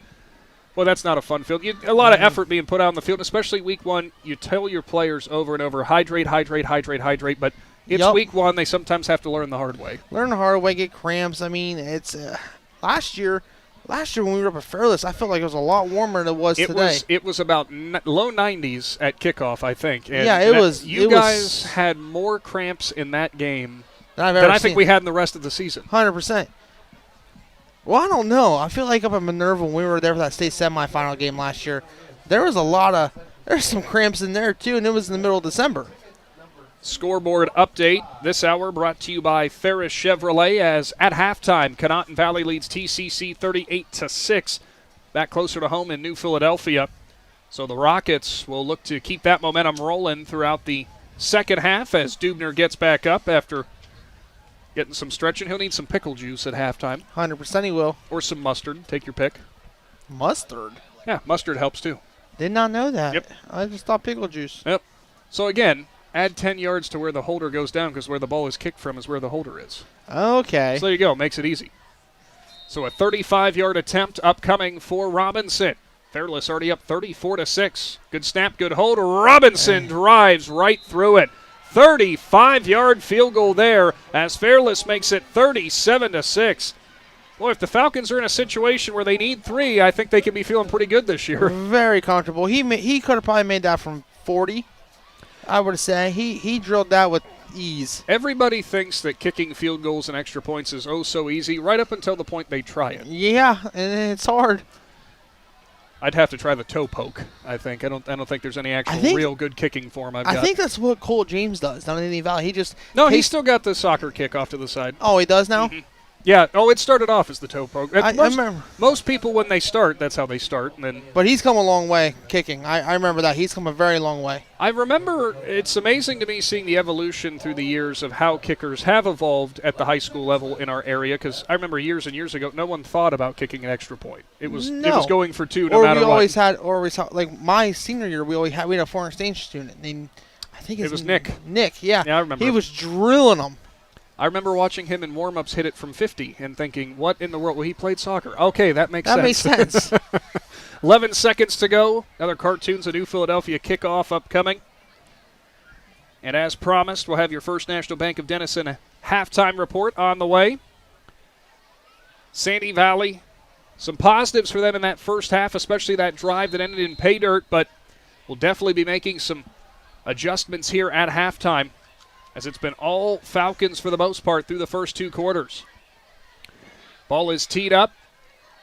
Well, that's not a fun field. A lot of effort being put out on the field, especially week one. You tell your players over and over, hydrate, hydrate, hydrate, hydrate. But it's week one. They sometimes have to learn the hard way. Learn the hard way, get cramps. I mean, it's last year when we were up at Fairless, I felt like it was a lot warmer than it was today. It was about low 90s at kickoff, I think. And yeah, it was. You guys had more cramps in that game than I think we had in the rest of the season. 100%. Well, I don't know. I feel like up at Minerva when we were there for that state semifinal game last year, there's some cramps in there too, and it was in the middle of December. Scoreboard update this hour brought to you by Ferris Chevrolet, as at halftime, Connaughton Valley leads TCC 38-6. Back closer to home in New Philadelphia. So the Rockets will look to keep that momentum rolling throughout the second half as Dubner gets back up after getting some stretching. He'll need some pickle juice at halftime. 100% he will. Or some mustard. Take your pick. Mustard? Yeah, mustard helps too. Did not know that. Yep. I just thought pickle juice. Yep. So again, add 10 yards to where the holder goes down, because where the ball is kicked from is where the holder is. Okay. So there you go. Makes it easy. So a 35-yard attempt upcoming for Robinson. Fairless already up 34-6. Good snap, good hold. Robinson drives right through it. 35-yard field goal there as Fairless makes it 37-6. Boy, if the Falcons are in a situation where they need 3, I think they can be feeling pretty good this year. Very comfortable. He could have probably made that from 40, I would say. He drilled that with ease. Everybody thinks that kicking field goals and extra points is oh so easy, right up until the point they try it. Yeah, and it's hard. I'd have to try the toe poke, I think. I don't think there's any actual real good kicking form I've got. I think that's what Cole James does down in Indian Valley. He's still got the soccer kick off to the side. Oh, he does now? Mm-hmm. Yeah. Oh, it started off as the toe poke. I remember. Most people, when they start, that's how they start. And then. But he's come a long way kicking. I remember that. He's come a very long way. I remember it's amazing to me seeing the evolution through the years of how kickers have evolved at the high school level in our area, because I remember years and years ago, no one thought about kicking an extra point. It was going for 2 no matter what. Like my senior year, we had a foreign exchange student named, I think it was Nick. Nick, yeah. Yeah, I remember. He was drilling them. I remember watching him in warm-ups hit it from 50 and thinking, what in the world? Well, he played soccer. Okay, that makes sense. That makes sense. 11 seconds to go. Another Cartoons of New Philadelphia kickoff upcoming. And as promised, we'll have your First National Bank of Denison halftime report on the way. Sandy Valley, some positives for them in that first half, especially that drive that ended in pay dirt, but we'll definitely be making some adjustments here at halftime, as it's been all Falcons for the most part through the first 2 quarters. Ball is teed up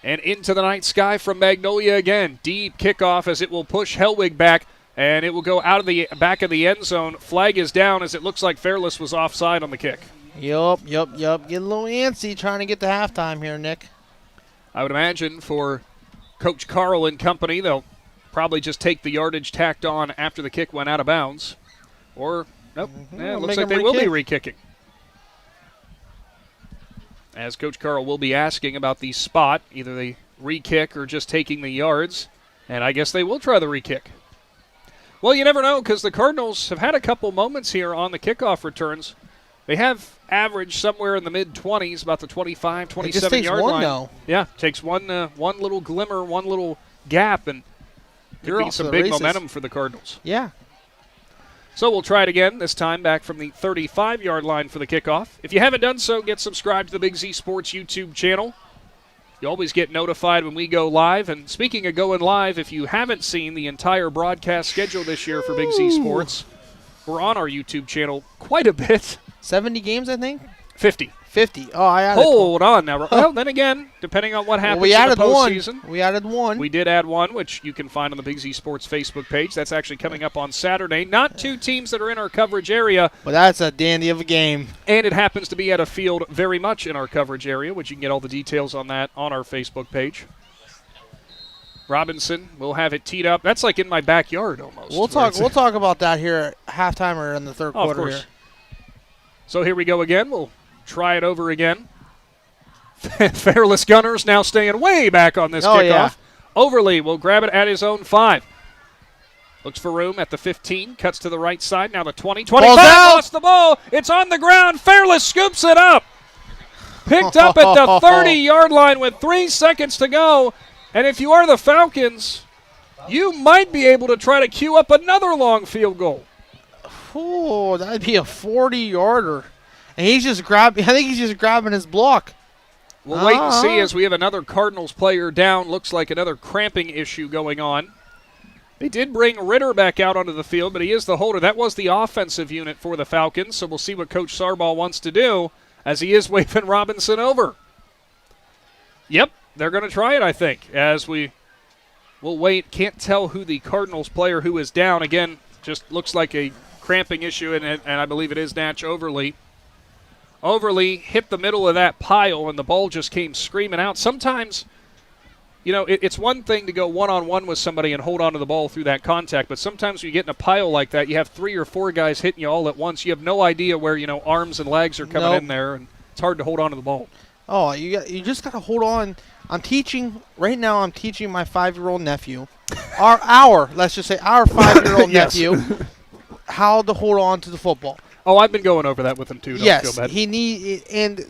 and into the night sky from Magnolia again. Deep kickoff as it will push Hellwig back, and it will go out of the back of the end zone. Flag is down as it looks like Fairless was offside on the kick. Yup. Getting a little antsy trying to get to halftime here, Nick. I would imagine for Coach Carl and company, they'll probably just take the yardage tacked on after the kick went out of bounds. Or... Nope. Yeah, it looks like they will be re-kicking. As Coach Carl will be asking about the spot, either the re-kick or just taking the yards. And I guess they will try the re-kick. Well, you never know, because the Cardinals have had a couple moments here on the kickoff returns They have averaged somewhere in the mid-20s, about the 25, 27-yard line. Though. Yeah, takes one little glimmer, one little gap, and could be some big momentum for the Cardinals. Yeah. So we'll try it again, this time back from the 35-yard line for the kickoff. If you haven't done so, get subscribed to the Big Z Sports YouTube channel. You always get notified when we go live. And speaking of going live, if you haven't seen the entire broadcast schedule this year for Big Z Sports, we're on our YouTube channel quite a bit. 70 games, I think? 50. 50. Oh, I added Hold on now. Well, then again, depending on what happens in the postseason. We added one. We did add one, which you can find on the Big Z Sports Facebook page. That's actually coming up on Saturday. Not two teams that are in our coverage area. Well, that's a dandy of a game. And it happens to be at a field very much in our coverage area, which you can get all the details on that on our Facebook page. Robinson will have it teed up. That's like in my backyard almost. We'll talk about that here at halftime or in the third quarter of course. here. So here we go again. We'll try it over again. Fairless Gunners now staying way back on this kickoff. Yeah. Overly will grab it at his own 5. Looks for room at the 15. Cuts to the right side. Now the 20. 25. Lost the ball. It's on the ground. Fairless scoops it up. Picked up at the 30-yard line with 3 seconds to go. And if you are the Falcons, you might be able to try to queue up another long field goal. Oh, that'd be a 40-yarder. And he's just grabbing. I think he's just grabbing his block. We'll wait and see as we have another Cardinals player down. Looks like another cramping issue going on. They did bring Ritter back out onto the field, but he is the holder. That was the offensive unit for the Falcons, so we'll see what Coach Sarbaugh wants to do as he is waving Robinson over. Yep, they're going to try it, I think, as we'll wait. Can't tell who the Cardinals player who is down. Again, just looks like a cramping issue, and I believe it is Natch Overly. Overly hit the middle of that pile, and the ball just came screaming out. Sometimes, it's one thing to go one-on-one with somebody and hold on to the ball through that contact, but sometimes when you get in a pile like that, you have 3 or 4 guys hitting you all at once. You have no idea where, arms and legs are coming in there, and it's hard to hold on to the ball. Oh, you just got to hold on. Right now I'm teaching my 5-year-old nephew, let's just say our 5-year-old nephew, how to hold on to the football. Oh, I've been going over that with him too. Don't feel bad.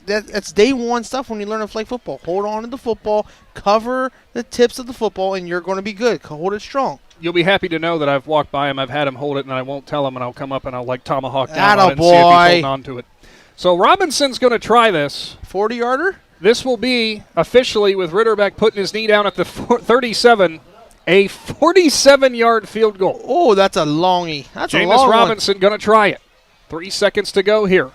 That's day one stuff when you learn to play football. Hold on to the football, cover the tips of the football, and you're going to be good. Hold it strong. You'll be happy to know that I've walked by him, I've had him hold it, and I won't tell him, and I'll come up and I'll tomahawk down on it and see if he's holding on to it. So Robinson's going to try this. 40-yarder? This will be officially with Ritterbeck putting his knee down at the 37. A 47-yard field goal. Oh, that's a longie. That's a long Jameis one. Robinson going to try it. 3 seconds to go here.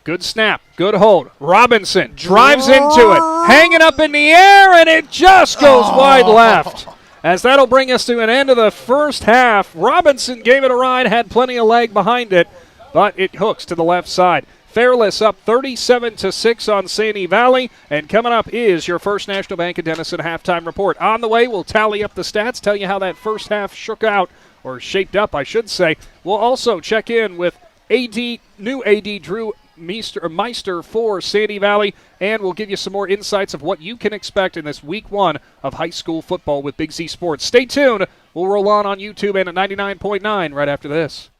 Good snap. Good hold. Robinson drives into it. Hanging up in the air, and it just goes wide left. As that'll bring us to an end of the first half. Robinson gave it a ride, had plenty of leg behind it, but it hooks to the left side. Fairless up 37-6 on Sandy Valley. And coming up is your First National Bank of Denison halftime report. On the way, we'll tally up the stats, tell you how that first half shook out, or shaped up, I should say. We'll also check in with new AD Drew Meister for Sandy Valley, and we'll give you some more insights of what you can expect in this week 1 of high school football with Big Z Sports. Stay tuned. We'll roll on YouTube and at 99.9 right after this.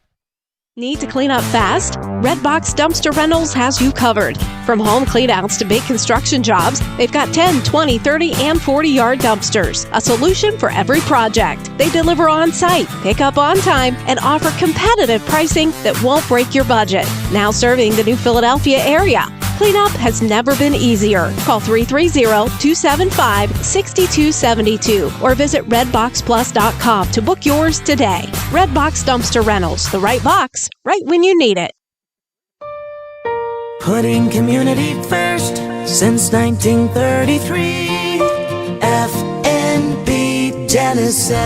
Need to clean up fast? Redbox Dumpster Rentals has you covered. From home cleanouts to big construction jobs, they've got 10, 20, 30, and 40-yard dumpsters. A solution for every project. They deliver on site, pick up on time, and offer competitive pricing that won't break your budget. Now serving the New Philadelphia area. Cleanup has never been easier. Call 330-275-6272 or visit redboxplus.com to book yours today. Redbox Dumpster Rentals, the right box, right when you need it. Putting community first since 1933. FNB Denison.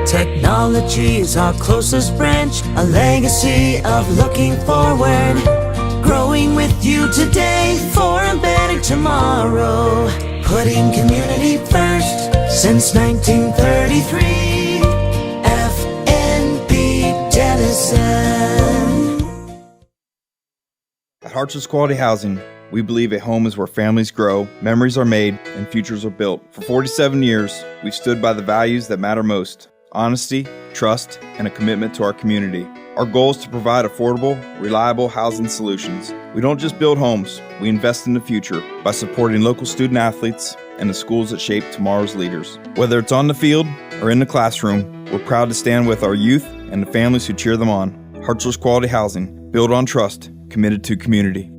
Technology is our closest branch, a legacy of looking forward. Growing with you today for a better tomorrow. Putting community first since 1933. FNB Denison. At Hartson's Quality Housing, we believe a home is where families grow, memories are made, and futures are built. For 47 years, we've stood by the values that matter most: honesty, trust, and a commitment to our community. Our goal is to provide affordable, reliable housing solutions. We don't just build homes, we invest in the future by supporting local student athletes and the schools that shape tomorrow's leaders. Whether it's on the field or in the classroom, we're proud to stand with our youth and the families who cheer them on. Hartzell's Quality Housing, built on trust, committed to community.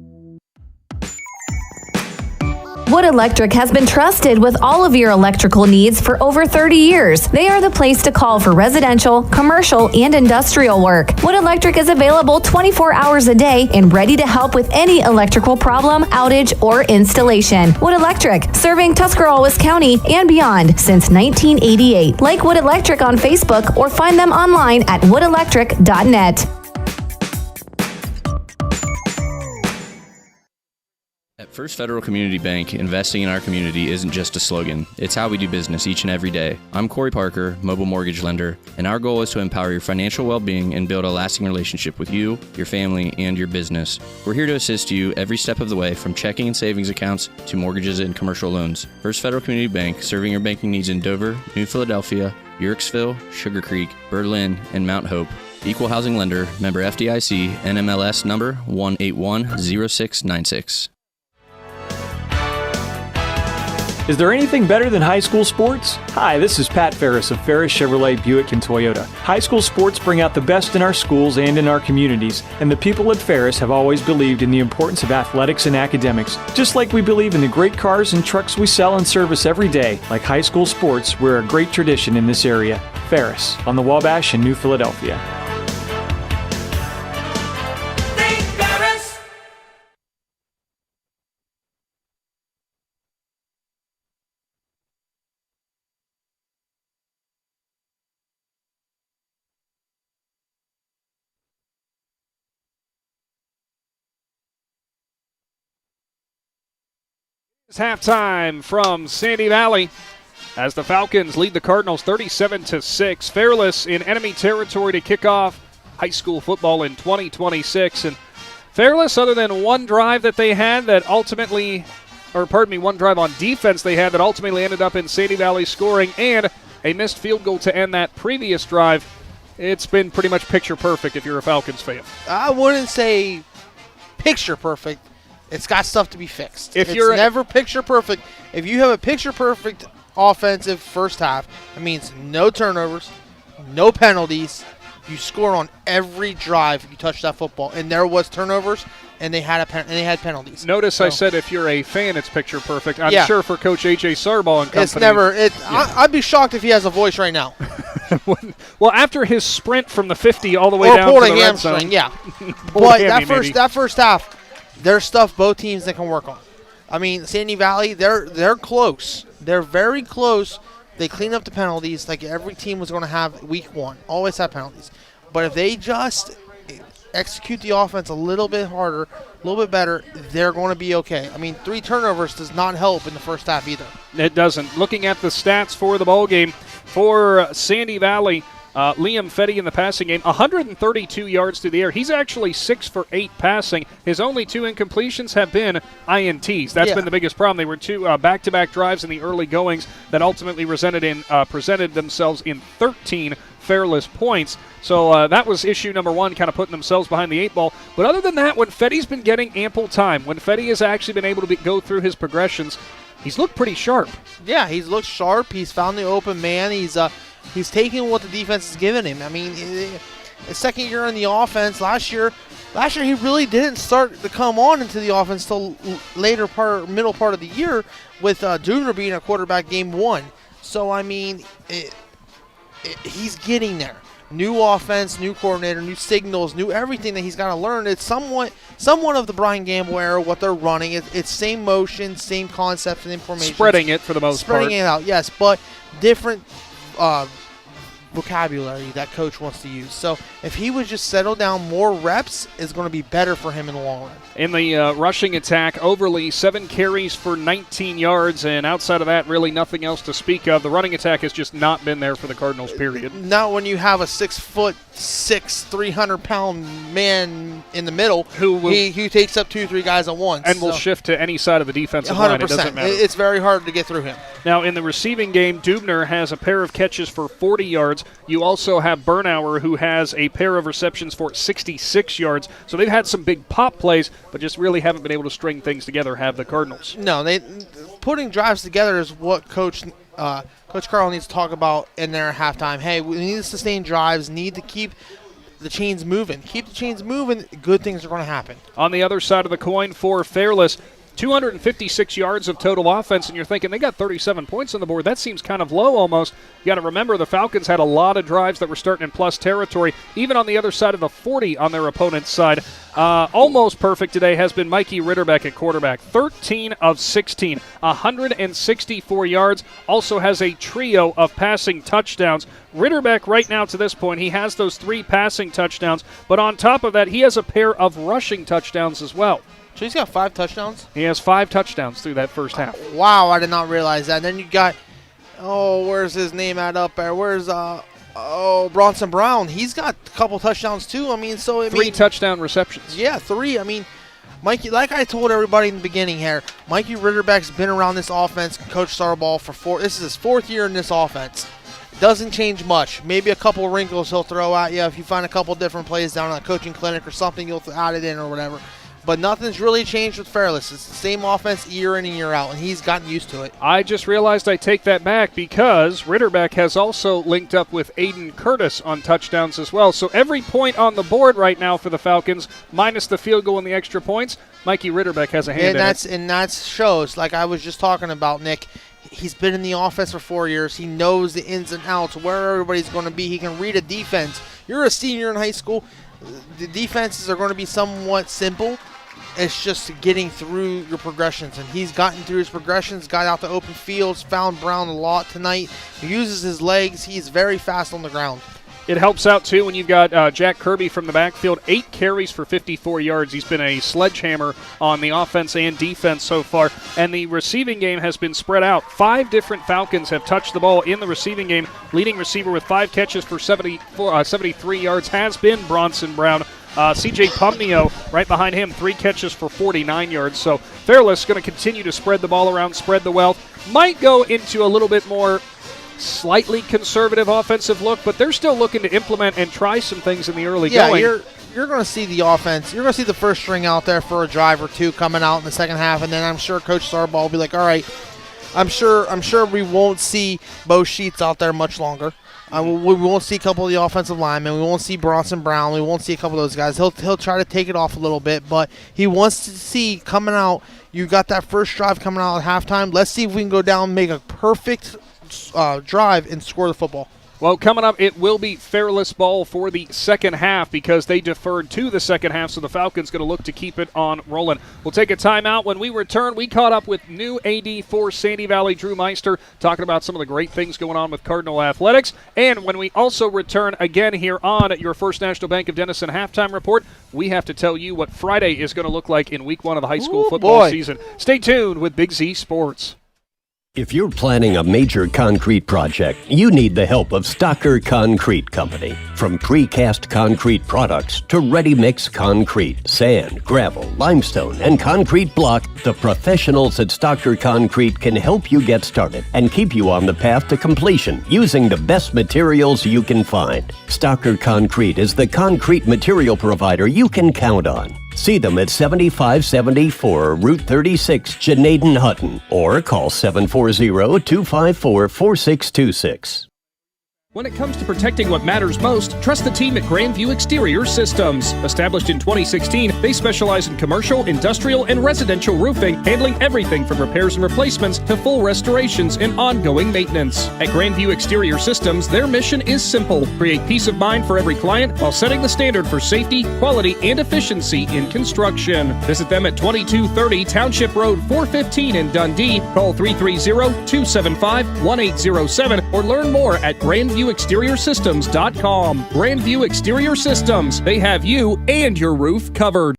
Wood Electric has been trusted with all of your electrical needs for over 30 years. They are the place to call for residential, commercial, and industrial work. Wood Electric is available 24 hours a day and ready to help with any electrical problem, outage, or installation. Wood Electric, serving Tuscarawas County and beyond since 1988. Like Wood Electric on Facebook or find them online at woodelectric.net. At First Federal Community Bank, investing in our community isn't just a slogan. It's how we do business each and every day. I'm Corey Parker, mobile mortgage lender, and our goal is to empower your financial well-being and build a lasting relationship with you, your family, and your business. We're here to assist you every step of the way, from checking and savings accounts to mortgages and commercial loans. First Federal Community Bank, serving your banking needs in Dover, New Philadelphia, Yorksville, Sugar Creek, Berlin, and Mount Hope. Equal housing lender, member FDIC, NMLS number 1810696. Is there anything better than high school sports? Hi, this is Pat Ferris of Ferris Chevrolet Buick and Toyota. High school sports bring out the best in our schools and in our communities, and the people at Ferris have always believed in the importance of athletics and academics. Just like we believe in the great cars and trucks we sell and service every day, like high school sports, we're a great tradition in this area. Ferris, on the Wabash in New Philadelphia. It's halftime from Sandy Valley as the Falcons lead the Cardinals 37-6. Fairless in enemy territory to kick off high school football in 2026. And Fairless, other than one drive that they had that ultimately, one drive on defense they had that ultimately ended up in Sandy Valley scoring and a missed field goal to end that previous drive, it's been pretty much picture perfect if you're a Falcons fan. I wouldn't say picture perfect. It's got stuff to be fixed. It's never picture perfect. If you have a picture perfect offensive first half, it means no turnovers, no penalties. You score on every drive you touch that football, and there was turnovers, and they had penalties. Notice I said if you're a fan, it's picture perfect. I'm sure for Coach A.J. Sarbaugh and company. It's never. I'd be shocked if he has a voice right now. Well, after his sprint from the 50 all the way down to the red zone. Yeah. But that first half, there's stuff both teams that can work on. I mean, Sandy Valley, they're close. They're very close. They clean up the penalties like every team was going to have week one. Always have penalties. But if they just execute the offense a little bit harder, a little bit better, they're going to be okay. I mean, 3 turnovers does not help in the first half either. It doesn't. Looking at the stats for the ball game for Sandy Valley, Liam Fetty in the passing game, 132 yards through the air. He's actually 6 for 8 passing. His only 2 incompletions have been INTs. That's been the biggest problem. They were 2 back-to-back drives in the early goings that ultimately presented themselves in 13 Fairless points. So that was issue number 1, kind of putting themselves behind the 8 ball. But other than that, when Fetty's been getting ample time, when Fetty has actually been able to go through his progressions, he's looked pretty sharp. Yeah, he's looked sharp. He's found the open man. He's taking what the defense has given him. I mean, his second year in the offense, last year he really didn't start to come on into the offense till middle part of the year with Dugner being a quarterback game 1. So, I mean, he's getting there. New offense, new coordinator, new signals, new everything that he's got to learn. It's somewhat of the Brian Gamble era, what they're running. It's same motion, same concepts and information. Spreading it for the most part. Spreading it out, yes, but different vocabulary that coach wants to use. So if he would just settle down, more reps is going to be better for him in the long run. In the rushing attack, Overly, 7 carries for 19 yards, and outside of that, really nothing else to speak of. The running attack has just not been there for the Cardinals, period. Not when you have a 6'6", 300-pound man in the middle who takes up 2-3 guys at once. And will shift to any side of the defensive line. It doesn't matter. It's very hard to get through him. Now, in the receiving game, Dubner has a pair of catches for 40 yards. yards. You also have Bernauer, who has a pair of receptions for 66 yards. So they've had some big pop plays, but just really haven't been able to string things together, have the Cardinals. No, putting drives together is what Coach Carl needs to talk about in there at halftime. Hey, we need to sustain drives, need to keep the chains moving. Keep the chains moving, good things are going to happen. On the other side of the coin for Fairless, 256 yards of total offense, and you're thinking they got 37 points on the board. That seems kind of low almost. You got to remember the Falcons had a lot of drives that were starting in plus territory, even on the other side of the 40 on their opponent's side. Almost perfect today has been Mikey Ritterbeck at quarterback. 13 of 16, 164 yards. Also has a trio of passing touchdowns. Ritterbeck right now to this point, he has those 3 passing touchdowns, but on top of that, he has a pair of rushing touchdowns as well. So he's got 5 touchdowns? He has 5 touchdowns through that first half. Wow, I did not realize that. And then you got, where's his name at up there? Where's, Bronson Brown? He's got a couple touchdowns too. I mean, so 3 touchdown receptions. Yeah, 3. I mean, Mikey, like I told everybody in the beginning here, Mikey Ritterbeck's been around this offense, Coach Sarbaugh for this is his 4th year in this offense. Doesn't change much. Maybe a couple wrinkles he'll throw at you. If you find a couple different plays down at a coaching clinic or something, you'll add it in or whatever. But nothing's really changed with Fairless. It's the same offense year in and year out, and he's gotten used to it. I just realized I take that back because Ritterbeck has also linked up with Aiden Curtis on touchdowns as well. So every point on the board right now for the Falcons, minus the field goal and the extra points, Mikey Ritterbeck has a hand in it. And that shows, like I was just talking about, Nick, he's been in the offense for 4 years. He knows the ins and outs, where everybody's going to be. He can read a defense. You're a senior in high school. The defenses are going to be somewhat simple. It's just getting through your progressions, and he's gotten through his progressions, got out to open fields, found Brown a lot tonight. He uses his legs. He's very fast on the ground. It helps out, too, when you've got Jack Kirby from the backfield, 8 carries for 54 yards. He's been a sledgehammer on the offense and defense so far, and the receiving game has been spread out. 5 different Falcons have touched the ball in the receiving game. Leading receiver with 5 catches for 73 yards has been Bronson Brown. C.J. Pumnio right behind him, 3 catches for 49 yards. So Fairless going to continue to spread the ball around, spread the wealth. Might go into a little bit more slightly conservative offensive look, but they're still looking to implement and try some things in the early going. Yeah, you're going to see the offense. You're going to see the first string out there for a drive or 2 coming out in the second half, and then I'm sure Coach Sarbaugh will be like, all right, I'm sure we won't see Bo Sheets out there much longer. We won't see a couple of the offensive linemen. We won't see Bronson Brown. We won't see a couple of those guys. He'll try to take it off a little bit, but he wants to see coming out. You got that first drive coming out at halftime. Let's see if we can go down, make a perfect drive, and score the football. Well, coming up, it will be Fairless ball for the second half because they deferred to the second half, so the Falcons going to look to keep it on rolling. We'll take a timeout. When we return, we caught up with new AD for Sandy Valley, Drew Meister, talking about some of the great things going on with Cardinal Athletics. And when we also return again here on your First National Bank of Denison halftime report, we have to tell you what Friday is going to look like in week 1 of the high school football season. Stay tuned with Big Z Sports. If you're planning a major concrete project, you need the help of Stocker Concrete Company. From precast concrete products to ready-mix concrete, sand, gravel, limestone, and concrete block, the professionals at Stocker Concrete can help you get started and keep you on the path to completion using the best materials you can find. Stocker Concrete is the concrete material provider you can count on. See them at 7574 Route 36, Janaden Hutton, or call 740-254-4626. When it comes to protecting what matters most, trust the team at Grandview Exterior Systems. Established in 2016, they specialize in commercial, industrial, and residential roofing, handling everything from repairs and replacements to full restorations and ongoing maintenance. At Grandview Exterior Systems, their mission is simple: create peace of mind for every client while setting the standard for safety, quality, and efficiency in construction. Visit them at 2230 Township Road 415 in Dundee. Call 330-275-1807 or learn more at GrandviewExteriorSystems.com. Grandview Exterior Systems. They have you and your roof covered.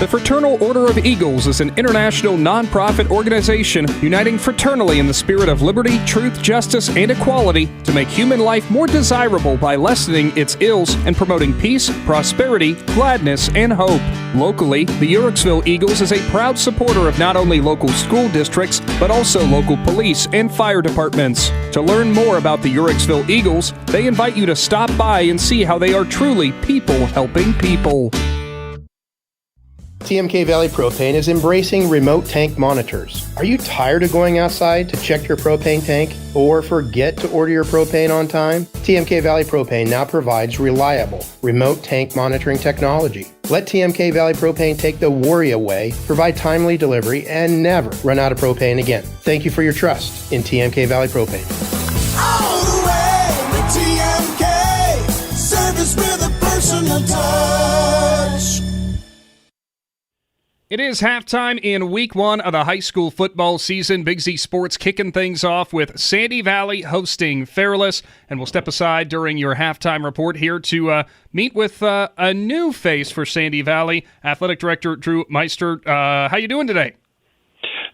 The Fraternal Order of Eagles is an international nonprofit organization uniting fraternally in the spirit of liberty, truth, justice, and equality to make human life more desirable by lessening its ills and promoting peace, prosperity, gladness, and hope. Locally, the Uriksville Eagles is a proud supporter of not only local school districts, but also local police and fire departments. To learn more about the Uriksville Eagles, they invite you to stop by and see how they are truly people helping people. TMK Valley Propane is embracing remote tank monitors. Are you tired of going outside to check your propane tank or forget to order your propane on time? TMK Valley Propane now provides reliable remote tank monitoring technology. Let TMK Valley Propane take the worry away, provide timely delivery, and never run out of propane again. Thank you for your trust in TMK Valley Propane. All the way with TMK, service with a personal touch. It is halftime in week 1 of the high school football season. Big Z Sports kicking things off with Sandy Valley hosting Fairless. And we'll step aside during your halftime report here to meet with a new face for Sandy Valley, Athletic Director Drew Meister. How you doing today?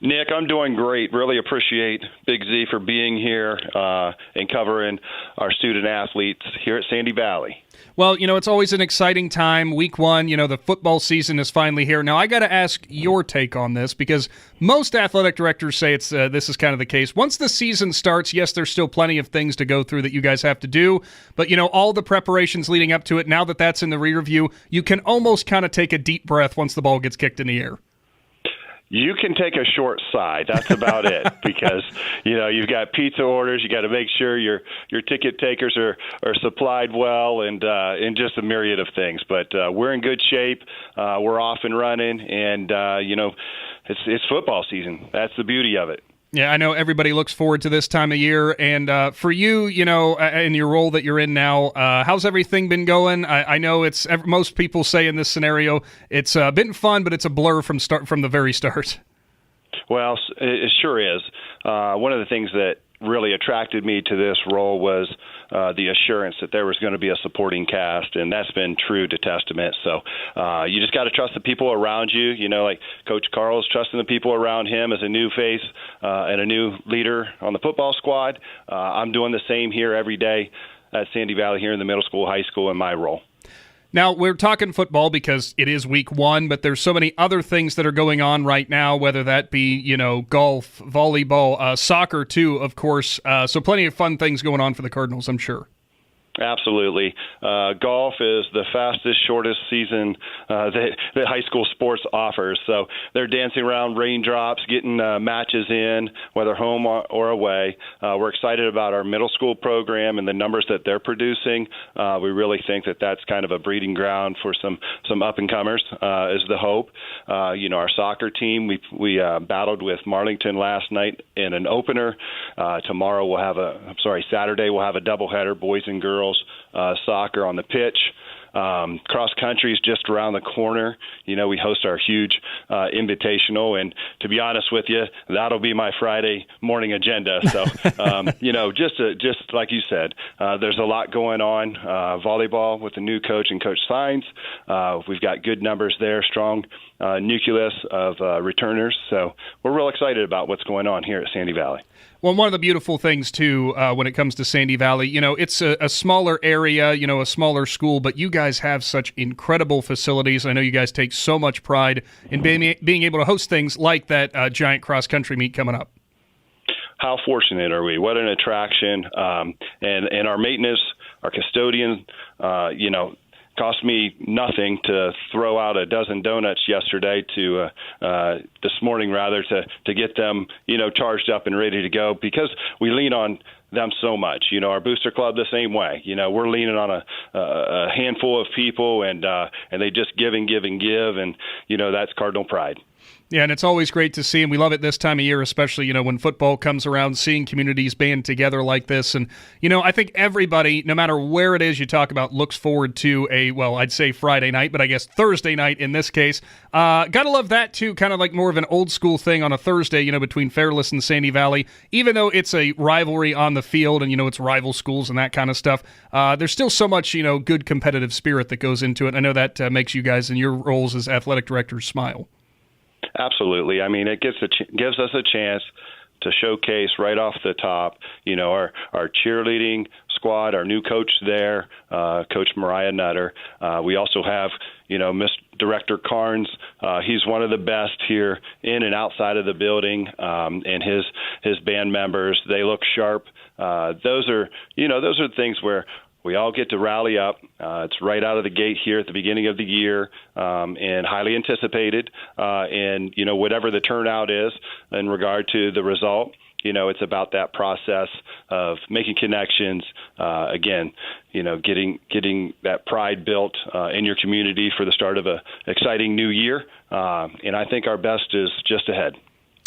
Nick, I'm doing great. Really appreciate Big Z for being here and covering our student athletes here at Sandy Valley. Well, it's always an exciting time. Week 1, the football season is finally here. Now, I got to ask your take on this because most athletic directors say this is kind of the case. Once the season starts, yes, there's still plenty of things to go through that you guys have to do. But, all the preparations leading up to it, now that that's in the rear view, you can almost kind of take a deep breath once the ball gets kicked in the air. You can take a short sigh. That's about it because, you've got pizza orders. You got to make sure your ticket takers are supplied well and just a myriad of things. But we're in good shape. We're off and running, and, it's football season. That's the beauty of it. Yeah, I know everybody looks forward to this time of year. And for you, in your role that you're in now, how's everything been going? I know most people say in this scenario, it's been fun, but it's a blur from the very start. Well, it sure is. One of the things that really attracted me to this role was the assurance that there was going to be a supporting cast, and that's been true to testament. So you just got to trust the people around you. Like Coach Carl's trusting the people around him as a new face and a new leader on the football squad. I'm doing the same here every day at Sandy Valley here in the middle school, high school in my role. Now, we're talking football because it is week 1, but there's so many other things that are going on right now, whether that be, golf, volleyball, soccer too, of course. So plenty of fun things going on for the Cardinals, I'm sure. Absolutely. Golf is the fastest, shortest season that high school sports offers. So they're dancing around raindrops, getting matches in, whether home or away. We're excited about our middle school program and the numbers that they're producing. We really think that that's kind of a breeding ground for some up-and-comers is the hope. Our soccer team, we battled with Marlington last night in an opener. Saturday we'll have a doubleheader, boys and girls. Soccer on the pitch. Cross country is just around the corner. We host our huge invitational, and to be honest with you, that'll be my Friday morning agenda. So, just like you said, there's a lot going on. Volleyball with the new coach and Coach Sines. We've got good numbers there, strong nucleus of returners. So we're real excited about what's going on here at Sandy Valley. Well, one of the beautiful things, too, when it comes to Sandy Valley, it's a smaller area, a smaller school, but you guys have such incredible facilities. I know you guys take so much pride in being able to host things like that giant cross-country meet coming up. How fortunate are we? What an attraction. And our maintenance, our custodian, cost me nothing to throw out a dozen donuts yesterday this morning to get them, charged up and ready to go because we lean on them so much. Our booster club the same way. We're leaning on a handful of people and they just give and give and give. And, that's Cardinal pride. Yeah, and it's always great to see, and we love it this time of year, especially, when football comes around, seeing communities band together like this. And, I think everybody, no matter where it is you talk about, looks forward to I'd say Friday night, but I guess Thursday night in this case. Gotta love that, too, kind of like more of an old school thing on a Thursday, between Fairless and Sandy Valley. Even though it's a rivalry on the field and, it's rival schools and that kind of stuff, there's still so much, good competitive spirit that goes into it. I know that makes you guys in your roles as athletic directors smile. Absolutely. I mean, it gives us a chance to showcase right off the top, our cheerleading squad, our new coach there, Coach Mariah Nutter. We also have, Miss Director Carnes. He's one of the best here in and outside of the building, and his band members. They look sharp. Those are things where we all get to rally up. It's right out of the gate here at the beginning of the year, and highly anticipated. And, whatever the turnout is in regard to the result, it's about that process of making connections, again, getting that pride built in your community for the start of an exciting new year. And I think our best is just ahead.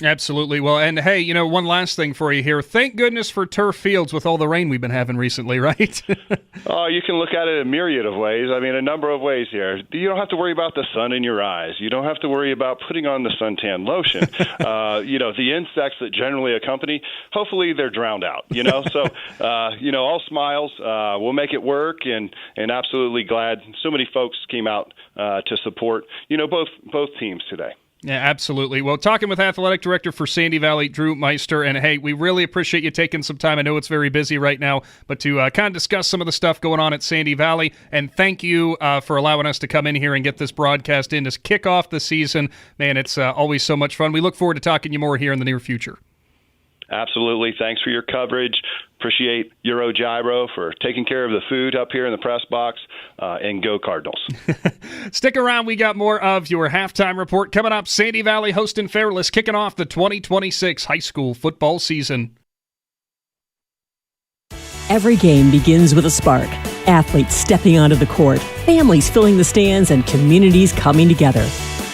Absolutely. Well, and hey, one last thing for you here. Thank goodness for turf fields with all the rain we've been having recently, right? Oh, you can look at it a myriad of ways. I mean, a number of ways here. You don't have to worry about the sun in your eyes. You don't have to worry about putting on the suntan lotion. The insects that generally accompany, hopefully they're drowned out, So, all smiles. We'll make it work, and absolutely glad so many folks came out to support, both teams today. Yeah, absolutely. Well, talking with Athletic Director for Sandy Valley, Drew Meister, and hey, we really appreciate you taking some time. I know it's very busy right now, but to kind of discuss some of the stuff going on at Sandy Valley, and thank you for allowing us to come in here and get this broadcast in to kick off the season. Man, it's always so much fun. We look forward to talking to you more here in the near future. Absolutely. Thanks for your coverage. Appreciate Euro Gyro for taking care of the food up here in the press box, and go Cardinals. Stick around. We got more of your halftime report coming up. Sandy Valley hosting Fairless, kicking off the 2026 high school football season. Every game begins with a spark. Athletes stepping onto the court, families filling the stands, and communities coming together.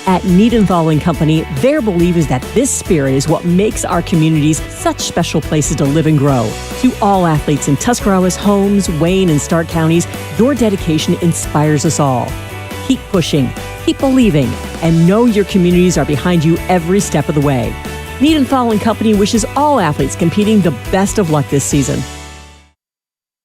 At Niedenthal & Company, their belief is that this spirit is what makes our communities such special places to live and grow. To all athletes in Tuscarawas, Holmes, Wayne, and Stark counties, your dedication inspires us all. Keep pushing, keep believing, and know your communities are behind you every step of the way. Niedenthal & Company wishes all athletes competing the best of luck this season.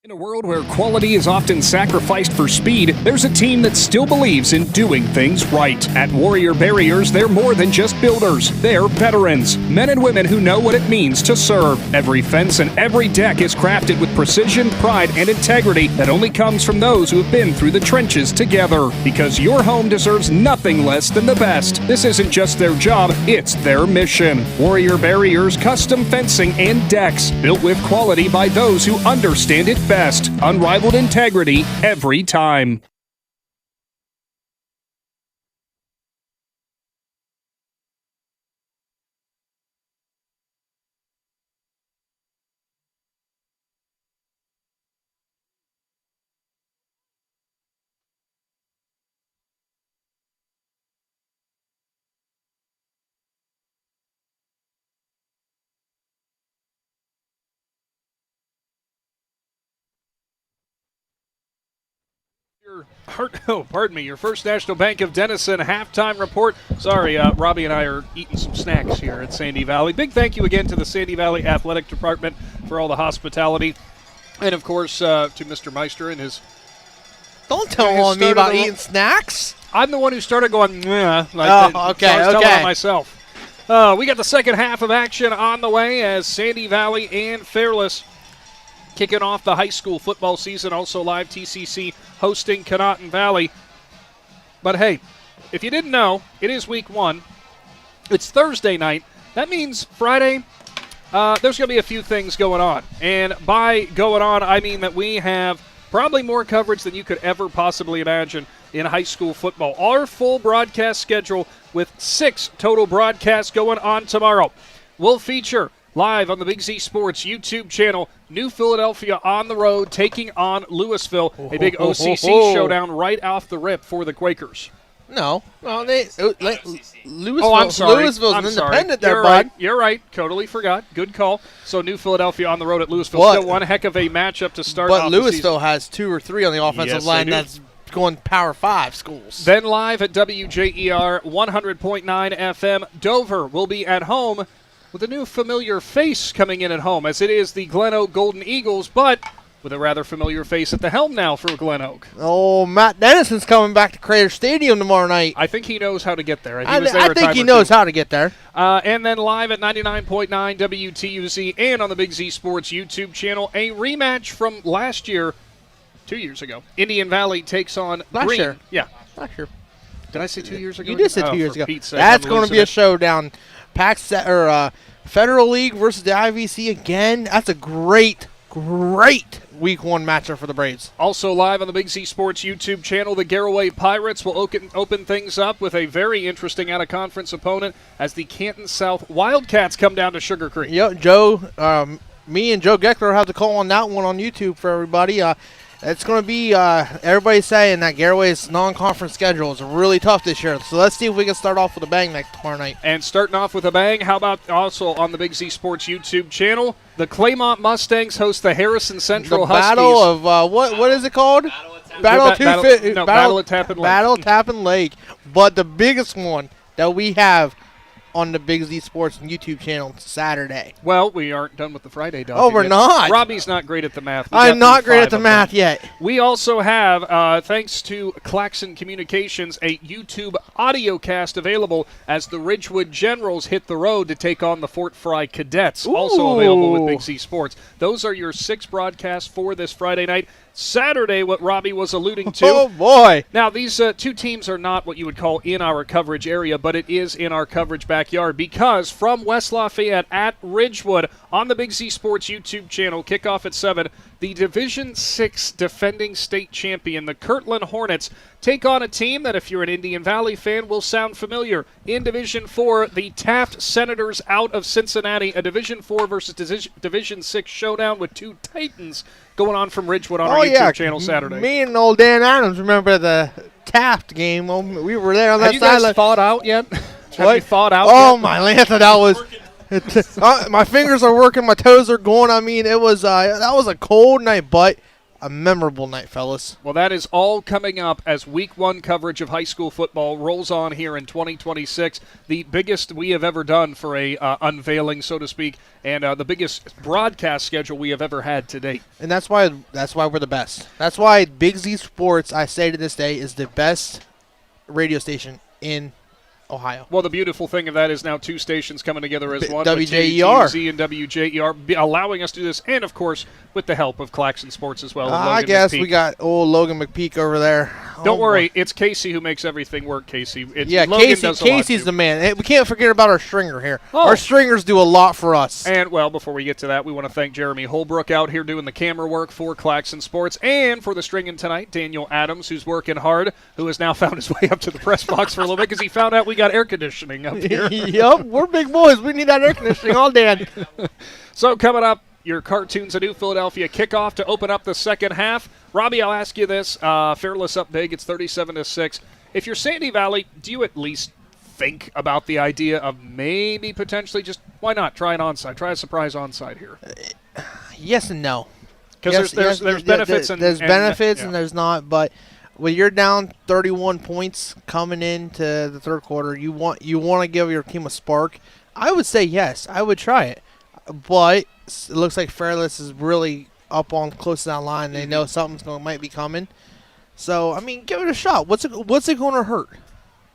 In a world where quality is often sacrificed for speed, there's a team that still believes in doing things right. At Warrior Barriers, they're more than just builders. They're veterans, men and women who know what it means to serve. Every fence and every deck is crafted with precision, pride, and integrity that only comes from those who have been through the trenches together. Because your home deserves nothing less than the best. This isn't just their job, it's their mission. Warrior Barriers, custom fencing and decks, built with quality by those who understand it best. Unrivaled integrity every time. Your First National Bank of Denison halftime report. Sorry, Robby and I are eating some snacks here at Sandy Valley. Big thank you again to the Sandy Valley Athletic Department for all the hospitality. And, of course, to Mr. Meister and his... Don't tell on me about eating snacks. I'm the one who started going, okay. So I was telling on myself. We got the second half of action on the way as Sandy Valley and Fairless kicking off the high school football season. Also live TCC hosting Conotton Valley. But hey, if you didn't know, it is week one. It's Thursday night. That means Friday, there's going to be a few things going on. And by going on, I mean that we have probably more coverage than you could ever possibly imagine in high school football. Our full broadcast schedule with 6 total broadcasts going on tomorrow will feature live on the Big Z Sports YouTube channel, New Philadelphia on the road taking on Louisville, a big OCC showdown right off the rip for the Quakers. No, Louisville. Oh, I'm sorry. Louisville's I'm an sorry. independent there, You're bud. right. You're right. Totally forgot. Good call. So New Philadelphia on the road at Louisville. But- Still one heck of a matchup to start But off the Louisville season. has 2 or 3 on the offensive Yes, line they do. that's going Power 5 schools. Then live at WJER 100.9 FM, Dover will be at home with a new familiar face coming in at home, as it is the Glen Oak Golden Eagles, but with a rather familiar face at the helm now for Glen Oak. Oh, Matt Dennison's coming back to Crater Stadium tomorrow night. I think he knows how to get there. I think he knows how to get there. And then live at 99.9 WTUZ and on the Big Z Sports YouTube channel, a rematch from last year, 2 years ago. Indian Valley takes on Last Green. year. Yeah. Last year. Did I say 2 years ago? You did say 2 Oh, years for ago. Pete's sake, That's I'm going to losing be a it. showdown. Federal League versus the IVC again. That's a great Week 1 matchup for the Braves. Also live on the Big Z Sports YouTube channel, the Garraway Pirates will open things up with a very interesting out-of-conference opponent as the Canton South Wildcats come down to Sugar Creek. Yep, Joe, me and Joe Geckler have to call on that one on YouTube for everybody. It's going to be, everybody's saying that Garraway's non-conference schedule is really tough this year. So let's see if we can start off with a bang tomorrow night. And starting off with a bang, how about also on the Big Z Sports YouTube channel, the Claymont Mustangs host the Harrison Central The Huskies. battle of, what is it called? Battle at Tappan Lake. Battle Tappan Lake. But the biggest one that we have on the Big Z Sports YouTube channel Saturday. Well, we aren't done with the Friday dog. Oh, we're not. Robbie's not great at the math. I'm not great at the math yet. We also have, thanks to Claxon Communications, a YouTube audio cast available as the Ridgewood Generals hit the road to take on the Fort Fry Cadets. Also available with Big Z Sports. Those are your 6 broadcasts for this Friday night. Saturday, what Robbie was alluding to. Oh, boy. Now, these 2 teams are not what you would call in our coverage area, but it is in our coverage backyard because from West Lafayette at Ridgewood on the Big Z Sports YouTube channel, kickoff at 7, the Division 6 defending state champion, the Kirtland Hornets, take on a team that, if you're an Indian Valley fan, will sound familiar. In Division 4, the Taft Senators out of Cincinnati, a Division 4 versus Division 6 showdown with 2 Titans going on from Ridgewood on our YouTube channel Saturday. Me and old Dan Adams remember the Taft game. We were there on that sideline. Have you guys thawed out yet? Have you thawed out yet? My Lanta, that was... my fingers are working, my toes are going. I mean, it was that was a cold night, but a memorable night, fellas. Well, that is all coming up as Week 1 coverage of high school football rolls on here in 2026. The biggest we have ever done for a unveiling, so to speak, and the biggest broadcast schedule we have ever had to date. And that's why we're the best. That's why Big Z Sports, I say to this day, is the best radio station in Ohio. Well, the beautiful thing of that is now 2 stations coming together as one. WJER. Z and WJER allowing us to do this, and, of course, with the help of Claxon Sports as well. I guess we got old Logan McPeek over there. Don't worry, it's Casey who makes everything work, Casey. Casey's the man. We can't forget about our stringer here. Oh. Our stringers do a lot for us. And, well, before we get to that, we want to thank Jeremy Holbrook out here doing the camera work for Claxon Sports, and for the stringing tonight, Daniel Adams, who's working hard, who has now found his way up to the press box for a little bit because he found out we got air conditioning up here. Yep, we're big boys. We need that air conditioning all day. So coming up, your Cartoons of New Philadelphia kickoff to open up the second half. Robbie, I'll ask you this. Fairless up big. It's 37-6. If you're Sandy Valley, do you at least think about the idea of maybe potentially just, why not, try an onside, try a surprise onside here? Yes and no. Because there's benefits and there's not, but when you're down 31 points coming into the third quarter, you want to give your team a spark. I would say yes, I would try it, but it looks like Fairless is really up on close to that line. They know something's might be coming, so I mean, give it a shot. What's it going to hurt?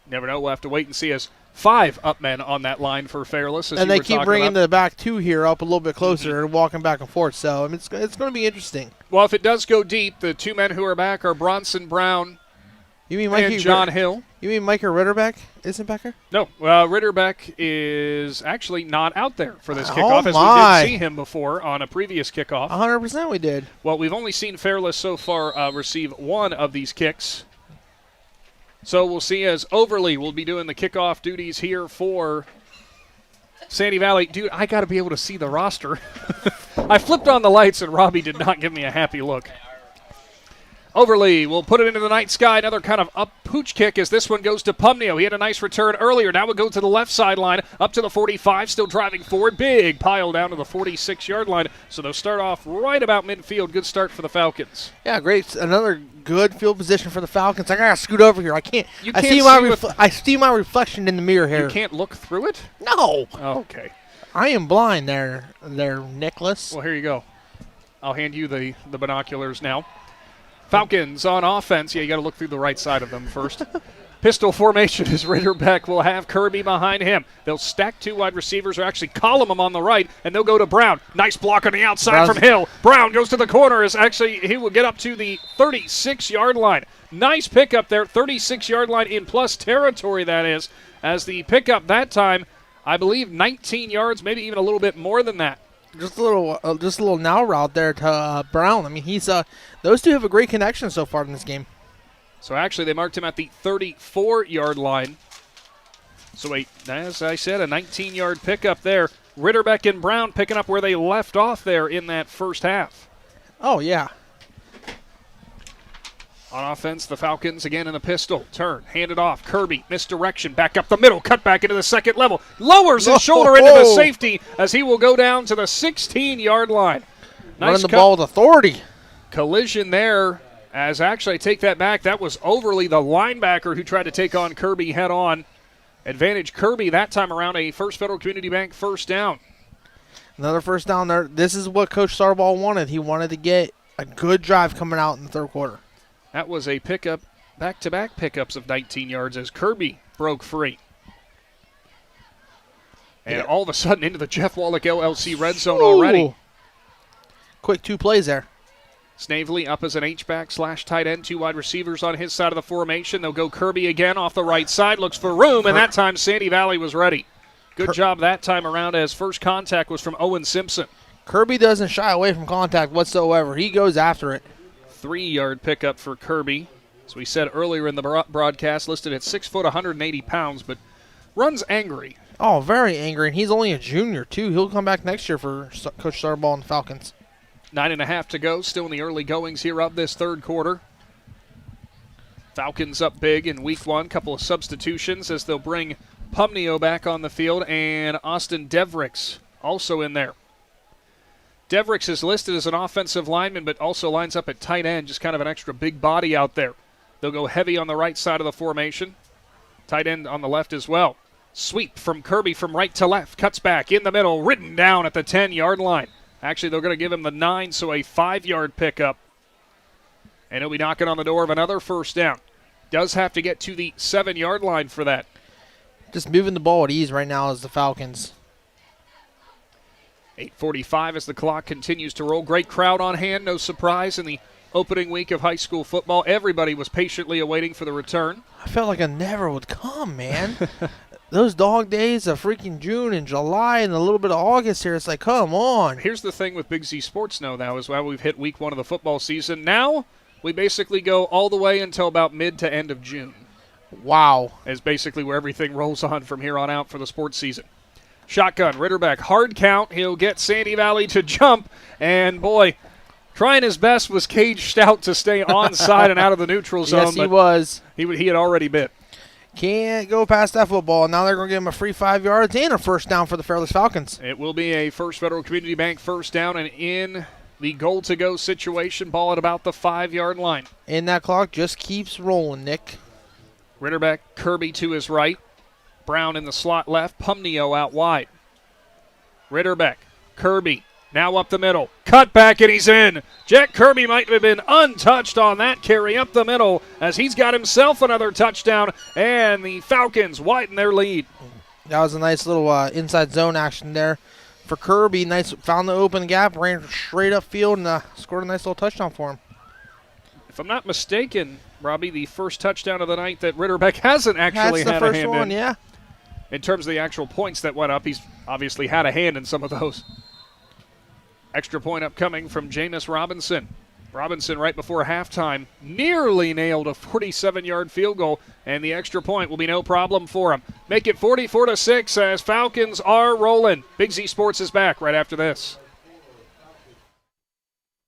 Never know. We'll have to wait and see. As 5 up men on that line for Fairless, as and you they were keep talking bringing about. the back 2 here up a little bit closer and walking back and forth. So I mean, it's going to be interesting. Well, if it does go deep, the 2 men who are back are Bronson Brown. You mean and John Hill. You mean Micah Ritterbeck isn't back here? No, Ritterbeck is actually not out there for this kickoff, as we did see him before on a previous kickoff. 100% we did. Well, we've only seen Fairless so far receive 1 of these kicks. So we'll see as Overly will be doing the kickoff duties here for Sandy Valley. Dude, I got to be able to see the roster. I flipped on the lights, and Robbie did not give me a happy look. Overly will put it into the night sky. Another kind of up pooch kick as this one goes to Pumnio. He had a nice return earlier. Now we'll go to the left sideline, up to the 45, still driving forward. Big pile down to the 46-yard line. So they'll start off right about midfield. Good start for the Falcons. Yeah, great. Another good field position for the Falcons. I got to scoot over here. I can't. You I can't I see my reflection in the mirror here. You can't look through it? No. Oh, okay. I am blind there, Nicholas. Well, here you go. I'll hand you the binoculars now. Falcons on offense. Yeah, you got to look through the right side of them first. Pistol formation as Ritterbeck will have Kirby behind him. They'll stack two wide receivers, or actually column them on the right, and they'll go to Brown. Nice block on the outside from Hill. Brown goes to the corner as actually he will get up to the 36-yard line. Nice pickup there, 36-yard line in plus territory, that is, as the pickup that time, I believe 19 yards, maybe even a little bit more than that. Just a little now route there to Brown. I mean, those two have a great connection so far in this game. So actually, they marked him at the 34-yard line. So as I said, a 19-yard pickup there. Ritterbeck and Brown picking up where they left off there in that first half. Oh yeah. On offense, the Falcons again in the pistol. Turn, hand it off. Kirby, misdirection, back up the middle, cut back into the second level. Lowers his shoulder into the safety as he will go down to the 16-yard line. Nice running the ball with authority. Collision there, as actually I take that back. That was Overly, the linebacker, who tried to take on Kirby head on. Advantage Kirby that time around, a First Federal Community Bank first down. Another first down there. This is what Coach Sarbaugh wanted. He wanted to get a good drive coming out in the third quarter. That was a pickup, back-to-back pickups of 19 yards as Kirby broke free. And all of a sudden into the Jeff Wallach LLC red zone already. Quick two plays there. Snavely up as an H-back / tight end. Two wide receivers on his side of the formation. They'll go Kirby again off the right side. Looks for room, and that time Sandy Valley was ready. Good job that time around as first contact was from Owen Simpson. Kirby doesn't shy away from contact whatsoever. He goes after it. 3-yard pickup for Kirby. As we said earlier in the broadcast, listed at 6 foot, 180 pounds, but runs angry. Oh, very angry, and he's only a junior, too. He'll come back next year for Coach Sarbaugh and the Falcons. 9.5 to go, still in the early goings here of this third quarter. Falcons up big in week one. Couple of substitutions as they'll bring Pumnio back on the field, and Austin Devricks also in there. Devricks is listed as an offensive lineman, but also lines up at tight end, just kind of an extra big body out there. They'll go heavy on the right side of the formation. Tight end on the left as well. Sweep from Kirby from right to left. Cuts back in the middle, ridden down at the 10-yard line. Actually, they're going to give him the 9, so a 5-yard pickup. And he'll be knocking on the door of another first down. Does have to get to the 7-yard line for that. Just moving the ball at ease right now is the Falcons. 8:45 as the clock continues to roll. Great crowd on hand, no surprise in the opening week of high school football. Everybody was patiently awaiting for the return. I felt like I never would come, man. Those dog days of freaking June and July and a little bit of August here, it's like, come on. Here's the thing with Big Z Sports now is why we've hit week one of the football season. Now we basically go all the way until about mid to end of June. Wow. Is basically where everything rolls on from here on out for the sports season. Shotgun, Ritterbeck, hard count. He'll get Sandy Valley to jump. And, boy, trying his best was Cage Stout to stay onside and out of the neutral zone. Yes, he was. He had already bit. Can't go past that football. Now they're going to give him a free 5 yards and a first down for the Fairless Falcons. It will be a First Federal Community Bank first down, and in the goal-to-go situation, ball at about the 5-yard line. And that clock just keeps rolling, Nick. Ritterbeck, Kirby to his right. Brown in the slot left, Pumnio out wide. Ritterbeck, Kirby, now up the middle. Cut back and he's in. Jack Kirby might have been untouched on that carry up the middle as he's got himself another touchdown, and the Falcons widen their lead. That was a nice little inside zone action there for Kirby. Nice, found the open gap, ran straight up field, and scored a nice little touchdown for him. If I'm not mistaken, Robbie, the first touchdown of the night that Ritterbeck hasn't actually had a hand in. That's the first one, yeah. In terms of the actual points that went up, he's obviously had a hand in some of those. Extra point upcoming from Jameis Robinson. Robinson right before halftime nearly nailed a 47-yard field goal, and the extra point will be no problem for him. Make it 44-6 as Falcons are rolling. Big Z Sports is back right after this.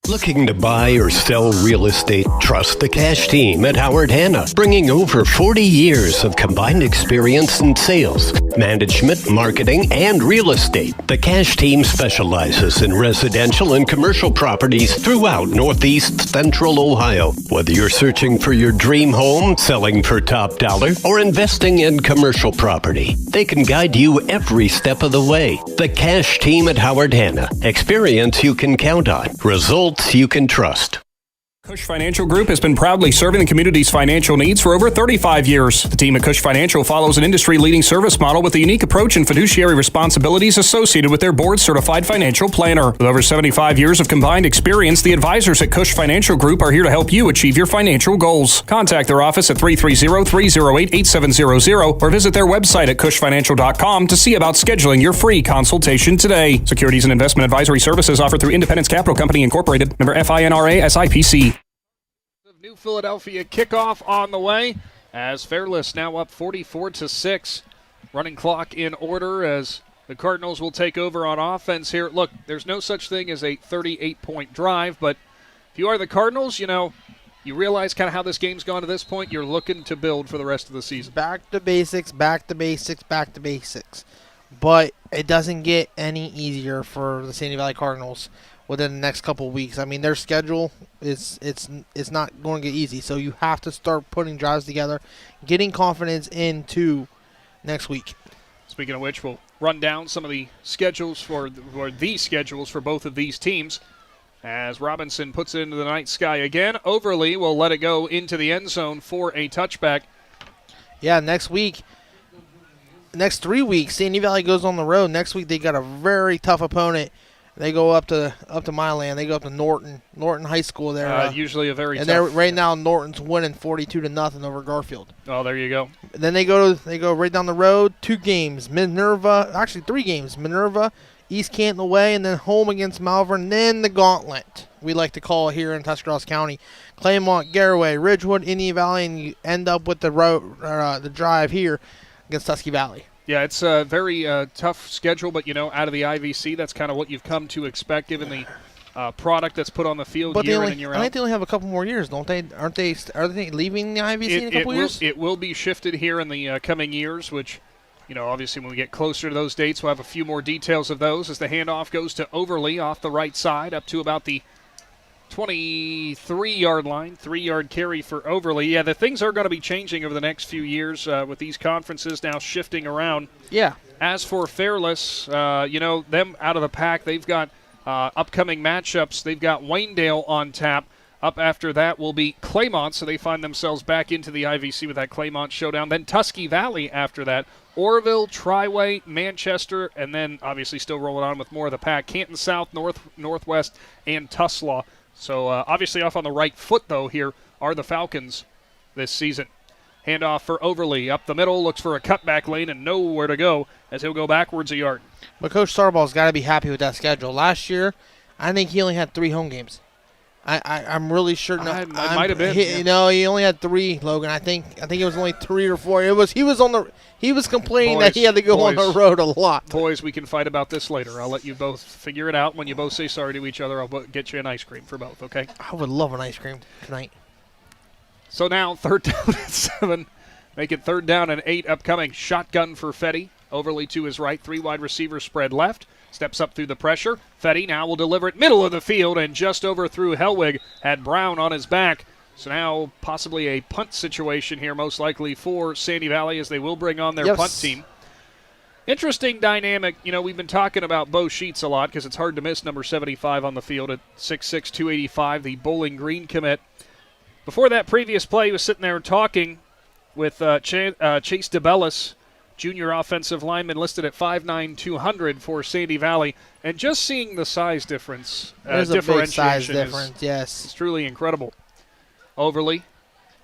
Looking to buy or sell real estate? Trust the Cash Team at Howard Hanna, bringing over 40 years of combined experience in sales, management, marketing, and real estate. The Cash Team specializes in residential and commercial properties throughout Northeast Central Ohio. Whether you're searching for your dream home, selling for top dollar, or investing in commercial property, they can guide you every step of the way. The Cash Team at Howard Hanna. Experience you can count on. Results you can trust. Cush Financial Group has been proudly serving the community's financial needs for over 35 years. The team at Cush Financial follows an industry-leading service model with a unique approach and fiduciary responsibilities associated with their board-certified financial planner. With over 75 years of combined experience, the advisors at Cush Financial Group are here to help you achieve your financial goals. Contact their office at 330-308-8700 or visit their website at cushfinancial.com to see about scheduling your free consultation today. Securities and investment advisory services offered through Independence Capital Company Incorporated. Member FINRA SIPC. New Philadelphia kickoff on the way as Fairless now up 44-6. Running clock in order as the Cardinals will take over on offense here. Look, there's no such thing as a 38-point drive, but if you are the Cardinals, you realize kind of how this game's gone to this point. You're looking to build for the rest of the season. Back to basics, back to basics, back to basics. But it doesn't get any easier for the Sandy Valley Cardinals within the next couple of weeks. I mean, their schedule it's not going to get easy. So you have to start putting drives together, getting confidence into next week. Speaking of which, we'll run down some of the schedules for both of these teams. As Robinson puts it into the night sky again, Overly will let it go into the end zone for a touchback. Yeah, next 3 weeks, Sandy Valley goes on the road. Next week they got a very tough opponent. They go up to Milan. They go up to Norton High School there. Usually a very and tough. Right now Norton's winning 42-0 over Garfield. Oh, there you go. Then they go right down the road. 2 games. 3 games. Minerva, East Canton away, and then home against Malvern. Then the gauntlet, we like to call it here in Tuscarawas County. Claymont, Garaway, Ridgewood, Indian Valley, and you end up with the drive here against Tusky Valley. Yeah, it's a very tough schedule, but, out of the IVC, that's kind of what you've come to expect given the product that's put on the field year in and year out. I think they only have a couple more years, don't they? Are they leaving the IVC in a couple years? It will be shifted here in the coming years, which, obviously when we get closer to those dates, we'll have a few more details of those as the handoff goes to Overly off the right side up to about the 23-yard line, 3-yard carry for Overly. Yeah, the things are going to be changing over the next few years with these conferences now shifting around. Yeah. As for Fairless, them out of the pack, they've got upcoming matchups. They've got Waynedale on tap. Up after that will be Claymont, so they find themselves back into the IVC with that Claymont showdown. Then Tusky Valley after that. Orville, Triway, Manchester, and then obviously still rolling on with more of the pack. Canton South, Northwest, and Tuslaw. So obviously off on the right foot, though, here are the Falcons this season. Handoff for Overly. Up the middle, looks for a cutback lane and nowhere to go as he'll go backwards a yard. But Coach Starball's got to be happy with that schedule. Last year, I think he only had 3 home games. I'm really sure. No, it might have been. He only had 3, Logan. I think it was only 3 or 4. He was complaining that he had to go on the road a lot. Boys, we can fight about this later. I'll let you both figure it out. When you both say sorry to each other, I'll get you an ice cream for both, okay? I would love an ice cream tonight. So now 3rd down and 7. Make it 3rd down and 8 upcoming. Shotgun for Fetty. Overly to his right. 3 wide receivers spread left. Steps up through the pressure. Fetty now will deliver it middle of the field and just overthrew Hellwig. Had Brown on his back. So now possibly a punt situation here, most likely for Sandy Valley, as they will bring on their punt team. Interesting dynamic. We've been talking about Bo Sheets a lot because it's hard to miss number 75 on the field at 6'6", 285, the Bowling Green commit. Before that previous play, he was sitting there talking with Chase DeBellis, junior offensive lineman listed at 5'9", 200 for Sandy Valley. And just seeing the size difference, there's a big size difference, yes. It's truly incredible. Overly,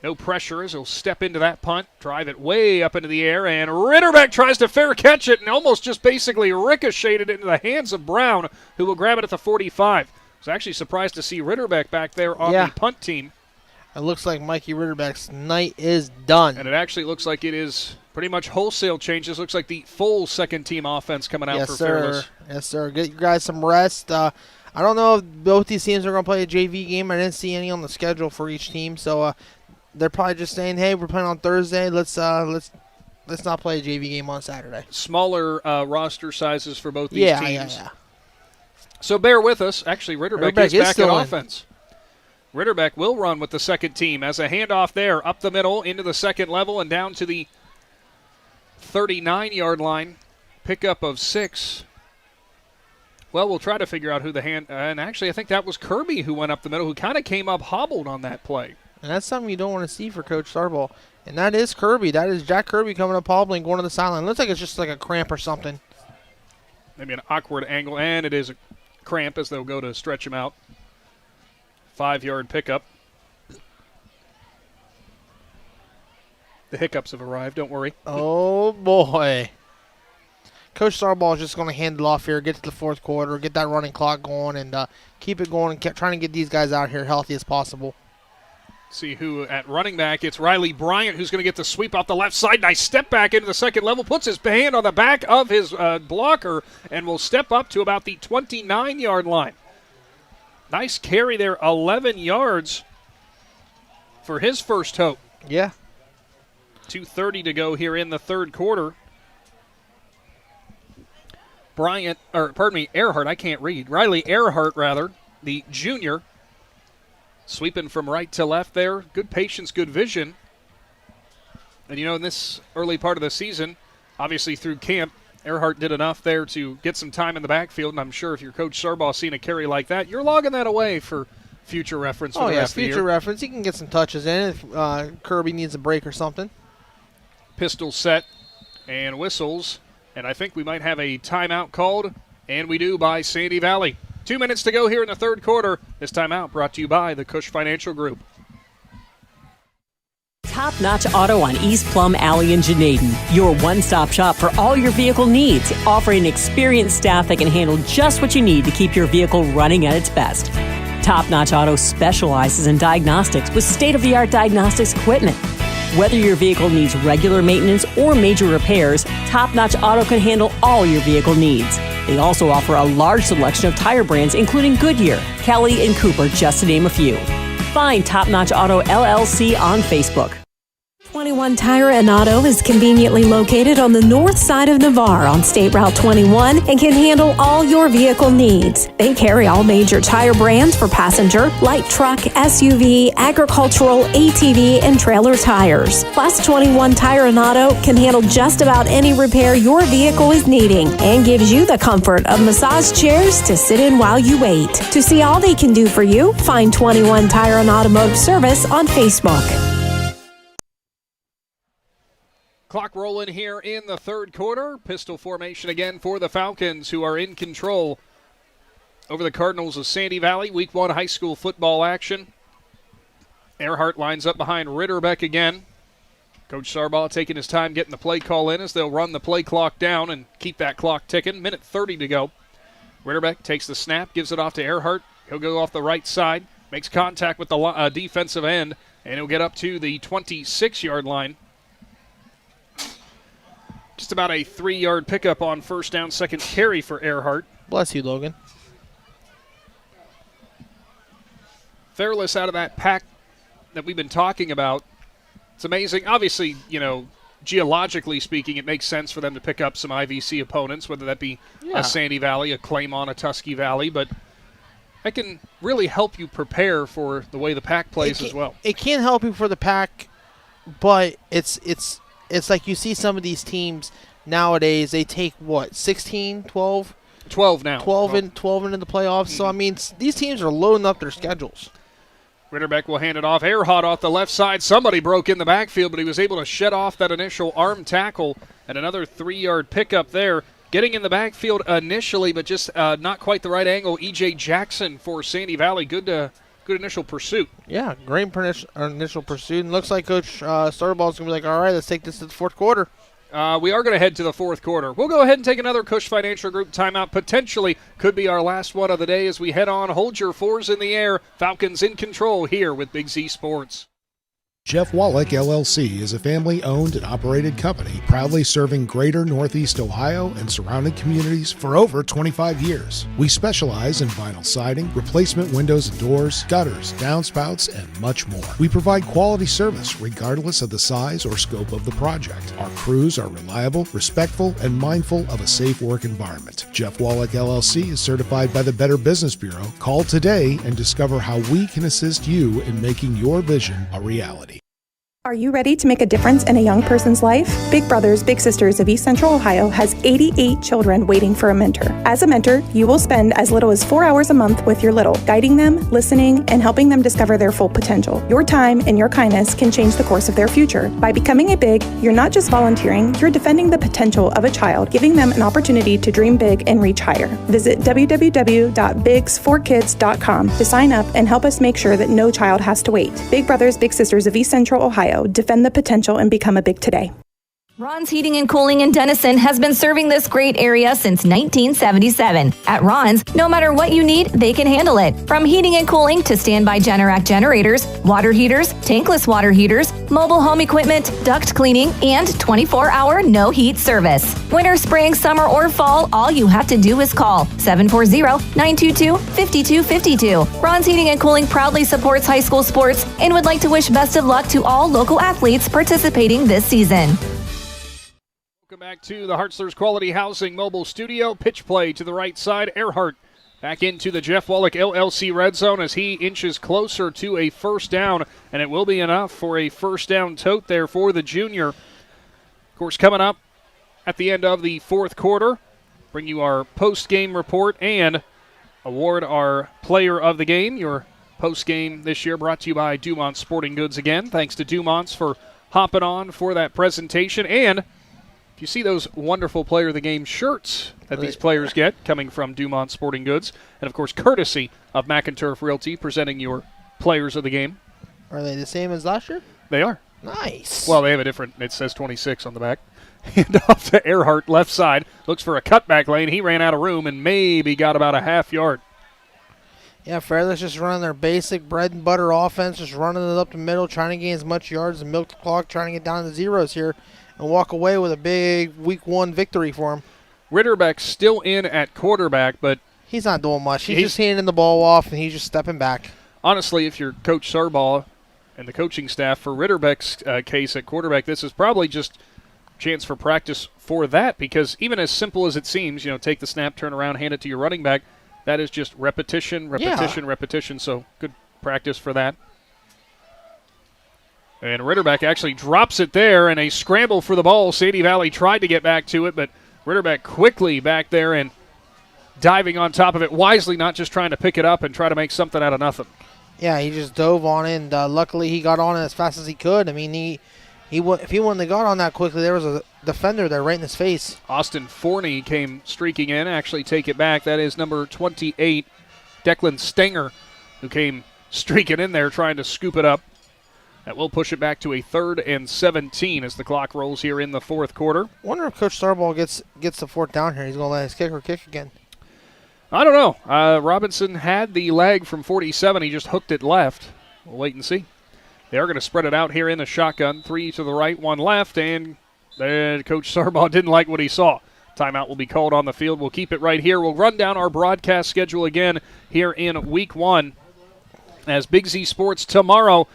no pressure as he'll step into that punt, drive it way up into the air, and Ritterbeck tries to fair catch it and almost just basically ricocheted it into the hands of Brown, who will grab it at the 45. I was actually surprised to see Ritterbeck back there on the punt team. It looks like Mikey Ritterbeck's night is done. And it actually looks like it is pretty much wholesale changes. Looks like the full second-team offense coming out for Fairless. Yes, sir. Get you guys some rest. I don't know if both these teams are going to play a JV game. I didn't see any on the schedule for each team, so they're probably just saying, "Hey, we're playing on Thursday. Let's not play a JV game on Saturday." Smaller roster sizes for both these teams. Yeah. So bear with us. Actually, Ritterbeck is back in offense. Ritterbeck will run with the second team as a handoff there up the middle into the second level and down to the 39-yard line. Pickup of 6. Well, we'll try to figure out who the and actually I think that was Kirby who went up the middle, who kind of came up hobbled on that play. And that's something you don't want to see for Coach Sarbaugh. And that is Kirby. That is Jack Kirby coming up hobbling, going to the sideline. Looks like it's just like a cramp or something. Maybe an awkward angle, and it is a cramp as they'll go to stretch him out. 5-yard pickup. The hiccups have arrived, don't worry. Oh, boy. Coach Sarbaugh is just going to hand it off here, get to the fourth quarter, get that running clock going, and keep it going and trying to get these guys out here healthy as possible. See who at running back. It's Riley Bryant who's going to get the sweep off the left side. Nice step back into the second level, puts his hand on the back of his blocker, and will step up to about the 29-yard line. Nice carry there, 11 yards for his first hope. Yeah. 2:30 to go here in the third quarter. Earhart, I can't read. Riley Earhart, rather, the junior, sweeping from right to left there. Good patience, good vision. And, in this early part of the season, obviously through camp, Earhart did enough there to get some time in the backfield, and I'm sure if you're Coach Sarbaugh seeing a carry like that, you're logging that away for future reference for the rest of the year. Future reference. He can get some touches in if Kirby needs a break or something. Pistol set and whistles. And I think we might have a timeout called, and we do, by Sandy Valley. 2 minutes to go here in the third quarter. This timeout brought to you by the Cush Financial Group. Top Notch Auto on East Plum Alley in Janaden. Your one-stop shop for all your vehicle needs, offering experienced staff that can handle just what you need to keep your vehicle running at its best. Top Notch Auto specializes in diagnostics with state-of-the-art diagnostics equipment. Whether your vehicle needs regular maintenance or major repairs, Top Notch Auto can handle all your vehicle needs. They also offer a large selection of tire brands, including Goodyear, Kelly, and Cooper, just to name a few. Find Top Notch Auto LLC on Facebook. 21 Tire and Auto is conveniently located on the north side of Navarre on State Route 21 and can handle all your vehicle needs. They carry all major tire brands for passenger, light truck, SUV, agricultural, ATV, and trailer tires. Plus, 21 Tire and Auto can handle just about any repair your vehicle is needing and gives you the comfort of massage chairs to sit in while you wait. To see all they can do for you, find 21 Tire and Automotive Service on Facebook. Clock rolling here in the third quarter. Pistol formation again for the Falcons, who are in control over the Cardinals of Sandy Valley. Week 1 high school football action. Earhart lines up behind Ritterbeck again. Coach Sarbaugh taking his time getting the play call in as they'll run the play clock down and keep that clock ticking. Minute 30 to go. Ritterbeck takes the snap, gives it off to Earhart. He'll go off the right side, makes contact with the defensive end, and he'll get up to the 26-yard line. Just about a 3-yard pickup on first down, second carry for Earhart. Bless you, Logan. Fairless out of that pack that we've been talking about. It's amazing. Obviously, geologically speaking, it makes sense for them to pick up some IVC opponents, whether that be a Sandy Valley, a Claymont, a Tusky Valley, but that can really help you prepare for the way the pack plays as well. It can help you for the pack, but it's like you see some of these teams nowadays, they take, 16, 12? 12 now. 12 into the playoffs. So, I mean, these teams are loading up their schedules. Ritterbeck will hand it off. Earhart off the left side. Somebody broke in the backfield, but he was able to shed off that initial arm tackle, and another 3-yard pickup there. Getting in the backfield initially, but just not quite the right angle. E.J. Jackson for Sandy Valley. Good initial pursuit. Yeah, great initial pursuit. And looks like Coach Starball's going to be like, all right, let's take this to the fourth quarter. We are going to head to the fourth quarter. We'll go ahead and take another Cush Financial Group timeout. Potentially could be our last one of the day as we head on. Hold your 4s in the air. Falcons in control here with Big Z Sports. Jeff Wallach LLC is a family-owned and operated company proudly serving greater Northeast Ohio and surrounding communities for over 25 years. We specialize in vinyl siding, replacement windows and doors, gutters, downspouts, and much more. We provide quality service regardless of the size or scope of the project. Our crews are reliable, respectful, and mindful of a safe work environment. Jeff Wallach LLC is certified by the Better Business Bureau. Call today and discover how we can assist you in making your vision a reality. Are you ready to make a difference in a young person's life? Big Brothers Big Sisters of East Central Ohio has 88 children waiting for a mentor. As a mentor, you will spend as little as 4 hours a month with your little, guiding them, listening, and helping them discover their full potential. Your time and your kindness can change the course of their future. By becoming a Big, you're not just volunteering, you're defending the potential of a child, giving them an opportunity to dream big and reach higher. Visit www.bigs4kids.com to sign up and help us make sure that no child has to wait. Big Brothers Big Sisters of East Central Ohio. Defend the potential and become a Big today. Ron's Heating and Cooling in Denison has been serving this great area since 1977. At Ron's, no matter what you need, they can handle it. From heating and cooling to standby Generac generators, water heaters, tankless water heaters, mobile home equipment, duct cleaning, and 24-hour no-heat service. Winter, spring, summer, or fall, all you have to do is call 740-922-5252. Ron's Heating and Cooling proudly supports high school sports and would like to wish best of luck to all local athletes participating this season. Welcome back to the Hartzler's Quality Housing Mobile Studio. Pitch play to the right side. Earhart back into the Jeff Wallach LLC red zone as he inches closer to a first down, and it will be enough for a first down tote there for the junior. Of course, coming up at the end of the fourth quarter, bring you our post-game report and award our player of the game. Your post-game this year brought to you by Dumont Sporting Goods again. Thanks to Dumont's for hopping on for that presentation. And if you see those wonderful Player of the Game shirts that these players get coming from Dumont Sporting Goods, and, of course, courtesy of McInturf Realty presenting your Players of the Game. Are they the same as last year? They are. Nice. Well, they have a different, it says 26 on the back. Hand off to Earhart, left side. Looks for a cutback lane. He ran out of room and maybe got about a half yard. Yeah, Fairless just running their basic bread and butter offense, just running it up the middle, trying to gain as much yards and milk the clock, trying to get down to zeros here and walk away with a big Week 1 victory for him. Ritterbeck's still in at quarterback, but he's not doing much. He's just handing the ball off, and he's just stepping back. Honestly, if you're Coach Sarbaugh and the coaching staff, for Ritterbeck's case at quarterback, this is probably just a chance for practice for that, because even as simple as it seems, take the snap, turn around, hand it to your running back, that is just repetition, repetition, so good practice for that. And Ritterbeck actually drops it there in a scramble for the ball. Sadie Valley tried to get back to it, but Ritterbeck quickly back there and diving on top of it wisely, not just trying to pick it up and try to make something out of nothing. Yeah, he just dove on it, and luckily he got on it as fast as he could. I mean, if he wouldn't have got on that quickly, there was a defender there right in his face. Austin Forney came streaking in, actually take it back. That is number 28, Declan Stenger, who came streaking in there trying to scoop it up. That will push it back to a 3rd and 17 as the clock rolls here in the fourth quarter. Wonder if Coach Sarbaugh gets the fourth down here. He's going to let his kicker kick again. I don't know. Robinson had the leg from 47. He just hooked it left. We'll wait and see. They are going to spread it out here in the shotgun. 3 to the right, 1 left, and Coach Sarbaugh didn't like what he saw. Timeout will be called on the field. We'll keep it right here. We'll run down our broadcast schedule again here in Week 1 as Big Z Sports tomorrow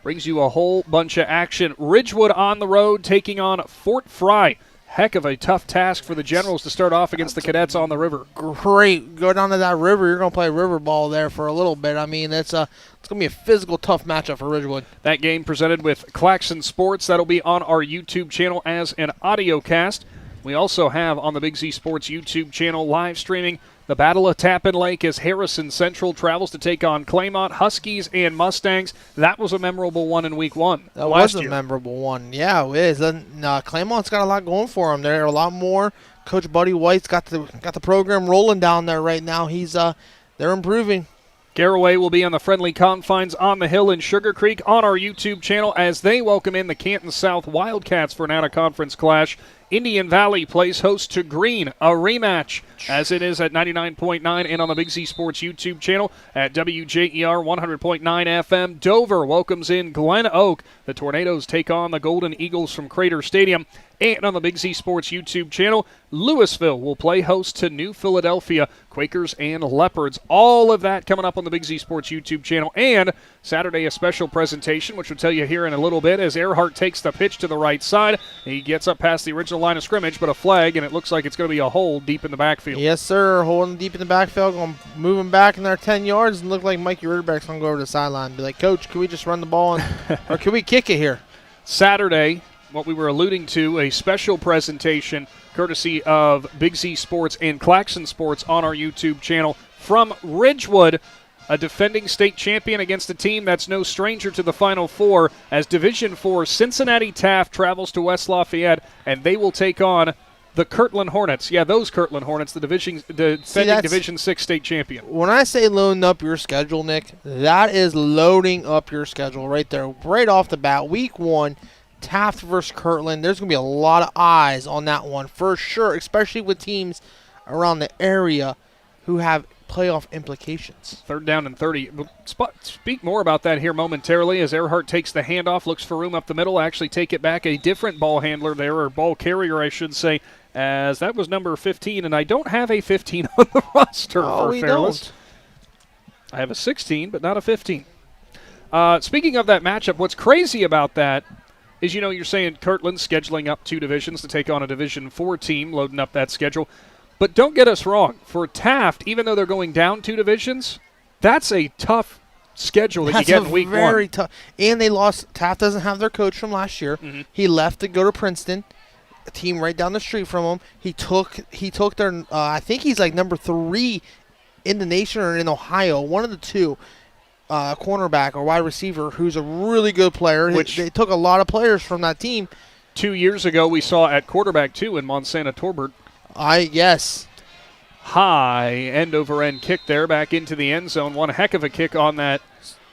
brings you a whole bunch of action. Ridgewood on the road taking on Fort Fry. Heck of a tough task for the Generals to start off against the Cadets on the river. Great. Go down to that river. You're going to play river ball there for a little bit. I mean, it's going to be a physical, tough matchup for Ridgewood. That game presented with Claxon Sports. That'll be on our YouTube channel as an audio cast. We also have on the Big Z Sports YouTube channel live streaming the Battle of Tappan Lake as Harrison Central travels to take on Claymont Huskies and Mustangs. That was a memorable one in Week 1. That was a memorable one. Yeah, it is. Claymont's got a lot going for them. They're a lot more. Coach Buddy White's got the program rolling down there right now. They're improving. Garraway will be on the friendly confines on the hill in Sugar Creek on our YouTube channel as they welcome in the Canton South Wildcats for an out-of-conference clash Indian Valley plays host to Green, a rematch, as it is at 99.9 and on the Big Z Sports YouTube channel at WJER 100.9 FM. Dover welcomes in Glen Oak. The Tornadoes take on the Golden Eagles from Crater Stadium. And on the Big Z Sports YouTube channel, Louisville will play host to New Philadelphia, Quakers and Leopards. All of that coming up on the Big Z Sports YouTube channel. And Saturday, a special presentation, which we'll tell you here in a little bit, as Earhart takes the pitch to the right side. He gets up past the original line of scrimmage, but a flag, and it looks like it's going to be a hold deep in the backfield. Yes, sir. Holding deep in the backfield, going moving back in their 10 yards, and look like Mikey Rudbeck's going to go over to the sideline and be like, Coach, can we just run the ball, or can we kick it here? Saturday, what we were alluding to, a special presentation courtesy of Big Z Sports and Claxon Sports on our YouTube channel from Ridgewood, a defending state champion against a team that's no stranger to the Final Four, as Division IV Cincinnati Taft travels to West Lafayette, and they will take on the Kirtland Hornets. Yeah, those Kirtland Hornets, the defending Division VI state champion. When I say loading up your schedule, Nick, that is loading up your schedule right there, right off the bat. Week 1, Taft versus Kirtland. There's going to be a lot of eyes on that one for sure, especially with teams around the area who have playoff implications. 3rd down and 30. We'll speak more about that here momentarily as Earhart takes the handoff, looks for room up the middle, actually take it back. A different ball handler there, or ball carrier, I should say, as that was number 15, and I don't have a 15 on the roster for Fairless. I have a 16, but not a 15. Speaking of that matchup, what's crazy about that is, you're saying Kirtland's scheduling up 2 divisions to take on a Division IV team, loading up that schedule. But don't get us wrong. For Taft, even though they're going down 2 divisions, that's a tough schedule that you get in week 1. Very tough. And they lost. Taft doesn't have their coach from last year. Mm-hmm. He left to go to Princeton, a team right down the street from him. He took their, I think he's like number 3 in the nation or in Ohio, one of the 2. Cornerback or wide receiver who's a really good player. They took a lot of players from that team. 2 years ago, we saw at quarterback, too, in Montana Torbert. Yes. High end-over-end kick there back into the end zone. One heck of a kick on that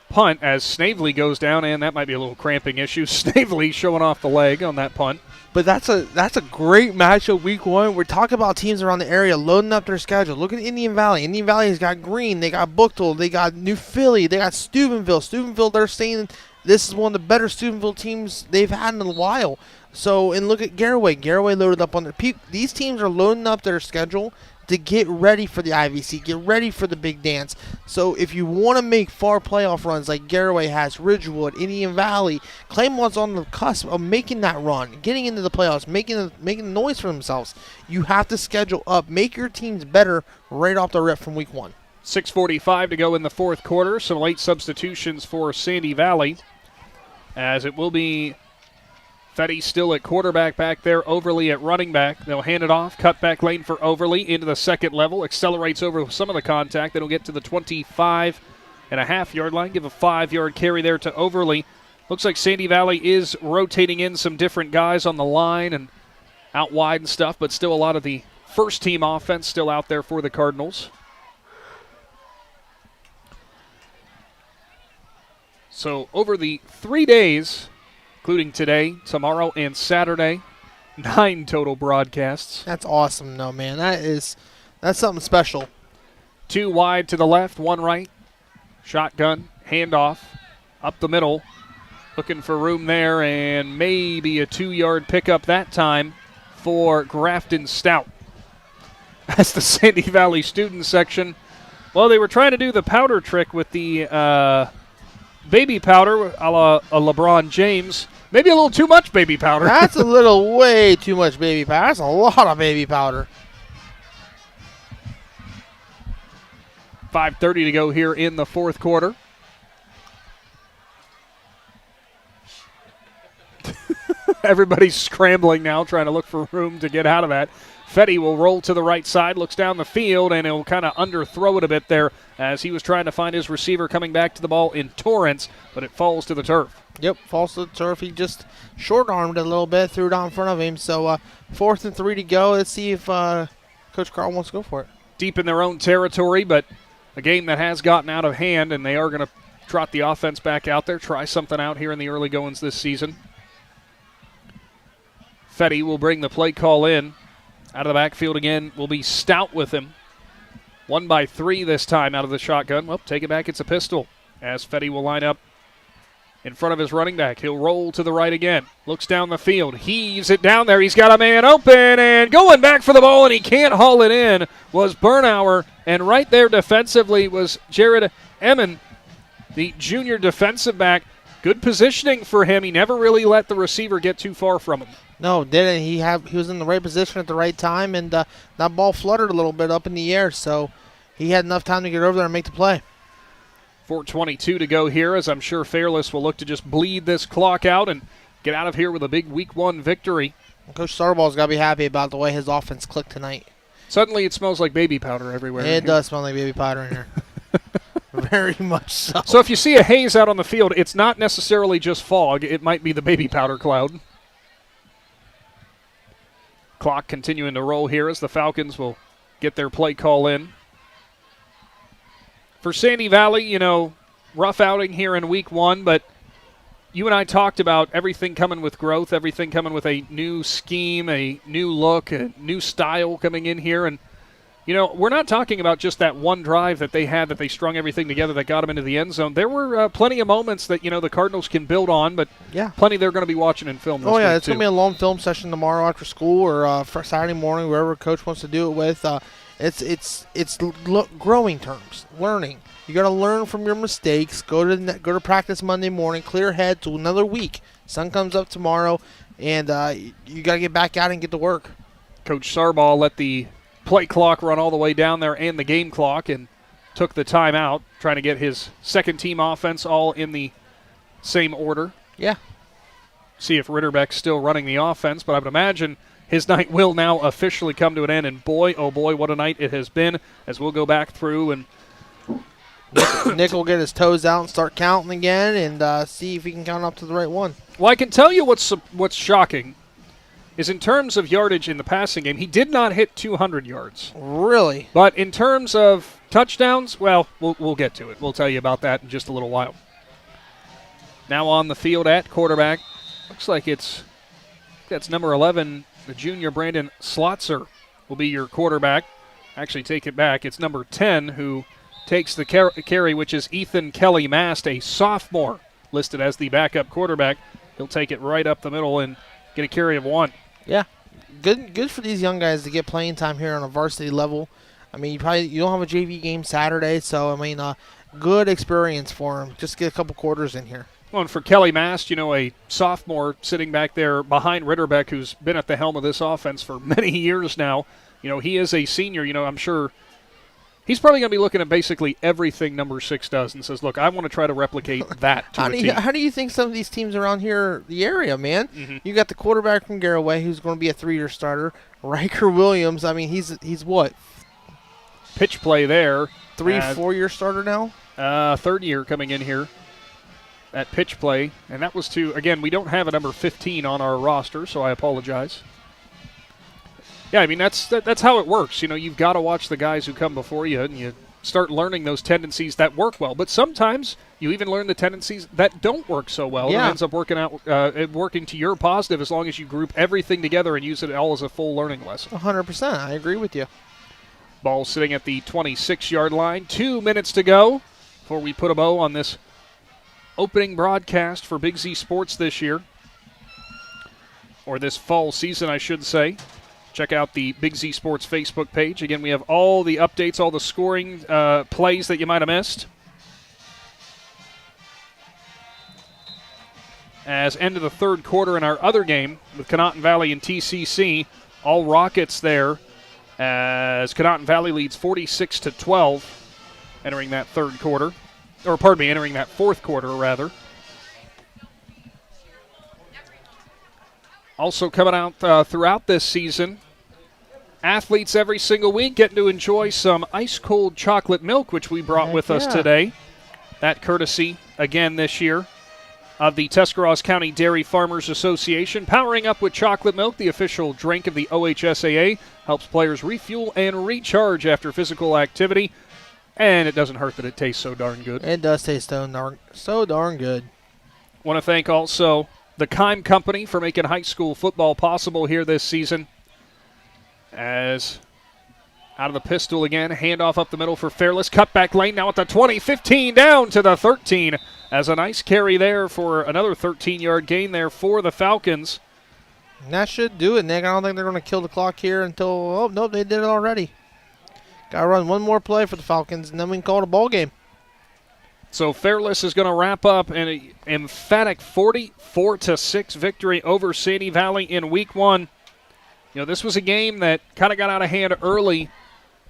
punt as Snavely goes down, and that might be a little cramping issue. Snavely showing off the leg on that punt. But that's a great matchup week 1. We're talking about teams around the area loading up their schedule. Look at Indian Valley. Indian Valley's got Green. They got Buchtel. They got New Philly. They got Steubenville. Steubenville, they're saying this is one of the better Steubenville teams they've had in a while. So, and look at Garaway. Garaway loaded up on their these teams are loading up their schedule to get ready for the IVC, get ready for the big dance. So if you want to make far playoff runs like Garaway has, Ridgewood, Indian Valley, Claymont's on the cusp of making that run, getting into the playoffs, making noise for themselves. You have to schedule up, make your teams better right off the rip from week 1. 6:45 to go in the 4th quarter. Some late substitutions for Sandy Valley, as it will be Fetty still at quarterback back there, Overly at running back. They'll hand it off, cut back lane for Overly into the 2nd level, accelerates over some of the contact. Then he'll get to the 25.5-yard line, give a 5-yard carry there to Overly. Looks like Sandy Valley is rotating in some different guys on the line and out wide and stuff, but still a lot of the first-team offense still out there for the Cardinals. So over the 3 days, including today, tomorrow, and Saturday, 9 total broadcasts. That's awesome, though, man. That's something special. 2 wide to the left, 1 right. Shotgun, handoff, up the middle. Looking for room there, and maybe a 2-yard pickup that time for Grafton Stout. That's the Sandy Valley student section. Well, they were trying to do the powder trick with the baby powder a la LeBron James. Maybe a little too much baby powder. That's a little way too much baby powder. That's a lot of baby powder. 5:30 to go here in the 4th quarter. Everybody's scrambling now, trying to look for room to get out of that. Fetty will roll to the right side, looks down the field, and he'll kind of underthrow it a bit there as he was trying to find his receiver coming back to the ball in Torrance, but it falls to the turf. Yep, falls to the turf. He just short-armed it a little bit, threw it out in front of him. So 4th and 3 to go. Let's see if Coach Carl wants to go for it. Deep in their own territory, but a game that has gotten out of hand, and they are going to trot the offense back out there, try something out here in the early goings this season. Fetty will bring the play call in. Out of the backfield again will be Stout with him. 1 by 3 this time out of the shotgun. Well, take it back. It's a pistol as Fetty will line up in front of his running back. He'll roll to the right again. Looks down the field. Heaves it down there. He's got a man open and going back for the ball, and he can't haul it in was Bernauer. And right there defensively was Jared Emmon, the junior defensive back. Good positioning for him. He never really let the receiver get too far from him. No, didn't. He was in the right position at the right time, and that ball fluttered a little bit up in the air, so he had enough time to get over there and make the play. 4:22 to go here, as I'm sure Fairless will look to just bleed this clock out and get out of here with a big Week 1 victory. Coach Starball's got to be happy about the way his offense clicked tonight. Suddenly it smells like baby powder everywhere. It does smell like baby powder in here. Very much so. So if you see a haze out on the field, it's not necessarily just fog. It might be the baby powder cloud. Clock continuing to roll here as the Falcons will get their play call in. For Sandy Valley, rough outing here in Week 1, but you and I talked about everything coming with growth, everything coming with a new scheme, a new look, a new style coming in here. And, we're not talking about just that one drive that they had that they strung everything together that got them into the end zone. There were plenty of moments that, the Cardinals can build on, but plenty they're going to be watching in film this week, it's going to be a long film session tomorrow after school or for Saturday morning, wherever coach wants to do it with. It's growing terms, learning. You got to learn from your mistakes. Go to practice Monday morning. Clear head to another week. Sun comes up tomorrow, and you got to get back out and get to work. Coach Sarball let the play clock run all the way down there and the game clock, and took the timeout, trying to get his second team offense all in the same order. Yeah. See if Ritterbeck's still running the offense, but I would imagine his night will now officially come to an end, and boy, oh boy, what a night it has been, as we'll go back through and Nick will get his toes out and start counting again and see if he can count up to the right one. Well, I can tell you what's shocking is in terms of yardage in the passing game, he did not hit 200 yards. Really? But in terms of touchdowns, well, we'll get to it. We'll tell you about that in just a little while. Now on the field at quarterback, looks like that's number 11, the junior Brandon Slotzer will be your quarterback. Actually, take it back. It's number 10 who takes the carry, which is Ethan Kelly Mast, a sophomore, listed as the backup quarterback. He'll take it right up the middle and get a carry of 1. Yeah, good for these young guys to get playing time here on a varsity level. I mean, you don't have a JV game Saturday, so I mean, good experience for them. Just get a couple quarters in here. Well, and for Kelly Mast, a sophomore sitting back there behind Ritterbeck, who's been at the helm of this offense for many years now. He is a senior. I'm sure he's probably going to be looking at basically everything number 6 does and says, look, I want to try to replicate that to a team. How do you think some of these teams around here, the area, man? Mm-hmm. You got the quarterback from Garraway, who's going to be a 3-year starter. Riker Williams, I mean, he's what? Pitch play there. 4-year starter now? Third year coming in here at pitch play. And that was again, we don't have a number 15 on our roster, so I apologize. Yeah, I mean, that's how it works. You've got to watch the guys who come before you, and you start learning those tendencies that work well. But sometimes you even learn the tendencies that don't work so well. Yeah. And it ends up working to your positive as long as you group everything together and use it all as a full learning lesson. 100%. I agree with you. Ball sitting at the 26-yard line. 2 minutes to go before we put a bow on this opening broadcast for Big Z Sports this year. Or this fall season, I should say. Check out the Big Z Sports Facebook page. Again, we have all the updates, all the scoring plays that you might have missed. As end of the third quarter in our other game with Conotton Valley and TCC, all Rockets there as Conotton Valley leads 46-12 entering that third quarter. Or, pardon me, entering that fourth quarter, rather. Also coming out throughout this season, athletes every single week getting to enjoy some ice-cold chocolate milk, which we brought with us today. That courtesy, again this year, of the Tuscarawas County Dairy Farmers Association. Powering up with chocolate milk, the official drink of the OHSAA, helps players refuel and recharge after physical activity. And it doesn't hurt that it tastes so darn good. It does taste so darn good. Want to thank also the Keim Company for making high school football possible here this season. As out of the pistol again, handoff up the middle for Fairless. Cutback lane now at the 20, 15 down to the 13. As a nice carry there for another 13-yard gain there for the Falcons. And that should do it, Nick. I don't think they're going to kill the clock here until, oh, nope, they did it already. Got to run one more play for the Falcons, and then we can call it a ball game. So Fairless is going to wrap up an emphatic 44-6 victory over Sandy Valley in Week 1. You know, this was a game that kind of got out of hand early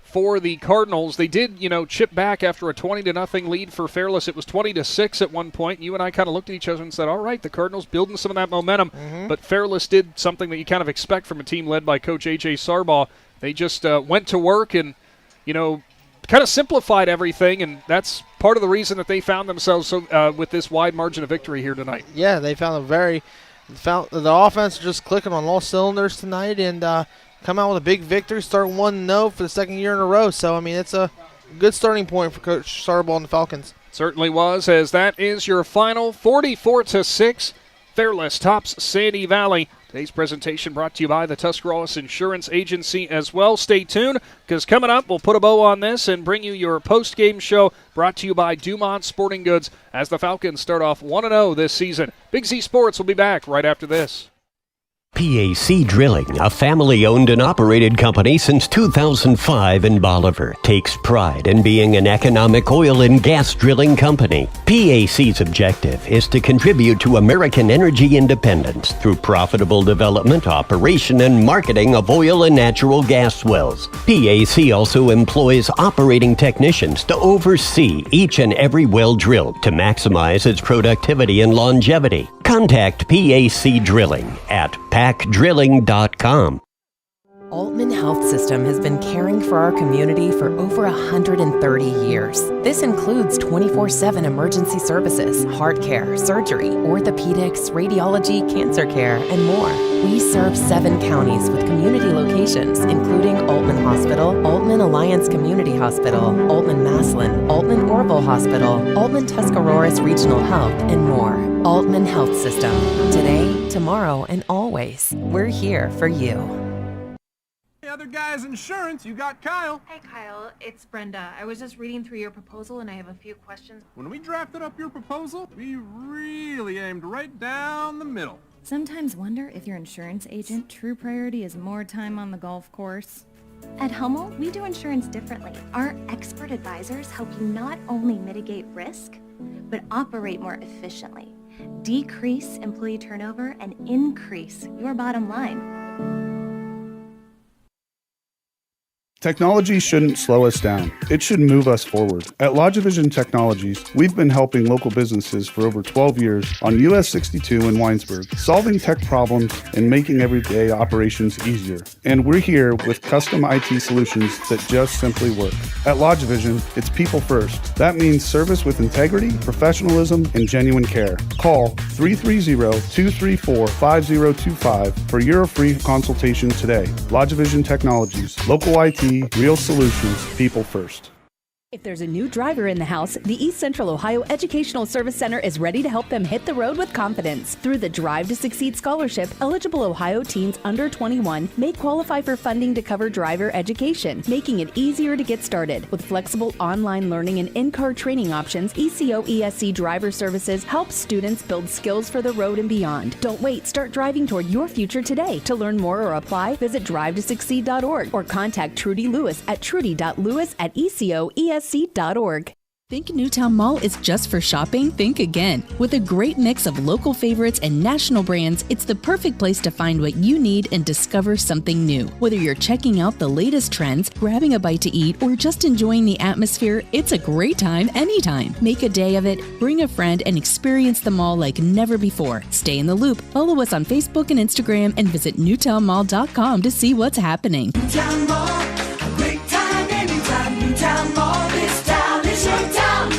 for the Cardinals. They did, chip back after a 20-0 lead for Fairless. It was 20-6 at one point. You and I kind of looked at each other and said, all right, the Cardinals building some of that momentum. But Fairless did something that you kind of expect from a team led by Coach A.J. Sarbaugh. They just went to work and, kind of simplified everything, and that's part of the reason that they found themselves with this wide margin of victory here tonight. Yeah, they found the offense just clicking on all cylinders tonight and come out with a big victory, start 1-0 for the second year in a row. So, it's a good starting point for Coach Sarbaugh and the Falcons. Certainly was, as that is your final 44-6. Fairless tops Sandy Valley. Today's presentation brought to you by the Tuscarawas Insurance Agency as well. Stay tuned, because coming up, we'll put a bow on this and bring you your post-game show brought to you by Dumont Sporting Goods as the Falcons start off 1-0 this season. Big Z Sports will be back right after this. PAC Drilling, a family-owned and operated company since 2005 in Bolivar, takes pride in being an economic oil and gas drilling company. PAC's objective is to contribute to American energy independence through profitable development, operation, and marketing of oil and natural gas wells. PAC also employs operating technicians to oversee each and every well drilled to maximize its productivity and longevity. Contact PAC Drilling at pacdrilling.com. Altman Health System has been caring for our community for over 130 years. This includes 24/7 emergency services, heart care, surgery, orthopedics, radiology, cancer care, and more. We serve 7 counties with community locations, including Altman Hospital, Altman Alliance Community Hospital, Altman Maslin, Altman Orville Hospital, Altman Tuscarawas Regional Health, and more. Altman Health System. Today, tomorrow, and always. We're here for you. Other guy's insurance, you got Kyle. Hey Kyle, it's Brenda. I was just reading through your proposal and I have a few questions. When we drafted up your proposal, we really aimed right down the middle. Sometimes wonder if your insurance agent true priority is more time on the golf course. At Hummel, we do insurance differently. Our expert advisors help you not only mitigate risk, but operate more efficiently, decrease employee turnover, and increase your bottom line. Technology shouldn't slow us down. It should move us forward. At LodgeVision Technologies, we've been helping local businesses for over 12 years on US 62 in Winesburg, solving tech problems and making everyday operations easier. And we're here with custom IT solutions that just simply work. At LodgeVision, it's people first. That means service with integrity, professionalism, and genuine care. Call 330-234-5025 for your free consultation today. LodgeVision Technologies, local IT, real solutions, people first. If there's a new driver in the house, the East Central Ohio Educational Service Center is ready to help them hit the road with confidence. Through the Drive to Succeed Scholarship, eligible Ohio teens under 21 may qualify for funding to cover driver education, making it easier to get started. With flexible online learning and in-car training options, ECO ESC Driver Services helps students build skills for the road and beyond. Don't wait, start driving toward your future today. To learn more or apply, visit drivetosucceed.org or contact Trudy Lewis at trudy.lewis@ecoesc.org. Think Newtown Mall is just for shopping? Think again. With a great mix of local favorites and national brands, it's the perfect place to find what you need and discover something new. Whether you're checking out the latest trends, grabbing a bite to eat, or just enjoying the atmosphere, it's a great time anytime. Make a day of it, bring a friend, and experience the mall like never before. Stay in the loop. Follow us on Facebook and Instagram and visit newtownmall.com to see what's happening. Newtown Mall, a great time anytime. Newtown Mall, this town is your town.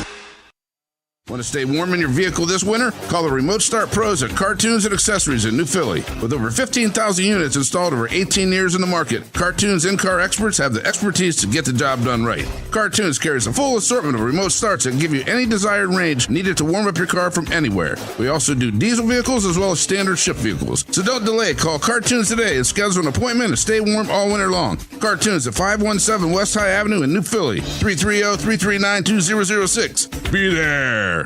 Want to stay warm in your vehicle this winter? Call the Remote Start Pros at Cartoons and Accessories in New Philly. With over 15,000 units installed over 18 years in the market, Cartoons in-car experts have the expertise to get the job done right. Cartoons carries a full assortment of remote starts that give you any desired range needed to warm up your car from anywhere. We also do diesel vehicles as well as standard shift vehicles. So don't delay. Call Cartoons today and schedule an appointment to stay warm all winter long. Cartoons at 517 West High Avenue in New Philly. 330-339-2006. Be there.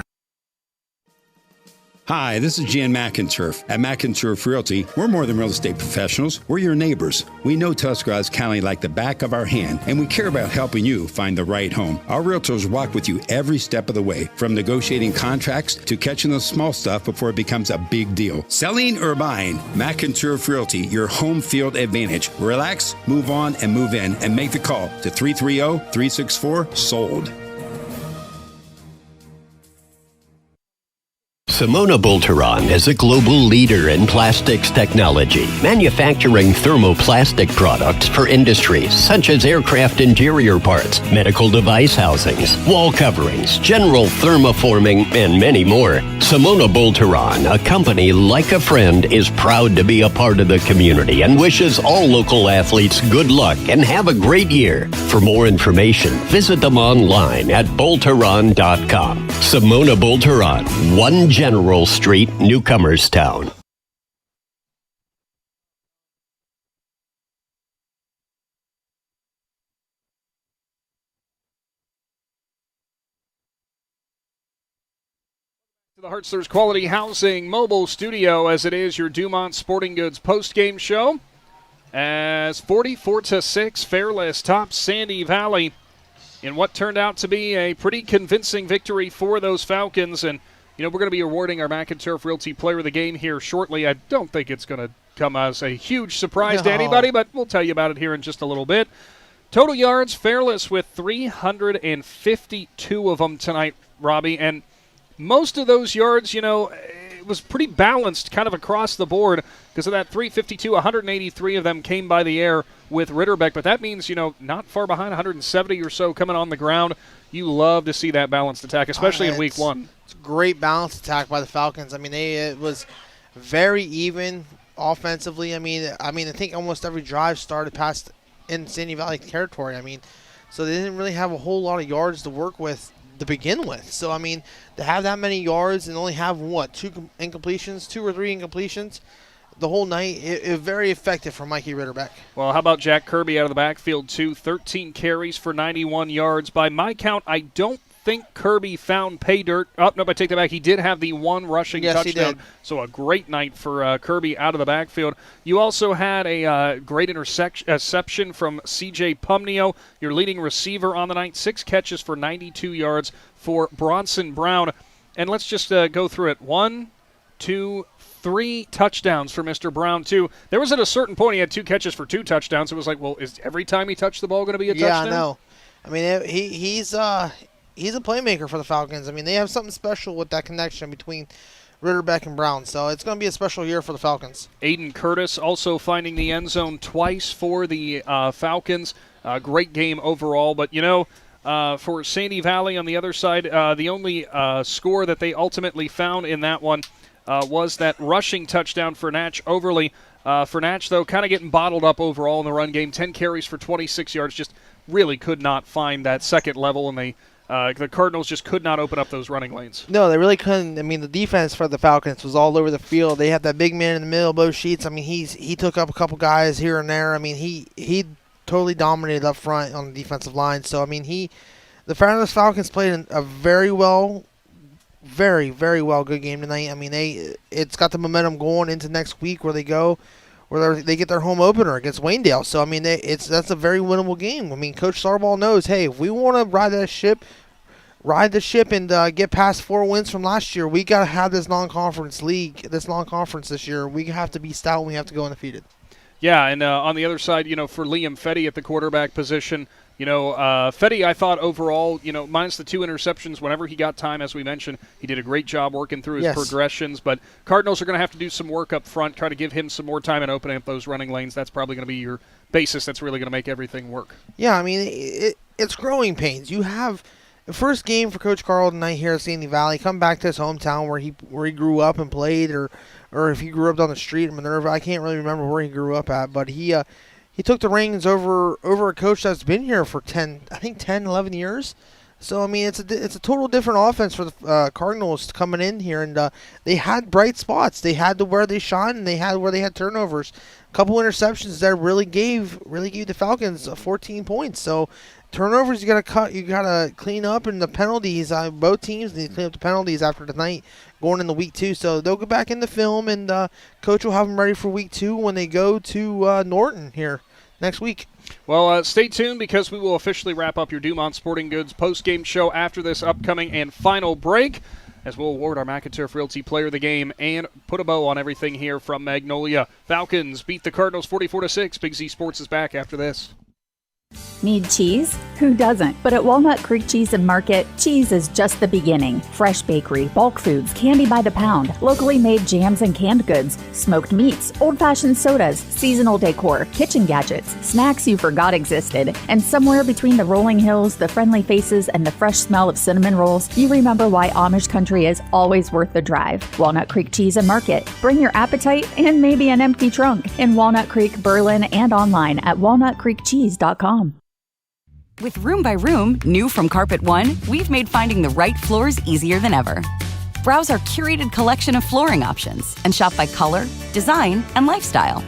Hi, this is Jan McInturf. At McInturf Realty, we're more than real estate professionals. We're your neighbors. We know Tuscarawas County like the back of our hand, and we care about helping you find the right home. Our realtors walk with you every step of the way, from negotiating contracts to catching the small stuff before it becomes a big deal. Selling or buying, McInturf Realty, your home field advantage. Relax, move on, and move in, and make the call to 330-364-SOLD. Simona Bolteron is a global leader in plastics technology, manufacturing thermoplastic products for industries such as aircraft interior parts, medical device housings, wall coverings, general thermoforming, and many more. Simona Bolteron, a company like a friend, is proud to be a part of the community and wishes all local athletes good luck and have a great year. For more information, visit them online at bolteron.com. Simona Bolteron, 1 General Street, Newcomerstown. The Hartzler's Quality Housing mobile studio, as it is your Dumont Sporting Goods post-game show. As 44-6, Fairless tops Sandy Valley in what turned out to be a pretty convincing victory for those Falcons. And, you know, we're going to be awarding our McInturf Realty Player of the Game here shortly. I don't think it's going to come as a huge surprise to anybody, but we'll tell you about it here in just a little bit. Total yards, Fairless with 352 of them tonight, Robby, and most of those yards, you know, it was pretty balanced kind of across the board because of that 352, 183 of them came by the air with Ritterbeck, but that means, you know, not far behind, 170 or so coming on the ground. You love to see that balanced attack, especially in week one. It's a great balanced attack by the Falcons. I mean, it was very even offensively. I mean, I think almost every drive started past in Sandy Valley territory. I mean, so they didn't really have a whole lot of yards to work with to begin with. So, I mean, to have that many yards and only have, 2 or 3 incompletions the whole night, it was very effective for Mikey Ritterbeck. Well, how about Jack Kirby out of the backfield, too? 13 carries for 91 yards. By my count, I don't think Kirby found pay dirt. Oh, no, I take that back. He did have the 1 rushing touchdown. He did. So a great night for Kirby out of the backfield. You also had a great interception from C.J. Pumnio, your leading receiver on the night. 6 catches for 92 yards for Bronson Brown. And let's just go through it. 1, 2, 3 touchdowns for Mr. Brown, too. There was at a certain point he had 2 catches for 2 touchdowns. It was like, well, is every time he touched the ball going to be a touchdown? Yeah, I know. I mean, he's a playmaker for the Falcons. I mean, they have something special with that connection between Ritterbeck and Brown. So it's going to be a special year for the Falcons. Aiden Curtis also finding the end zone twice for the Falcons. Great game overall. But, you know, for Sandy Valley on the other side, the only score that they ultimately found in that one was that rushing touchdown for Natch Overly. For Natch, though, kind of getting bottled up overall in the run game. 10 carries for 26 yards. Just really could not find that second level, and the Cardinals just could not open up those running lanes. No, they really couldn't. I mean, the defense for the Falcons was all over the field. They had that big man in the middle, Bo Sheets. I mean, he took up a couple guys here and there. I mean, he totally dominated up front on the defensive line. So, I mean, the Fairless Falcons played a very, very well good game tonight. I mean, it's got the momentum going into next week where they get their home opener against Waynedale. So, I mean, that's a very winnable game. I mean, Coach Sarbaugh knows, hey, if we want to ride the ship and get past 4 wins from last year, we got to have this non-conference this year. We have to be stout and we have to go undefeated. Yeah, and on the other side, you know, for Liam Fetty at the quarterback position, you know, Fetty, I thought overall, you know, minus the 2 interceptions, whenever he got time, as we mentioned, he did a great job working through his progressions. But Cardinals are going to have to do some work up front, try to give him some more time and opening up those running lanes. That's probably going to be your basis that's really going to make everything work. Yeah, I mean, it's growing pains. You have the first game for Coach Carl tonight here at Sandy Valley, come back to his hometown where he grew up and played, or if he grew up down the street in Minerva. I can't really remember where he grew up at, but he took the reins over a coach that's been here for 10, 11 years. So, I mean, it's a total different offense for the Cardinals coming in here, and they had bright spots. They had where they shone, and they had where they had turnovers. A couple interceptions that really gave the Falcons 14 points. So, turnovers you gotta clean up, and the penalties. Both teams need to clean up the penalties after tonight, going into week 2. So they'll go back in the film, and Coach will have them ready for week 2 when they go to Norton here next week. Well, stay tuned because we will officially wrap up your Dumont Sporting Goods post-game show after this upcoming and final break, as we'll award our McInturf Realty Player of the Game and put a bow on everything here from Magnolia. Falcons beat the Cardinals 44-6. Big Z Sports is back after this. Need cheese? Who doesn't? But at Walnut Creek Cheese and Market, cheese is just the beginning. Fresh bakery, bulk foods, candy by the pound, locally made jams and canned goods, smoked meats, old-fashioned sodas, seasonal decor, kitchen gadgets, snacks you forgot existed, and somewhere between the rolling hills, the friendly faces, and the fresh smell of cinnamon rolls, you remember why Amish country is always worth the drive. Walnut Creek Cheese and Market. Bring your appetite and maybe an empty trunk in Walnut Creek, Berlin, and online at walnutcreekcheese.com. With Room by Room, new from Carpet One, we've made finding the right floors easier than ever. Browse our curated collection of flooring options and shop by color, design, and lifestyle.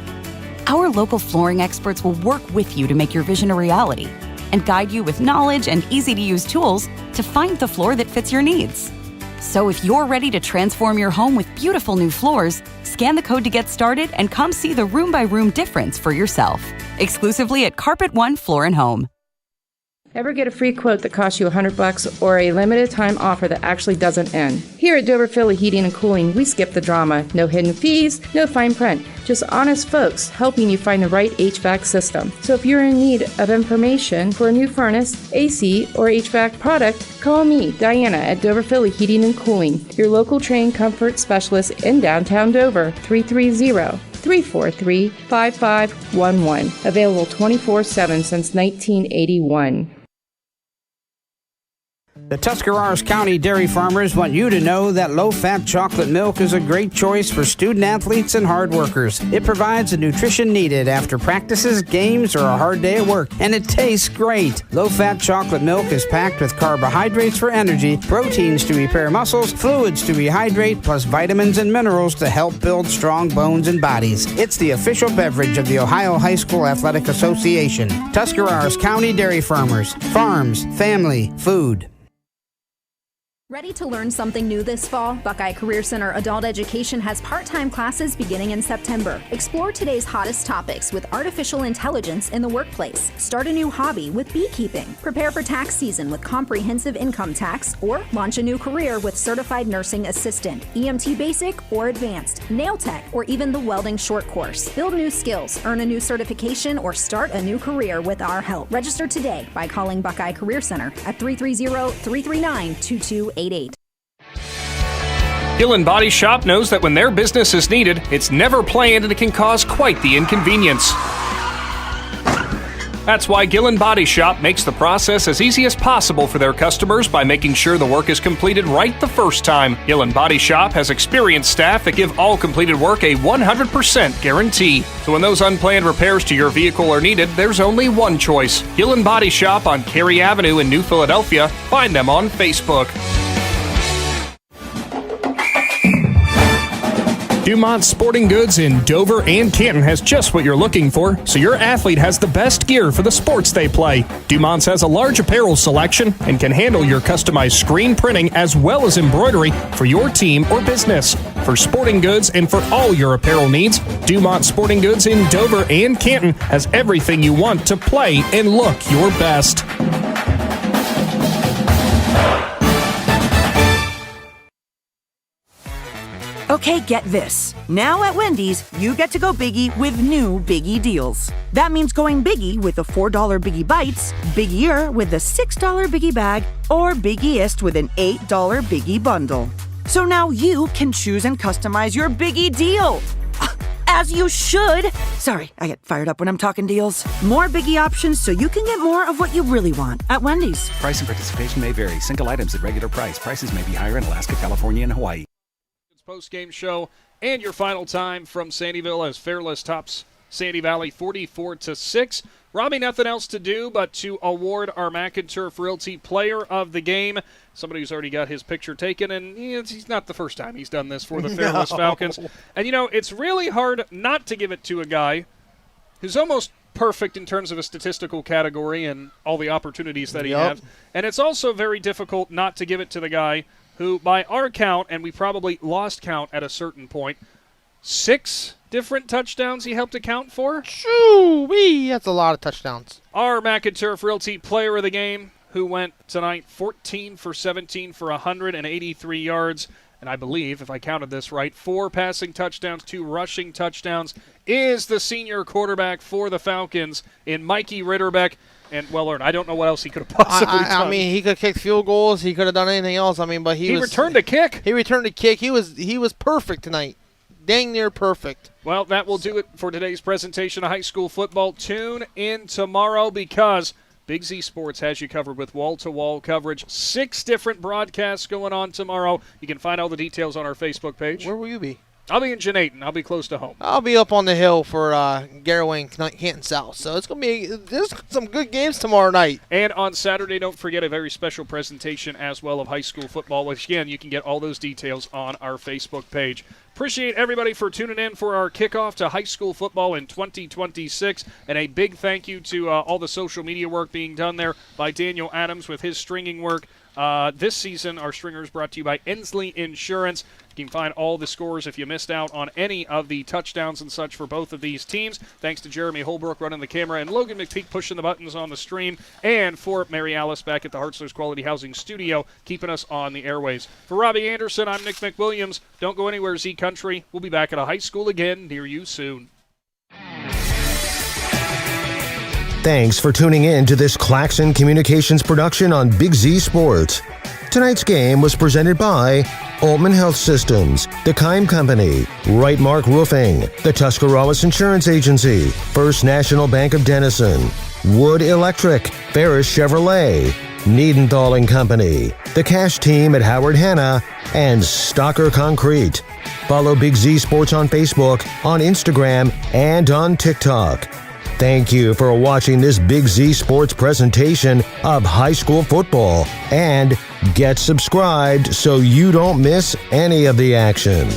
Our local flooring experts will work with you to make your vision a reality and guide you with knowledge and easy-to-use tools to find the floor that fits your needs. So if you're ready to transform your home with beautiful new floors, scan the code to get started and come see the Room by Room difference for yourself. Exclusively at Carpet One Floor and Home. Ever get a free quote that costs you $100 or a limited time offer that actually doesn't end? Here at Dover Philly Heating and Cooling, we skip the drama. No hidden fees, no fine print. Just honest folks helping you find the right HVAC system. So if you're in need of information for a new furnace, AC, or HVAC product, call me, Diana, at Dover Philly Heating and Cooling, your local trained comfort specialist in downtown Dover, 330-343-5511. Available 24/7 since 1981. The Tuscarawas County dairy farmers want you to know that low-fat chocolate milk is a great choice for student athletes and hard workers. It provides the nutrition needed after practices, games, or a hard day at work, and it tastes great. Low-fat chocolate milk is packed with carbohydrates for energy, proteins to repair muscles, fluids to rehydrate, plus vitamins and minerals to help build strong bones and bodies. It's the official beverage of the Ohio High School Athletic Association. Tuscarawas County dairy farmers. Farms. Family. Food. Ready to learn something new this fall? Buckeye Career Center Adult Education has part-time classes beginning in September. Explore today's hottest topics with artificial intelligence in the workplace. Start a new hobby with beekeeping. Prepare for tax season with comprehensive income tax, or launch a new career with certified nursing assistant, EMT basic or advanced, nail tech, or even the welding short course. Build new skills, earn a new certification, or start a new career with our help. Register today by calling Buckeye Career Center at 330-339-2288. Gillen Body Shop knows that when their business is needed, it's never planned and it can cause quite the inconvenience. That's why Gillen Body Shop makes the process as easy as possible for their customers by making sure the work is completed right the first time. Gillen Body Shop has experienced staff that give all completed work a 100% guarantee. So when those unplanned repairs to your vehicle are needed, there's only one choice. Gillen Body Shop on Cary Avenue in New Philadelphia. Find them on Facebook. Dumont Sporting Goods in Dover and Canton has just what you're looking for, so your athlete has the best gear for the sports they play. Dumont's has a large apparel selection and can handle your customized screen printing as well as embroidery for your team or business. For sporting goods and for all your apparel needs, Dumont Sporting Goods in Dover and Canton has everything you want to play and look your best. Okay, get this. Now at Wendy's, you get to go biggie with new Biggie deals. That means going biggie with the $4 Biggie Bites, biggier with the $6 Biggie Bag, or biggiest with an $8 Biggie Bundle. So now you can choose and customize your Biggie deal. As you should. Sorry, I get fired up when I'm talking deals. More Biggie options so you can get more of what you really want at Wendy's. Price and participation may vary. Single items at regular price. Prices may be higher in Alaska, California, and Hawaii. Post-game show and your final time from Sandyville as Fairless tops Sandy Valley 44-6. Robby, nothing else to do but to award our McInturf Realty Player of the Game. Somebody who's already got his picture taken, and he's not the first time he's done this for the Fairless Falcons. And, it's really hard not to give it to a guy who's almost perfect in terms of a statistical category and all the opportunities that he has. And it's also very difficult not to give it to the guy who, by our count, and we probably lost count at a certain point, 6 different touchdowns he helped account for. Shoo-wee, that's a lot of touchdowns. Our McInturf Realty Player of the Game, who went tonight 14 for 17 for 183 yards, and I believe, if I counted this right, 4 passing touchdowns, 2 rushing touchdowns, is the senior quarterback for the Falcons in Mikey Ritterbeck. And well earned. I don't know what else he could have possibly done. I mean, he could have kicked field goals. He could have done anything else. I mean, but he returned a kick. He returned a kick. He was perfect tonight. Dang near perfect. Well, that will do it for today's presentation of high school football. Tune in tomorrow because Big Z Sports has you covered with wall-to-wall coverage. 6 different broadcasts going on tomorrow. You can find all the details on our Facebook page. Where will you be? I'll be in Janayton. I'll be close to home. I'll be up on the hill for Garraway and Canton South. So it's going to be – there's some good games tomorrow night. And on Saturday, don't forget a very special presentation as well of high school football, which, again, you can get all those details on our Facebook page. Appreciate everybody for tuning in for our kickoff to high school football in 2026. And a big thank you to all the social media work being done there by Daniel Adams with his stringing work. This season, our stringer is brought to you by Ensley Insurance. You can find all the scores if you missed out on any of the touchdowns and such for both of these teams. Thanks to Jeremy Holbrook running the camera and Logan McPeek pushing the buttons on the stream. And for Mary Alice back at the Hartzler's Quality Housing Studio, keeping us on the airways. For Robby Anderson, I'm Nick McWilliams. Don't go anywhere, Z Country. We'll be back at a high school again near you soon. Thanks for tuning in to this Claxon Communications production on Big Z Sports. Tonight's game was presented by Altman Health Systems, The Kime Company, Right Mark Roofing, the Tuscarawas Insurance Agency, First National Bank of Denison, Wood Electric, Ferris Chevrolet, Niedenthal and Company, the Cash Team at Howard Hanna, and Stocker Concrete. Follow Big Z Sports on Facebook, on Instagram, and on TikTok. Thank you for watching this Big Z Sports presentation of high school football, and get subscribed so you don't miss any of the action.